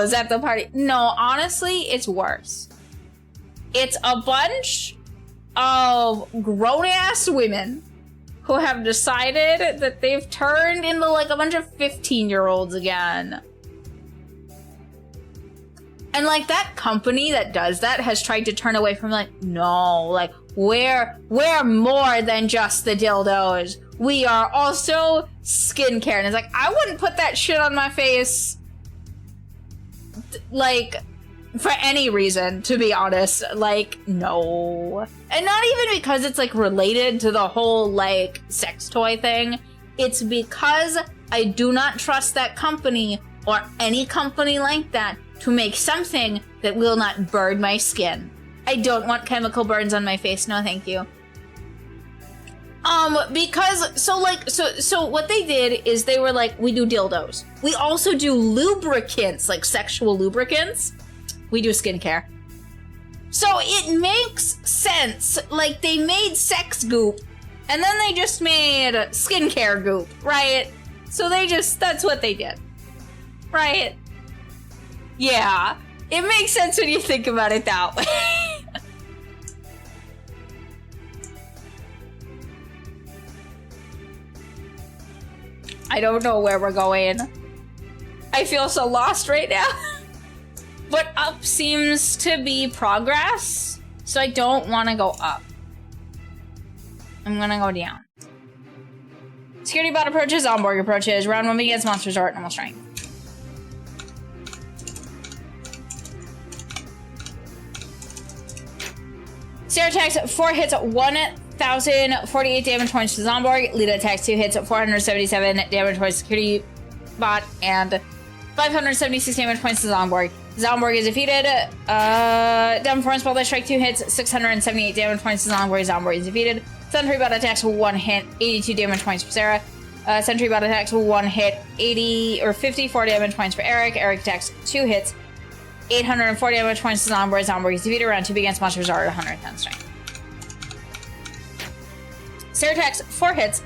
is at the party. No, honestly, it's worse. It's a bunch of grown-ass women who have decided that they've turned into like a bunch of 15-year-olds again. And like that company that does that has tried to turn away from like, no, like we're more than just the dildos. We are also skincare. And it's like, I wouldn't put that shit on my face like for any reason, to be honest. Like, no. And not even because it's like related to the whole like sex toy thing. It's because I do not trust that company or any company like that to make something that will not burn my skin. I don't want chemical burns on my face. No, thank you. Because, so what they did is they were like, we do dildos. We also do lubricants, like sexual lubricants. We do skincare. So it makes sense. Like, they made sex goop, and then they just made skincare goop, right? So that's what they did. Right? Yeah. It makes sense when you think about it that way. I don't know where we're going. I feel so lost right now. But up seems to be progress, so I don't want to go up. I'm gonna go down. Security Bot approaches, Zomborg approaches. Round 1 begins, monsters are at normal strength. Sarah attacks 4 hits, 1,048 damage points to Zomborg. Lita attacks 2 hits, 477 damage points to Security Bot, and 576 damage points to Zomborg. Zomborg is defeated. Downforms while they strike 2 hits, 678 damage points to Zomborg. Zomborg is defeated. Sentry Bot attacks 1 hit, 82 damage points for Sarah. Sentry Bot attacks 1 hit, 54 damage points for Eric. Eric attacks 2 hits, 840 damage points to Zomborg. Zomborg is defeated. Round 2 against monsters are at 110 strength. Sarah attacks 4 hits,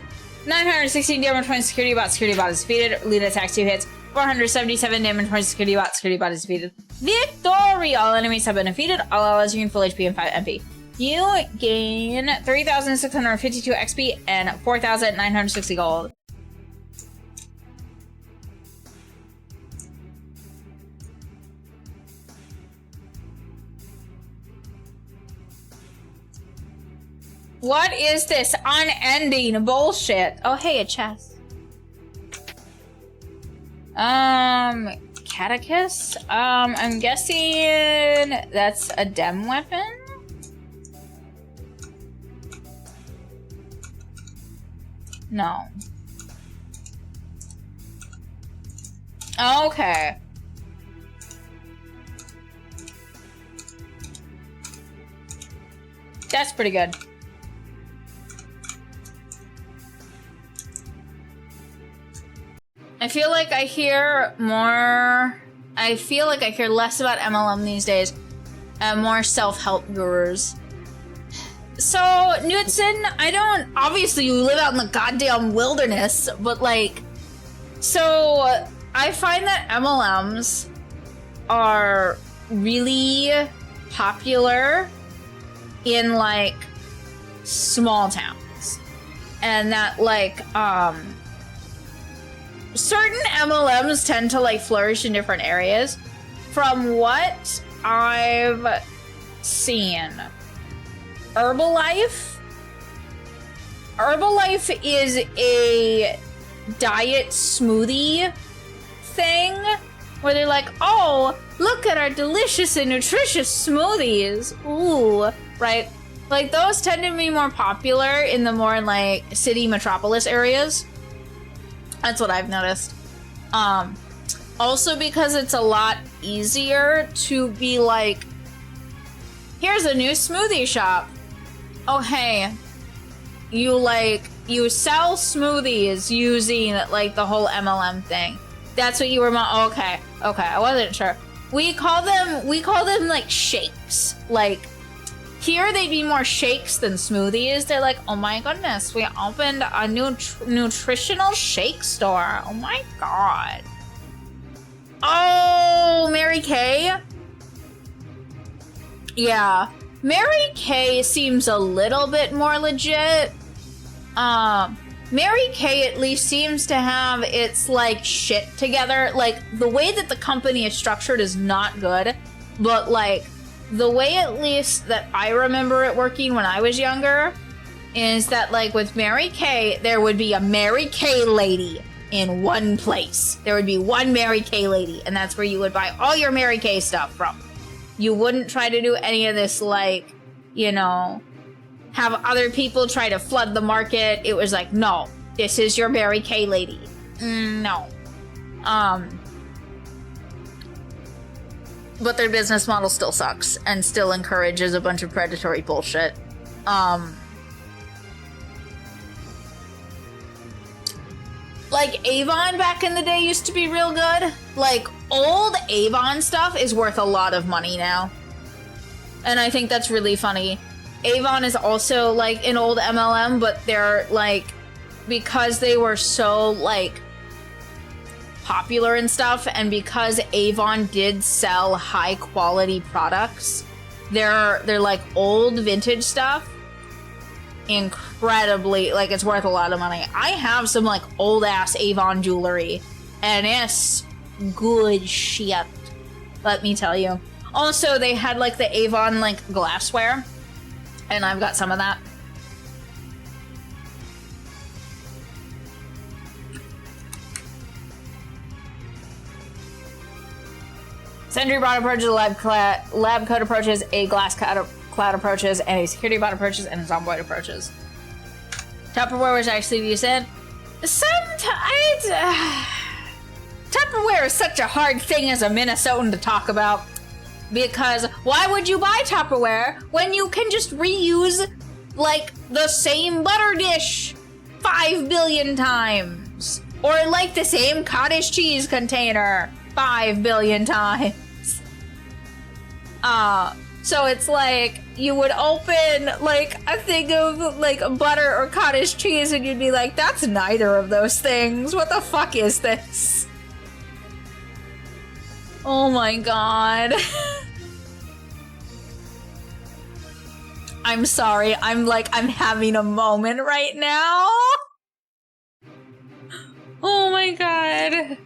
916 damage points to Security Bot. Security Bot is defeated. Lita attacks 2 hits, 477 damage points to Security Bot. Security Bot is defeated. Victory! All enemies have been defeated. All allies are in full HP and 5 MP. You gain 3,652 XP and 4,960 gold. What is this unending bullshit? Oh, hey, a chest. Catechus? I'm guessing that's a dem weapon? No. Okay. That's pretty good. I feel like I hear more... I feel like I hear less about MLM these days and more self-help gurus. So, Knudsen, I don't... Obviously, you live out in the goddamn wilderness, but, like... So, I find that MLMs are really popular in, like, small towns. And that, like, certain MLMs tend to, like, flourish in different areas. From what I've seen... Herbalife is a diet smoothie thing where they're like, oh, look at our delicious and nutritious smoothies. Ooh, right? Like, those tend to be more popular in the more, like, city metropolis areas. That's what I've noticed. Also because it's a lot easier to be like, here's a new smoothie shop. Oh, hey, you sell smoothies using, like, the whole MLM thing. That's what you were, okay, I wasn't sure. We call them, like, shakes. Like, here they'd be more shakes than smoothies. They're like, oh my goodness, we opened a new nutritional shake store. Oh my god. Oh, Mary Kay? Yeah. Mary Kay seems a little bit more legit. Mary Kay at least seems to have its, like, shit together. Like, the way that the company is structured is not good, but, like, the way at least that I remember it working when I was younger is that, like, with Mary Kay, there would be a Mary Kay lady in one place. There would be one Mary Kay lady, and that's where you would buy all your Mary Kay stuff from. You wouldn't try to do any of this, like, you know, have other people try to flood the market. It was like, no, this is your Mary Kay lady. No. But their business model still sucks and still encourages a bunch of predatory bullshit. Like, Avon back in the day used to be real good. Like, old Avon stuff is worth a lot of money now. And I think that's really funny. Avon is also, like, an old MLM, but they're, like, because they were so, like, popular and stuff, and because Avon did sell high-quality products, they're like, old vintage stuff. Incredibly, like, it's worth a lot of money. I have some, like, old-ass Avon jewelry, and it's good shit, let me tell you. Also, they had, like, the Avon, like, glassware, and I've got some of that. Sentry bot approaches, a lab coat approaches, a glass cloud approaches, and a security bot approaches, and a zomboid approaches. Tupperware was actually decent. Sometimes Tupperware is such a hard thing as a Minnesotan to talk about. Because why would you buy Tupperware when you can just reuse, like, the same butter dish 5 billion times? Or, like, the same cottage cheese container 5 billion times. So it's like, you would open, like, a thing of, like, butter or cottage cheese and you'd be like, that's neither of those things. What the fuck is this? Oh my god. I'm sorry. I'm having a moment right now. Oh my god.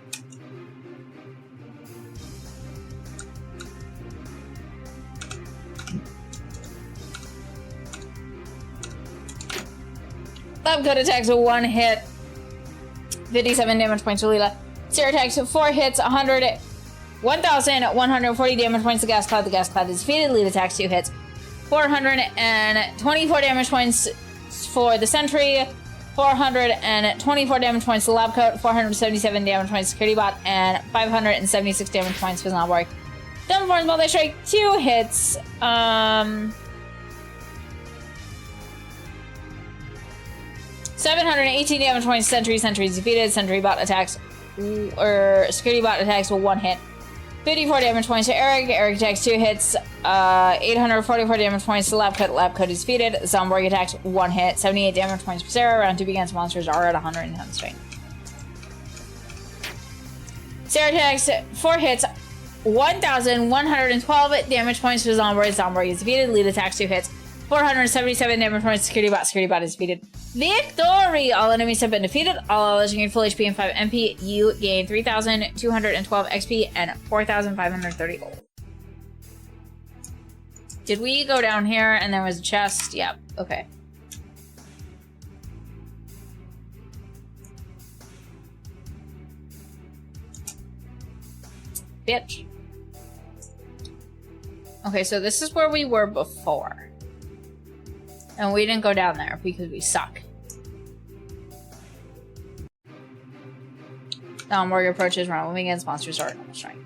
Lab coat attacks with 1 hit. 57 damage points to Leela. Seer attacks with 4 hits, 1,140 damage points to Gas Cloud. The Gas Cloud is defeated. Lead attacks 2 hits. 424 damage points for the Sentry. 424 damage points to Lab Coat. 477 damage points to Security Bot. And 576 damage points for Snowboard. Dumbleborn's Multi Strike, 2 hits. 718 damage points. Sentry is defeated. Sentry bot attacks, or security bot attacks with 1 hit. 54 damage points to Eric. Eric attacks 2 hits. 844 damage points to Lab Coat. Lab Coat is defeated. Zomborg attacks 1 hit. 78 damage points for Sarah. Round 2 begins. Monsters are at 110 strength. Sarah attacks 4 hits. 1,112 damage points for Zomborg. Zomborg is defeated. Lead attacks 2 hits. 477 damage points to Security Bot. Security Bot is defeated. Victory! All enemies have been defeated. All allies gain full HP and 5 MP. You gain 3,212 XP and 4,530 gold. Did we go down here and there was a chest? Yep. Okay. bitch. Okay, so this is where we were before. And we didn't go down there because we suck. Warrior approaches, round moving against monsters are normal strength.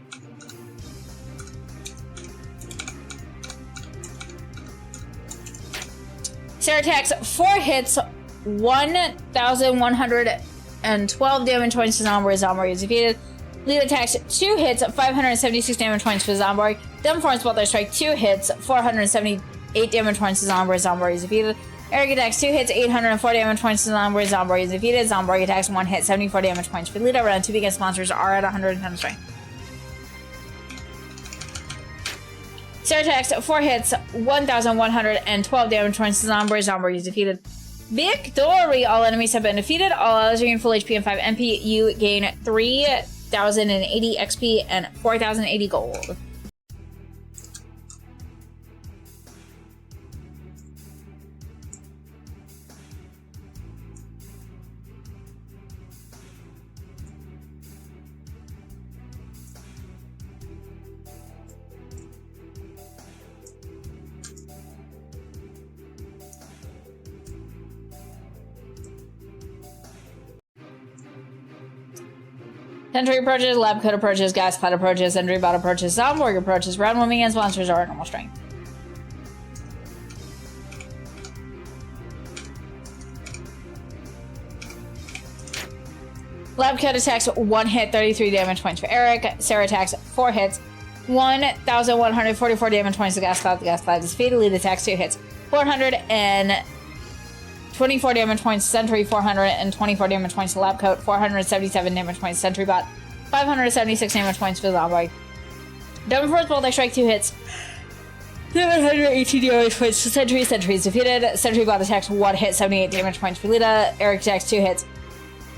Sarah attacks 4 hits, 1,112 damage points to Zomborg. Zomborg is defeated. Lead attacks 2 hits, 576 damage points for Zomborg. Then forms Multi Strike 2 hits, 478 damage points to Zomborg. Zomborg is defeated. Eric attacks 2 hits, 804 damage points to Zomborg. Zomborg is defeated. Zomborg attacks 1 hit, 74 damage points for Lita. Round 2 against monsters are at 110 strength. Sarah attacks 4 hits, 1,112 damage points to Zomborg. Zomborg is defeated. Victory! All enemies have been defeated. All others are in full HP and 5 MP. You gain 3,080 XP and 4,080 gold. Sentry approaches, Lab Coat approaches, Gas Cloud approaches, Sentry Bot approaches, Zomborg approaches, round moving against monsters are at normal strength. Lab Coat attacks 1 hit, 33 damage points for Eric. Sarah attacks 4 hits, 1,144 damage points to Gas Cloud. The Gas Cloud is defeated. Lead attacks 2 hits, 424 damage points, Sentry 424 damage points to Lab Coat, 477 damage points, Sentry Bot, 576 damage points for the Zomborg. Double Force Multi Strike 2 hits, 718 damage points to Sentry. Sentry is defeated. Sentry Bot attacks 1 hit, 78 damage points for Lita. Eric attacks 2 hits,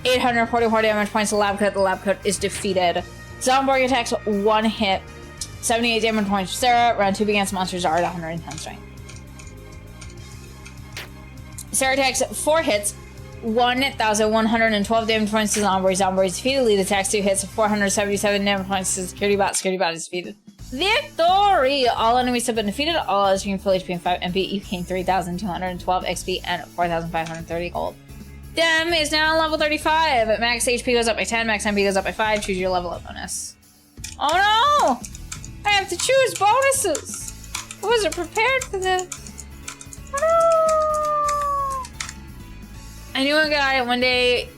844 damage points to Lab Coat. The Lab Coat is defeated. Zomborg attacks 1 hit, 78 damage points for Sarah. Round 2 against monsters are at 110 strength. Sarah attacks 4 hits, 1,112 damage points to Zomborg. Zomborg is defeated. Lead attacks 2 hits, 477 damage points to Security Bot. Security Bot is defeated. Victory! All enemies have been defeated. All others being full HP and 5 MP. You gain 3,212 XP and 4,530 gold. Dem is now level 35. Max HP goes up by 10. Max MP goes up by 5. Choose your level up bonus. Oh no! I have to choose bonuses. I wasn't prepared for this. Oh no! I knew a guy one day,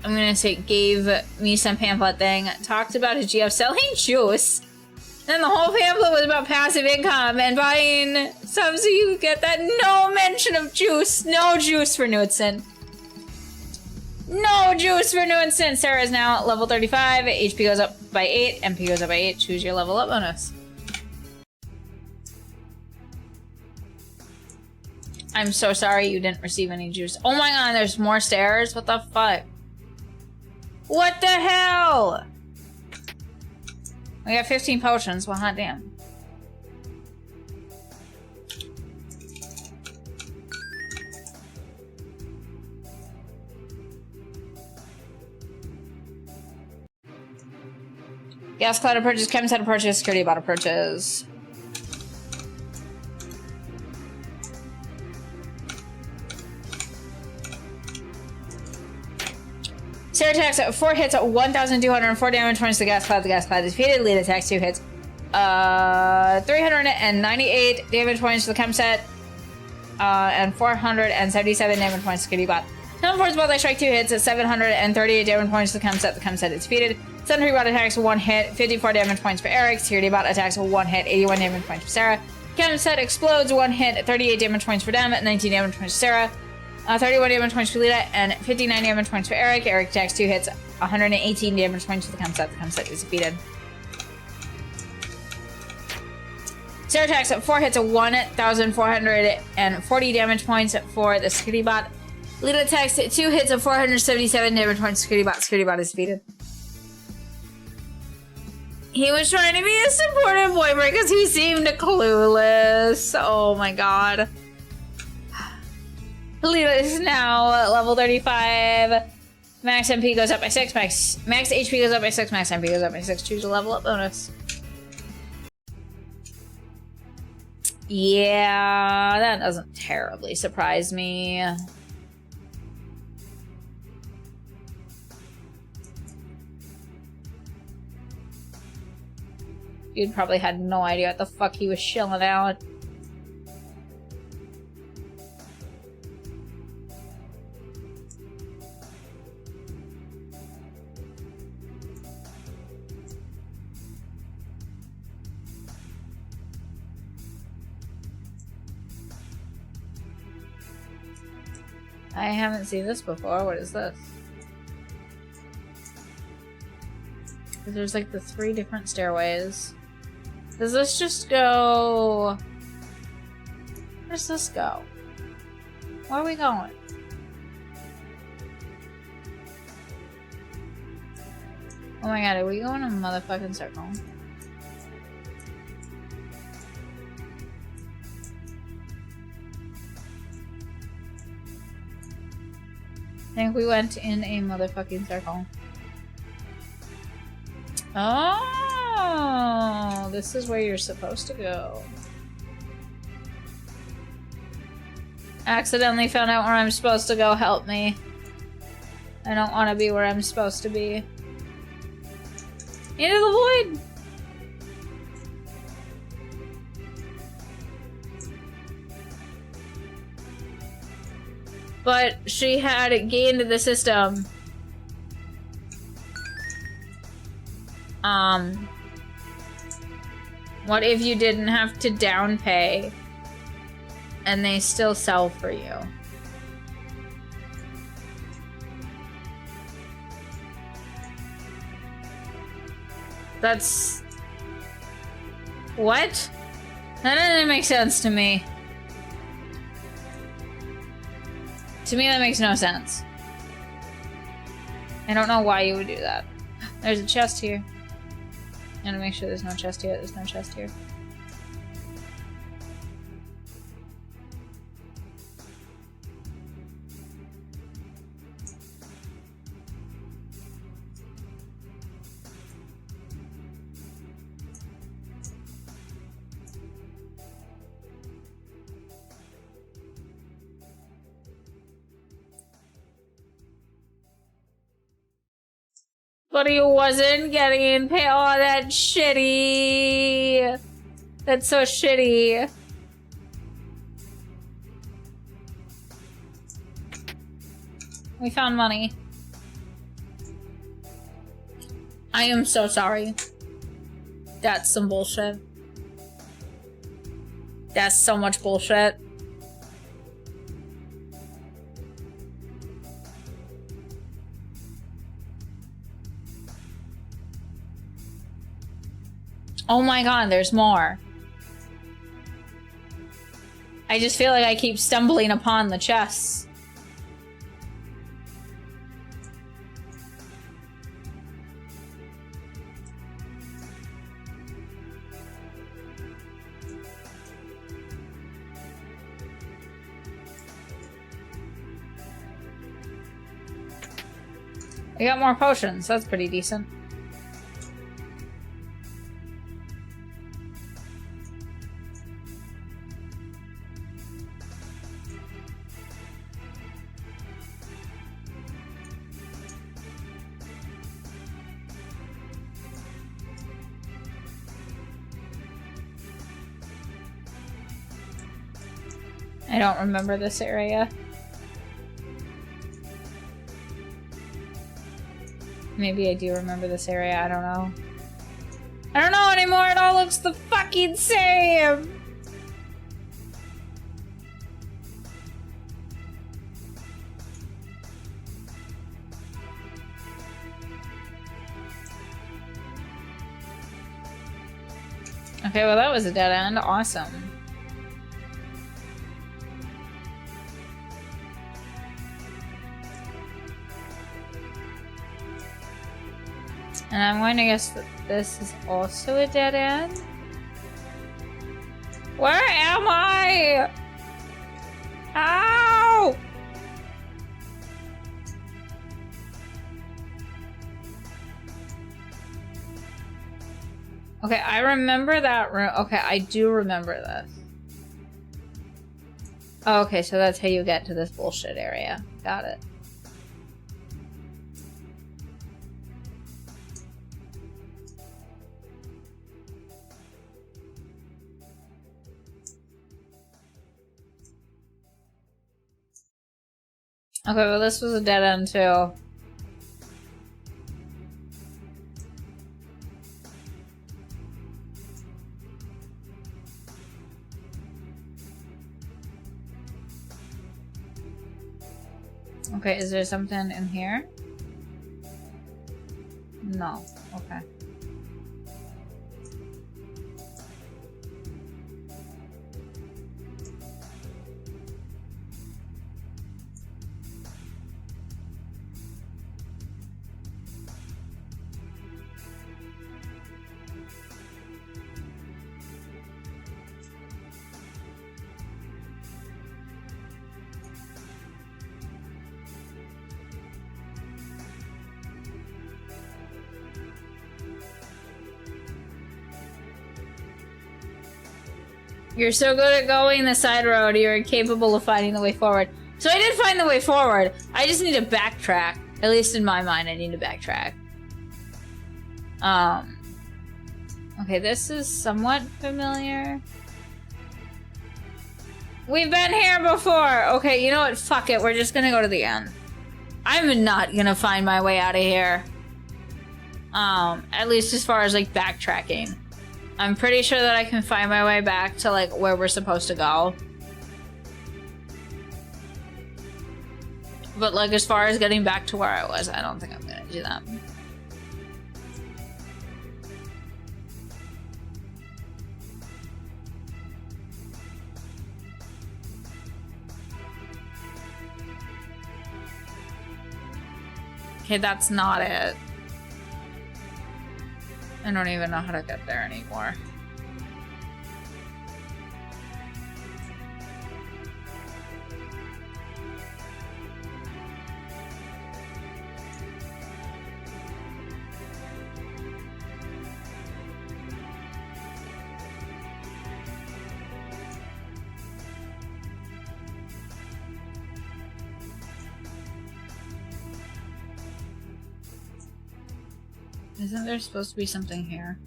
I'm gonna say, gave me some pamphlet thing, talked about his GF selling juice. Then the whole pamphlet was about passive income and buying some so you could get that. No mention of juice. No juice for Knudsen. No juice for Knudsen. Sarah is now at level 35. HP goes up by 8. MP goes up by 8. Choose your level up bonus. I'm so sorry you didn't receive any juice. Oh my god, there's more stairs? What the fuck? What the hell? We got 15 potions. Well, hot damn. Gas Cloud approaches, Chem Set approaches, Security Bot approaches. Sarah attacks 4 hits, 1,204 damage points to the Gas Cloud. The Gas Cloud is defeated. Lead attacks 2 hits, 398 damage points to the Chem Set, and 477 damage points to Kitty Bot. Double Force Multi Strike 2 hits, 738 damage points to the Chem Set. The Chem Set is defeated. Sentry Bot attacks 1 hit, 54 damage points for Eric. Security Bot attacks 1 hit, 81 damage points for Sarah. Chem Set explodes 1 hit, 38 damage points for Dem, 19 damage points for Sarah. 31 damage points for Lita, and 59 damage points for Eric. Eric attacks 2 hits, 118 damage points for the Chem Set. The Chem Set is defeated. Sarah attacks 4 hits, 1,440 damage points for the Security Bot. Lita attacks 2 hits of 477 damage points to Security Bot. Security Bot is defeated. He was trying to be a supportive boyfriend because he seemed clueless. Oh my god. Lita is now level 35. Max MP goes up by 6, max HP goes up by 6, max MP goes up by 6. Choose a level up bonus. Yeah, that doesn't terribly surprise me. You'd probably had no idea what the fuck he was shilling out. I haven't seen this before. What is this? There's like the 3 different stairways. Does this just go... Where does this go? Where are we going? Oh my god, are we going in a motherfucking circle? I think we went in a motherfucking circle. Oh, this is where you're supposed to go. Accidentally found out where I'm supposed to go. Help me. I don't want to be where I'm supposed to be. Into the void! But she had gained the system. What if you didn't have to down pay and they still sell for you? That's... What? That doesn't make sense to me. To me, that makes no sense. I don't know why you would do that. There's a chest here. I'm gonna make sure there's no chest here. There's no chest here. But he wasn't getting paid. Oh, that's shitty. That's so shitty. We found money. I am so sorry. That's some bullshit. That's so much bullshit. Oh my god, there's more. I just feel like I keep stumbling upon the chests. I got more potions, that's pretty decent. I don't remember this area. Maybe I do remember this area, I don't know. I don't know anymore, it all looks the fucking same! Okay, well that was a dead end, awesome. And I'm going to guess that this is also a dead end? Where am I? Ow! Okay, I remember that room. Okay, I do remember this. Oh, okay, so that's how you get to this bullshit area. Got it. Okay, well this was a dead end too. Okay, is there something in here? No. Okay. You're so good at going the side road, you're incapable of finding the way forward. So I did find the way forward. I just need to backtrack. At least in my mind, I need to backtrack. Okay, this is somewhat familiar. We've been here before! Okay, you know what? Fuck it, we're just gonna go to the end. I'm not gonna find my way out of here. At least as far as, like, backtracking. I'm pretty sure that I can find my way back to, like, where we're supposed to go. But, like, as far as getting back to where I was, I don't think I'm gonna do that. Okay, that's not it. I don't even know how to get there anymore. Isn't there supposed to be something here?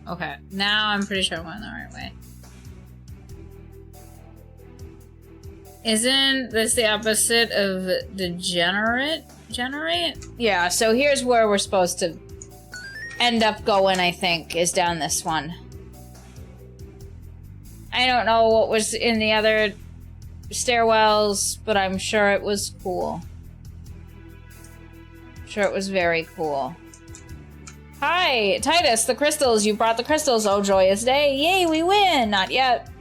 Okay, now I'm pretty sure I'm going the right way. Isn't this the opposite of degenerate? Generate? Yeah, so here's where we're supposed to end up going, I think, is down this one. I don't know what was in the other stairwells, but I'm sure it was cool. I'm sure it was very cool. Hi, Titus, the crystals. You brought the crystals. Oh, joyous day. Yay, we win. Not yet.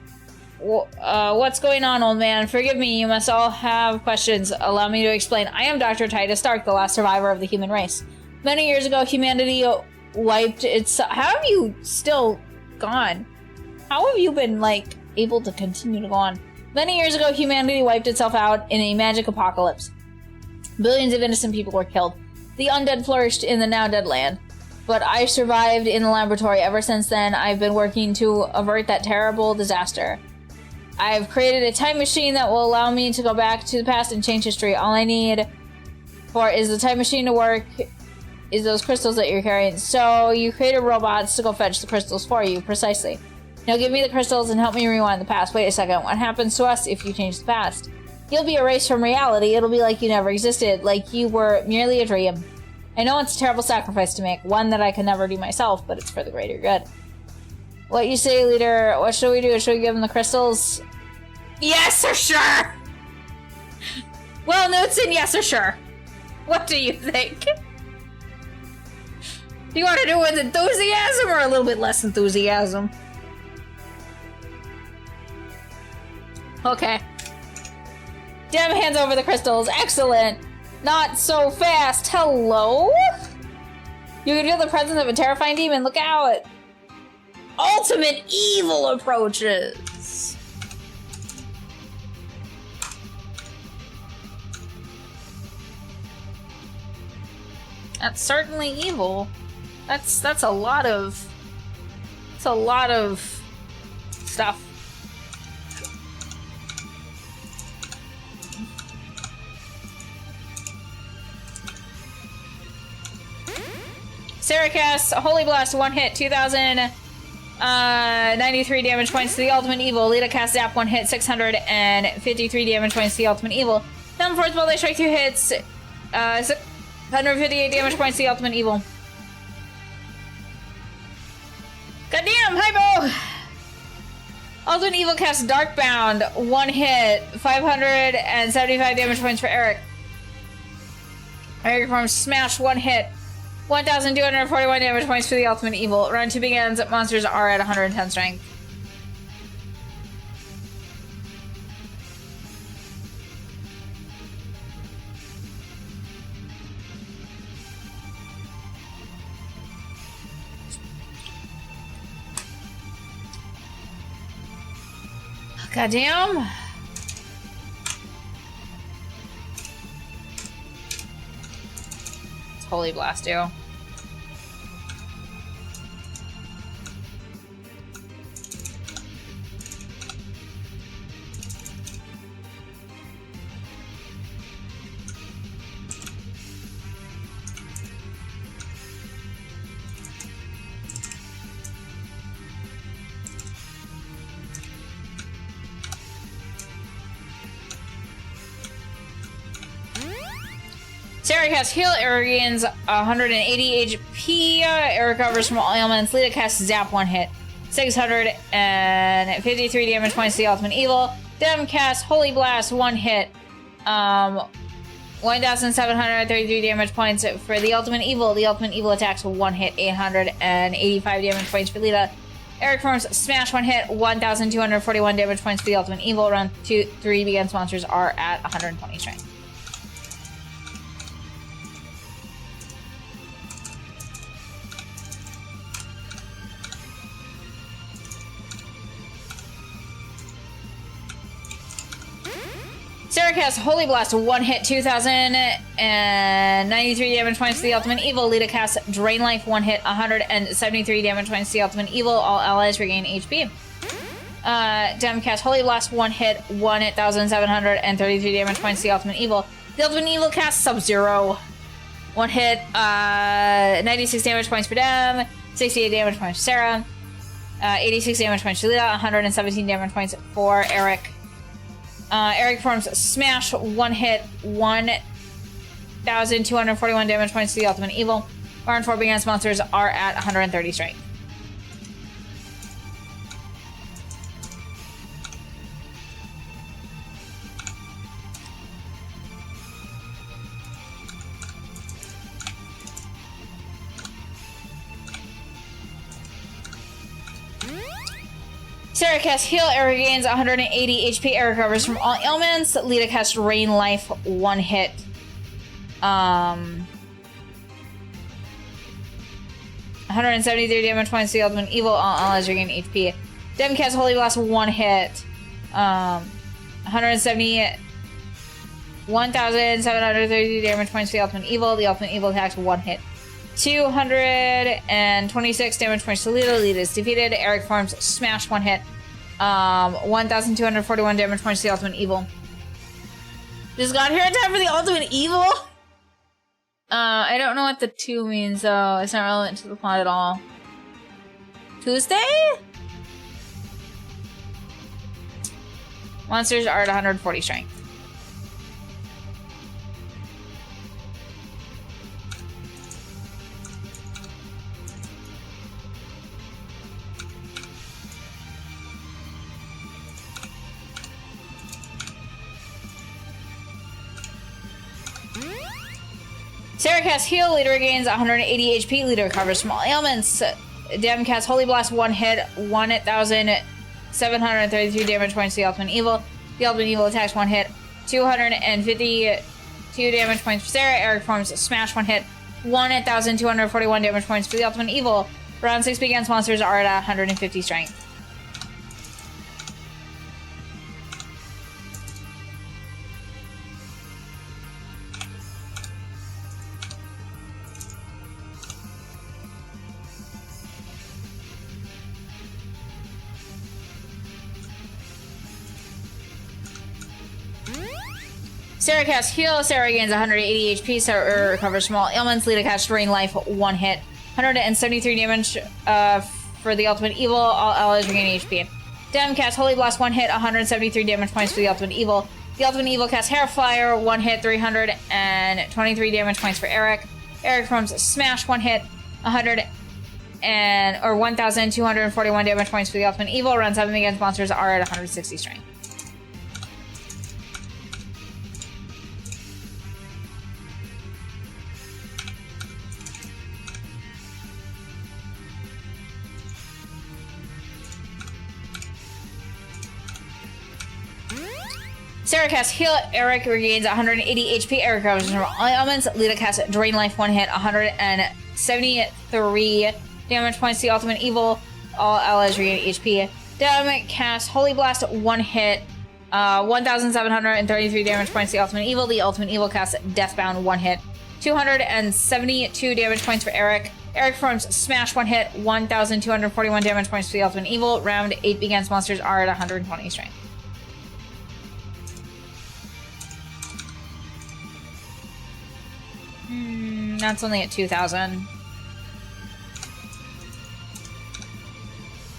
What's going on, old man? Forgive me, you must all have questions. Allow me to explain. I am Dr. Titus Stark, the last survivor of the human race. Many years ago, humanity wiped its... How have you still gone? How have you been, like, able to continue to go on? Many years ago, humanity wiped itself out in a magic apocalypse. Billions of innocent people were killed. The undead flourished in the now-dead land. But I survived in the laboratory. Ever since then, I've been working to avert that terrible disaster. I've created a time machine that will allow me to go back to the past and change history. All I need for is the time machine to work is those crystals that you're carrying. So you created robots to go fetch the crystals for you, precisely. Now give me the crystals and help me rewind the past. Wait a second, what happens to us if you change the past? You'll be erased from reality. It'll be like you never existed, like you were merely a dream. I know it's a terrible sacrifice to make, one that I can never do myself, but it's for the greater good. What you say, leader? What should we do? Should we give him the crystals? Yes or sure? Well, Knudsen, yes or sure? What do you think? Do you want to do it with enthusiasm or a little bit less enthusiasm? Okay. Dem hands over the crystals. Excellent. Not so fast. Hello? You can feel the presence of a terrifying demon. Look out. Ultimate evil approaches. That's certainly evil. That's a lot of... It's a lot of stuff. Sarah casts Holy Blast, 1 hit, 2,093 damage points to the Ultimate Evil. Lita casts Zap, 1 hit, 653 damage points to the Ultimate Evil. Down force Ball, they strike 2 hits, 658 damage points to the Ultimate Evil. Goddamn, Hypo! Ultimate Evil casts Darkbound, 1 hit, 575 damage points for Eric. Eric performs Smash, 1 hit, 1,241 damage points for the Ultimate Evil. Round 2 begins. Monsters are at 110 strength. Goddamn. It's Holy Blast, dude. Sarah casts Heal. Eric gains 180 HP. Eric recovers from all ailments. Lita casts Zap, 1 hit. 653 damage points to the Ultimate Evil. Dem casts Holy Blast, 1 hit. 1,733 damage points for the Ultimate Evil. The Ultimate Evil attacks 1 hit. 885 damage points for Lita. Eric performs Smash, 1 hit. 1,241 damage points for the Ultimate Evil. Round 3 begins. Monsters are at 120 strength. Sarah casts Holy Blast, 1 hit, 2,093 damage points to the Ultimate Evil. Lita casts Drain Life, 1 hit, 173 damage points to the Ultimate Evil. All allies regain HP. Dem casts Holy Blast, 1 hit, 1,733 damage points to the Ultimate Evil. The Ultimate Evil casts Sub-Zero, 1 hit, 96 damage points for Dem, 68 damage points for Sarah, 86 damage points to Lita, 117 damage points for Eric. Eric performs Smash, 1 hit, 1,241 damage points to the Ultimate Evil. Round 4 begins. Monsters are at 130 strength. Sarah casts Heal. Eric gains 180 HP. Eric recovers from all ailments. Lita casts Rain Life, 1 hit. 173 damage points to the Ultimate Evil. All allies regain HP. Dem casts Holy Blast, 1 hit. 1,730 damage points to the Ultimate Evil. The Ultimate Evil attacks 1 hit. 226 damage points to Lita. Lita is defeated. Eric performs Smash, 1 hit. 1,241 damage points to the Ultimate Evil. Just got here in time for the Ultimate Evil? I don't know what the 2 means, though. It's not relevant to the plot at all. Tuesday? Monsters are at 140 strength. Sarah casts Heal. Leader regains 180 HP. Leader recovers from all ailments. Dem casts Holy Blast. 1 hit. 1,733 damage points to the Ultimate Evil. The Ultimate Evil attacks 1 hit. 252 damage points for Sarah. Eric forms Smash. 1 hit. 1,241 damage points for the Ultimate Evil. Round 6 begins. Monsters are at 150 strength. Sarah casts Heal. Sarah gains 180 HP. Sarah recovers from all ailments. Lita casts Drain Life. 1 hit. 173 damage for the Ultimate Evil. All allies regain HP. Dem casts Holy Blast. 1 hit. 173 damage points for the Ultimate Evil. The Ultimate Evil casts Hair Flyer. 1 hit. 323 damage points for Eric. Eric forms Smash. 1 hit. 1,241 damage points for the Ultimate Evil. Round 7 against monsters are at 160 strength. Sarah casts Heal. Eric regains 180 HP. Eric recovers from all ailments. Lita casts Drain Life. 1 hit. 173 damage points to the Ultimate Evil. All allies regain HP. Dem casts Holy Blast. 1 hit. 1,733 damage points to the Ultimate Evil. The Ultimate Evil casts Deathbound. 1 hit. 272 damage points for Eric. Eric forms Smash. 1 hit. 1,241 damage points to the Ultimate Evil. Round 8 begins. Monsters are at 120 strength. That's only at 2,000.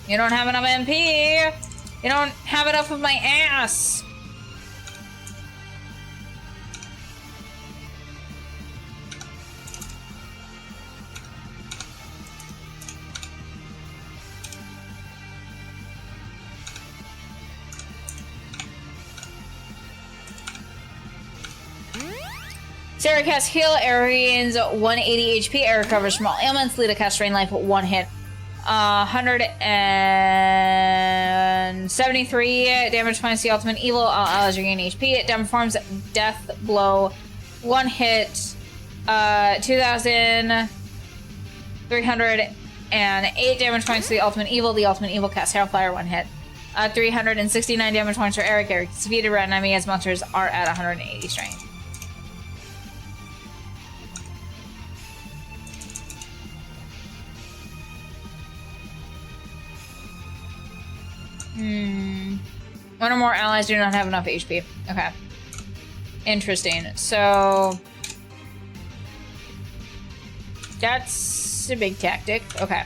You don't have enough MP. You don't have enough of my ass. Sarah casts Heal. Eric gains 180 HP. Eric recovers from all ailments. Lita casts Drain Life. 1 hit. 173 damage points to the Ultimate Evil. All allies regain HP. Dem performs Death Blow. 1 hit. 2,308 damage points to the Ultimate Evil. The Ultimate Evil casts Hairflyer. 1 hit. 369 damage points for Eric. Eric is defeated. Round 9 against monsters are at 180 strength. One or more allies do not have enough HP. Okay. Interesting. So that's a big tactic. Okay.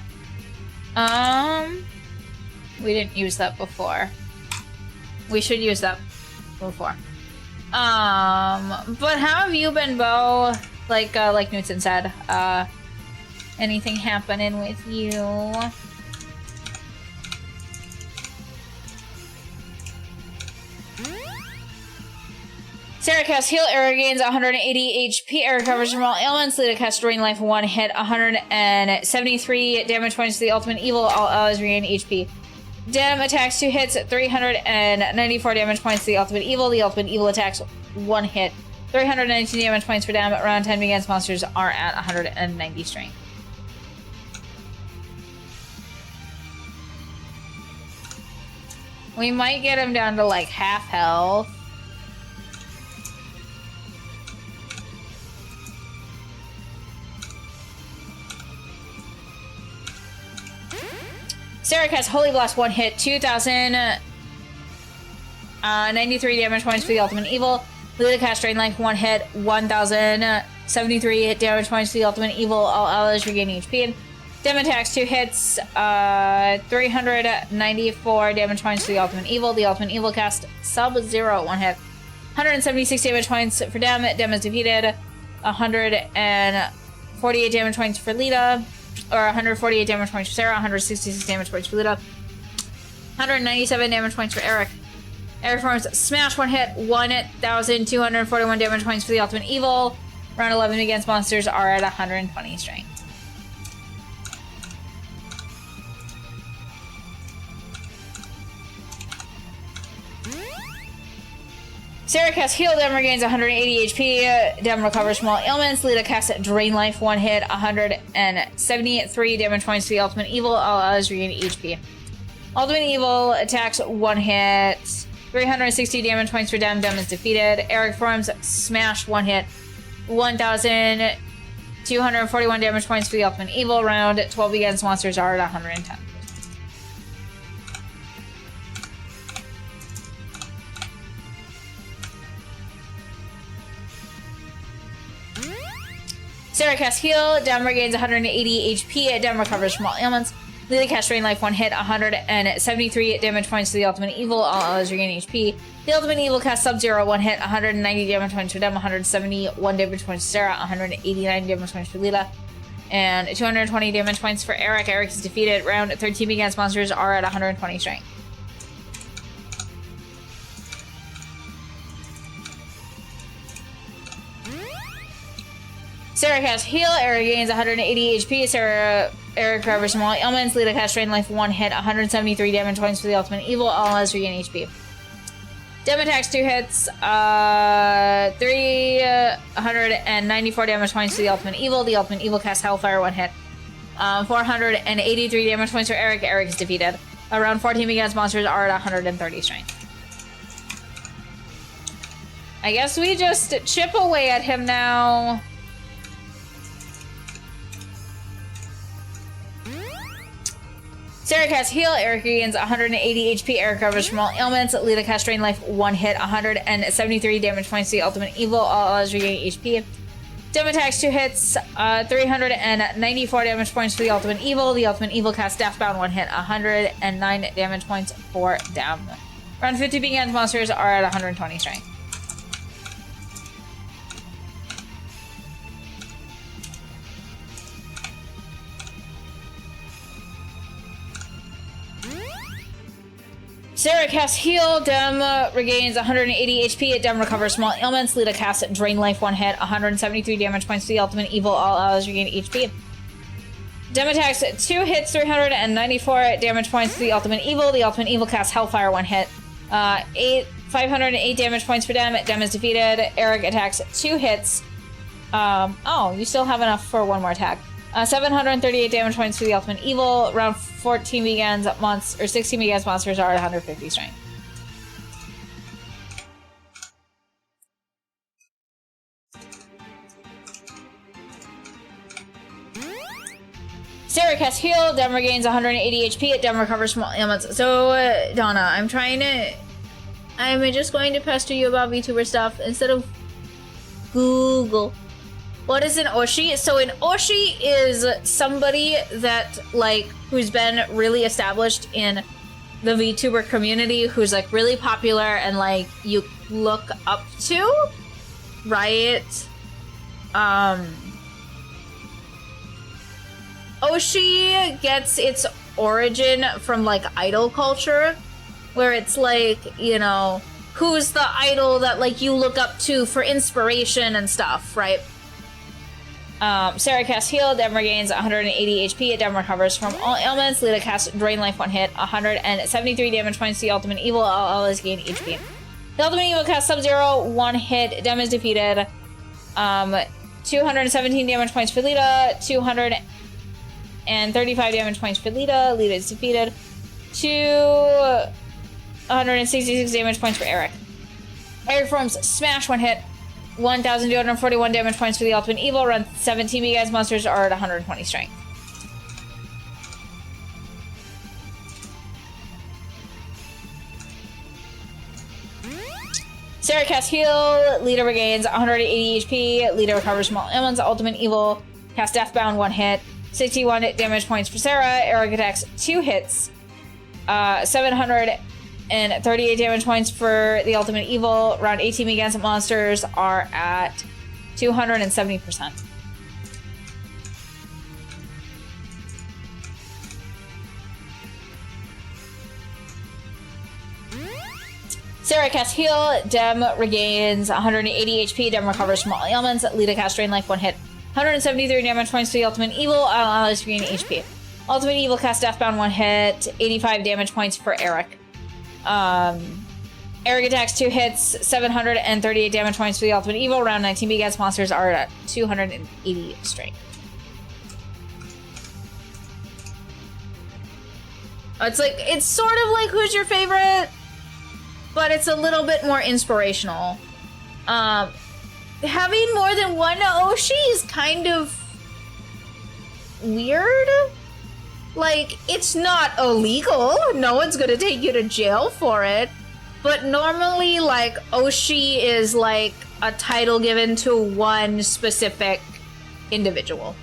We didn't use that before. We should use that before. But how have you been, Bo? Like Newton said, anything happening with you? Sarah casts Heal. Eric gains 180 HP. Eric recovers from all ailments. Lita casts Drain Life. 1 hit. 173 damage points to the Ultimate Evil. All allies regain HP. Dem attacks 2 hits. 394 damage points to the Ultimate Evil. The Ultimate Evil attacks 1 hit. 319 damage points for Dem. Round 10 begins. Monsters are at 190 strength. We might get him down to like half health. Sarah casts Holy Blast. 1 hit. 2,093 damage points for the Ultimate Evil. Lita casts Drain Life. 1 hit. 1,073 damage points to the Ultimate Evil. All allies regain HP. Dem attacks 2 hits. 394 damage points to the Ultimate Evil. The Ultimate Evil casts Sub-Zero. 1 hit. 176 damage points for Dem. Dem is defeated. 148 damage points for Lita. Or 148 damage points for Sarah, 166 damage points for Lita, 197 damage points for Eric. Eric forms Smash. 1 hit, 1,241 damage points for the Ultimate Evil. Round 11 against monsters are at 120 strength. Sarah casts Heal, Dem regains 180 HP, Dem recovers small ailments, Lita casts Drain Life, 1 hit, 173 damage points to the Ultimate Evil, all others regain HP. Ultimate Evil attacks 1 hit, 360 damage points for Dem, Dem is defeated. Eric forms Smash, 1 hit, 1,241 damage points for the Ultimate Evil. Round 12 against monsters are at 110. Sarah casts Heal, Dem regains 180 HP, Dem recovers small ailments. Lily casts Drain Life, 1 hit, 173 damage points to the Ultimate Evil, all others regain HP. The Ultimate Evil casts Sub-Zero, 1 hit, 190 damage points for Dem, 171 damage points for Sarah, 189 damage points for Lila, and 220 damage points for Eric. Eric is defeated. Round 13 against monsters are at 120 strength. Sarah casts Heal, Eric gains 180 HP, Eric recovers small ailments, Lita casts Drain Life, 1 hit, 173 damage points for the Ultimate Evil, all others regain HP. Dem attacks 2 hits, 394 damage points to the Ultimate Evil. The Ultimate Evil casts Hellfire, 1 hit, 483 damage points for Eric. Eric is defeated. Around 14 against monsters are at 130 strength. I guess we just chip away at him now. Sarah casts Heal, Eric gains 180 HP, Eric recovers small ailments, Lita casts Drain Life, 1 hit, 173 damage points to the Ultimate Evil, all others regain HP. Dem attacks 2 hits, 394 damage points for the Ultimate Evil. The Ultimate Evil casts Deathbound, 1 hit, 109 damage points for Dem. Round 50 begins, monsters are at 120 strength. Sarah casts Heal, Dem regains 180 HP, Dem recovers small ailments, Lita casts Drain Life, 1 hit, 173 damage points to the Ultimate Evil, all others regain HP. Dem attacks 2 hits, 394 damage points to the Ultimate Evil. The Ultimate Evil casts Hellfire, 1 hit, 508 damage points for Dem. Dem is defeated. Eric attacks 2 hits. Oh, you still have enough for 1 more attack. 738 damage points for the Ultimate Evil. Round 14 begins, 16 begins, monsters are at 150 strength. Sarah casts Heal, Dem regains 180 HP, Dem recovers small ailments. So, Donna, I'm just going to pester you about VTuber stuff instead of Google. What is an Oshi? So an Oshi is somebody that, like, who's been really established in the VTuber community, who's, like, really popular and, like, you look up to, right? Oshi gets its origin from, like, idol culture, where it's, like, you know, who's the idol that, like, you look up to for inspiration and stuff, right? Sarah casts Heal, Dem regains 180 HP, Dem recovers from all ailments, Lita casts Drain Life, 1 hit, 173 damage points to the Ultimate Evil, all others gain HP. The Ultimate Evil casts Sub-Zero, 1 hit, Dem is defeated, 217 damage points for Lita, 235 damage points for Lita, Lita is defeated, 266 damage points for Eric. Eric forms Smash, 1 hit, 1,241 damage points for the Ultimate Evil. Run 17 you guys monsters are at 120 strength. Sarah casts Heal, Lita regains 180 HP, Lita recovers small ailments, Ultimate Evil casts Deathbound, 1 hit, 61 damage points for Sarah, Eric attacks 2 hits, 738 damage points for the Ultimate Evil. Round 18 against monsters are at 270%. Sarah casts heal. Dem regains 180 HP. Dem recovers from all ailments. Lita casts drain life 1 hit. 173 damage points to the ultimate evil. All allies regain HP. Ultimate evil casts deathbound 1 hit. 85 damage points for Eric. Eric attacks 2 hits. 738 damage points for the ultimate evil. Round 19 begins. Monsters are at 280 strength. It's sort of like Who's Your Favorite, but it's a little bit more inspirational. Having more than one Oshi is kind of weird. Like, it's not illegal. No one's gonna take you to jail for it. But normally, like, Oshi is like a title given to one specific individual.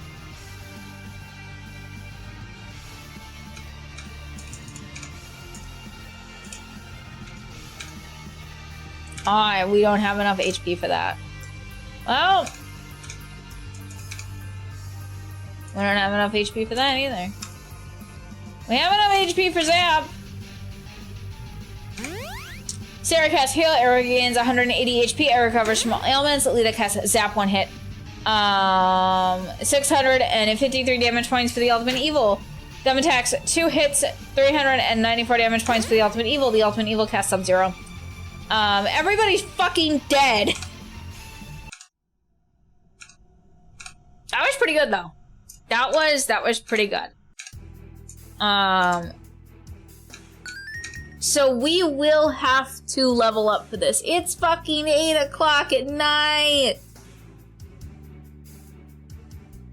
We don't have enough HP for that. Well, we don't have enough HP for that either. We have enough HP for Zap. Sarah casts heal. Eric gains 180 HP. Eric recovers from all ailments. Lita casts Zap 1 hit. 653 damage points for the ultimate evil. Dem attacks 2 hits. 394 damage points for the ultimate evil. The ultimate evil casts Sub-Zero. Everybody's fucking dead. That was pretty good though. That was pretty good. So we will have to level up for this. It's fucking 8 o'clock at night.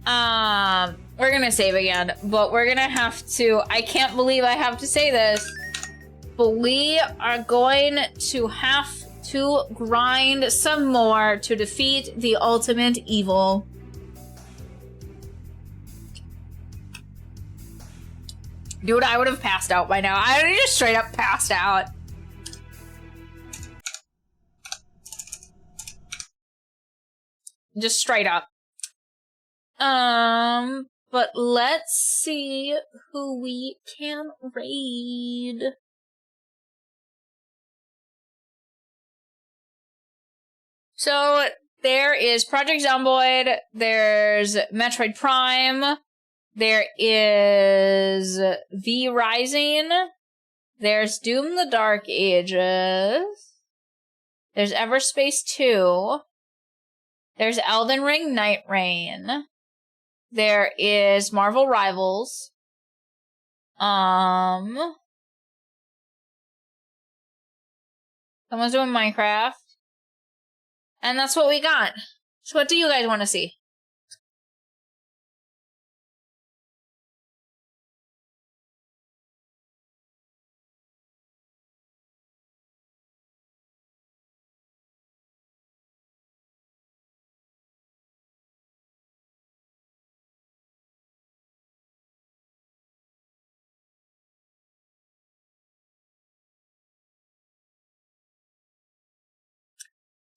We're gonna save again, but we're gonna have to, I can't believe I have to say this, but we are going to have to grind some more to defeat the ultimate evil. Dude, I would have passed out by now. I would have just straight up passed out. Just straight up. But let's see who we can raid. So there is Project Zomboid, there's Metroid Prime, there is V Rising, there's Doom the Dark Ages, there's Everspace 2, there's Elden Ring Night Rain, there is Marvel Rivals, someone's doing Minecraft. And that's what we got. So what do you guys want to see?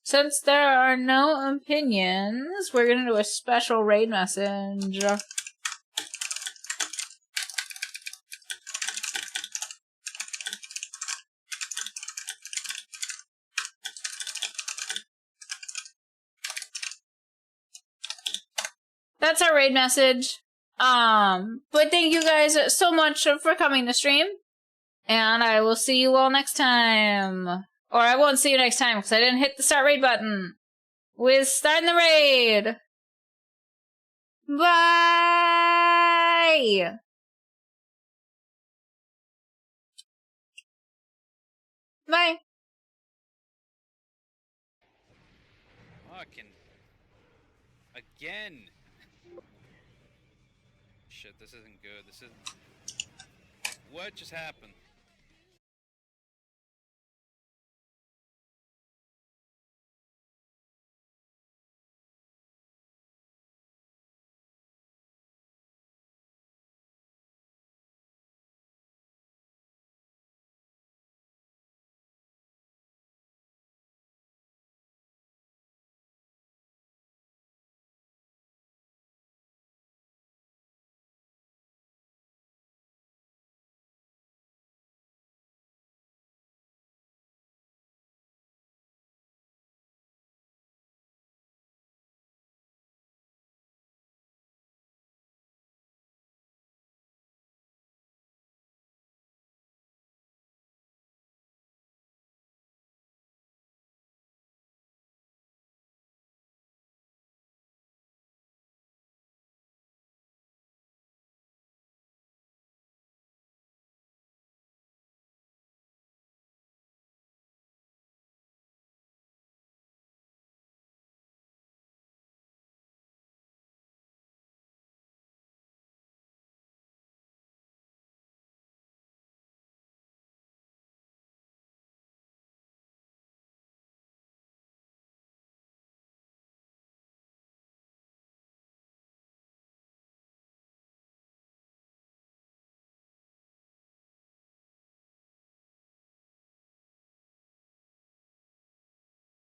Since there are no opinions, we're gonna do a special raid message. That's our raid message. But thank you guys so much for coming to stream. And I will see you all next time. Or I won't see you next time because I didn't hit the start raid button. We're starting the raid. Bye. Bye. Fucking again. Shit, this isn't good. This isn't. What just happened?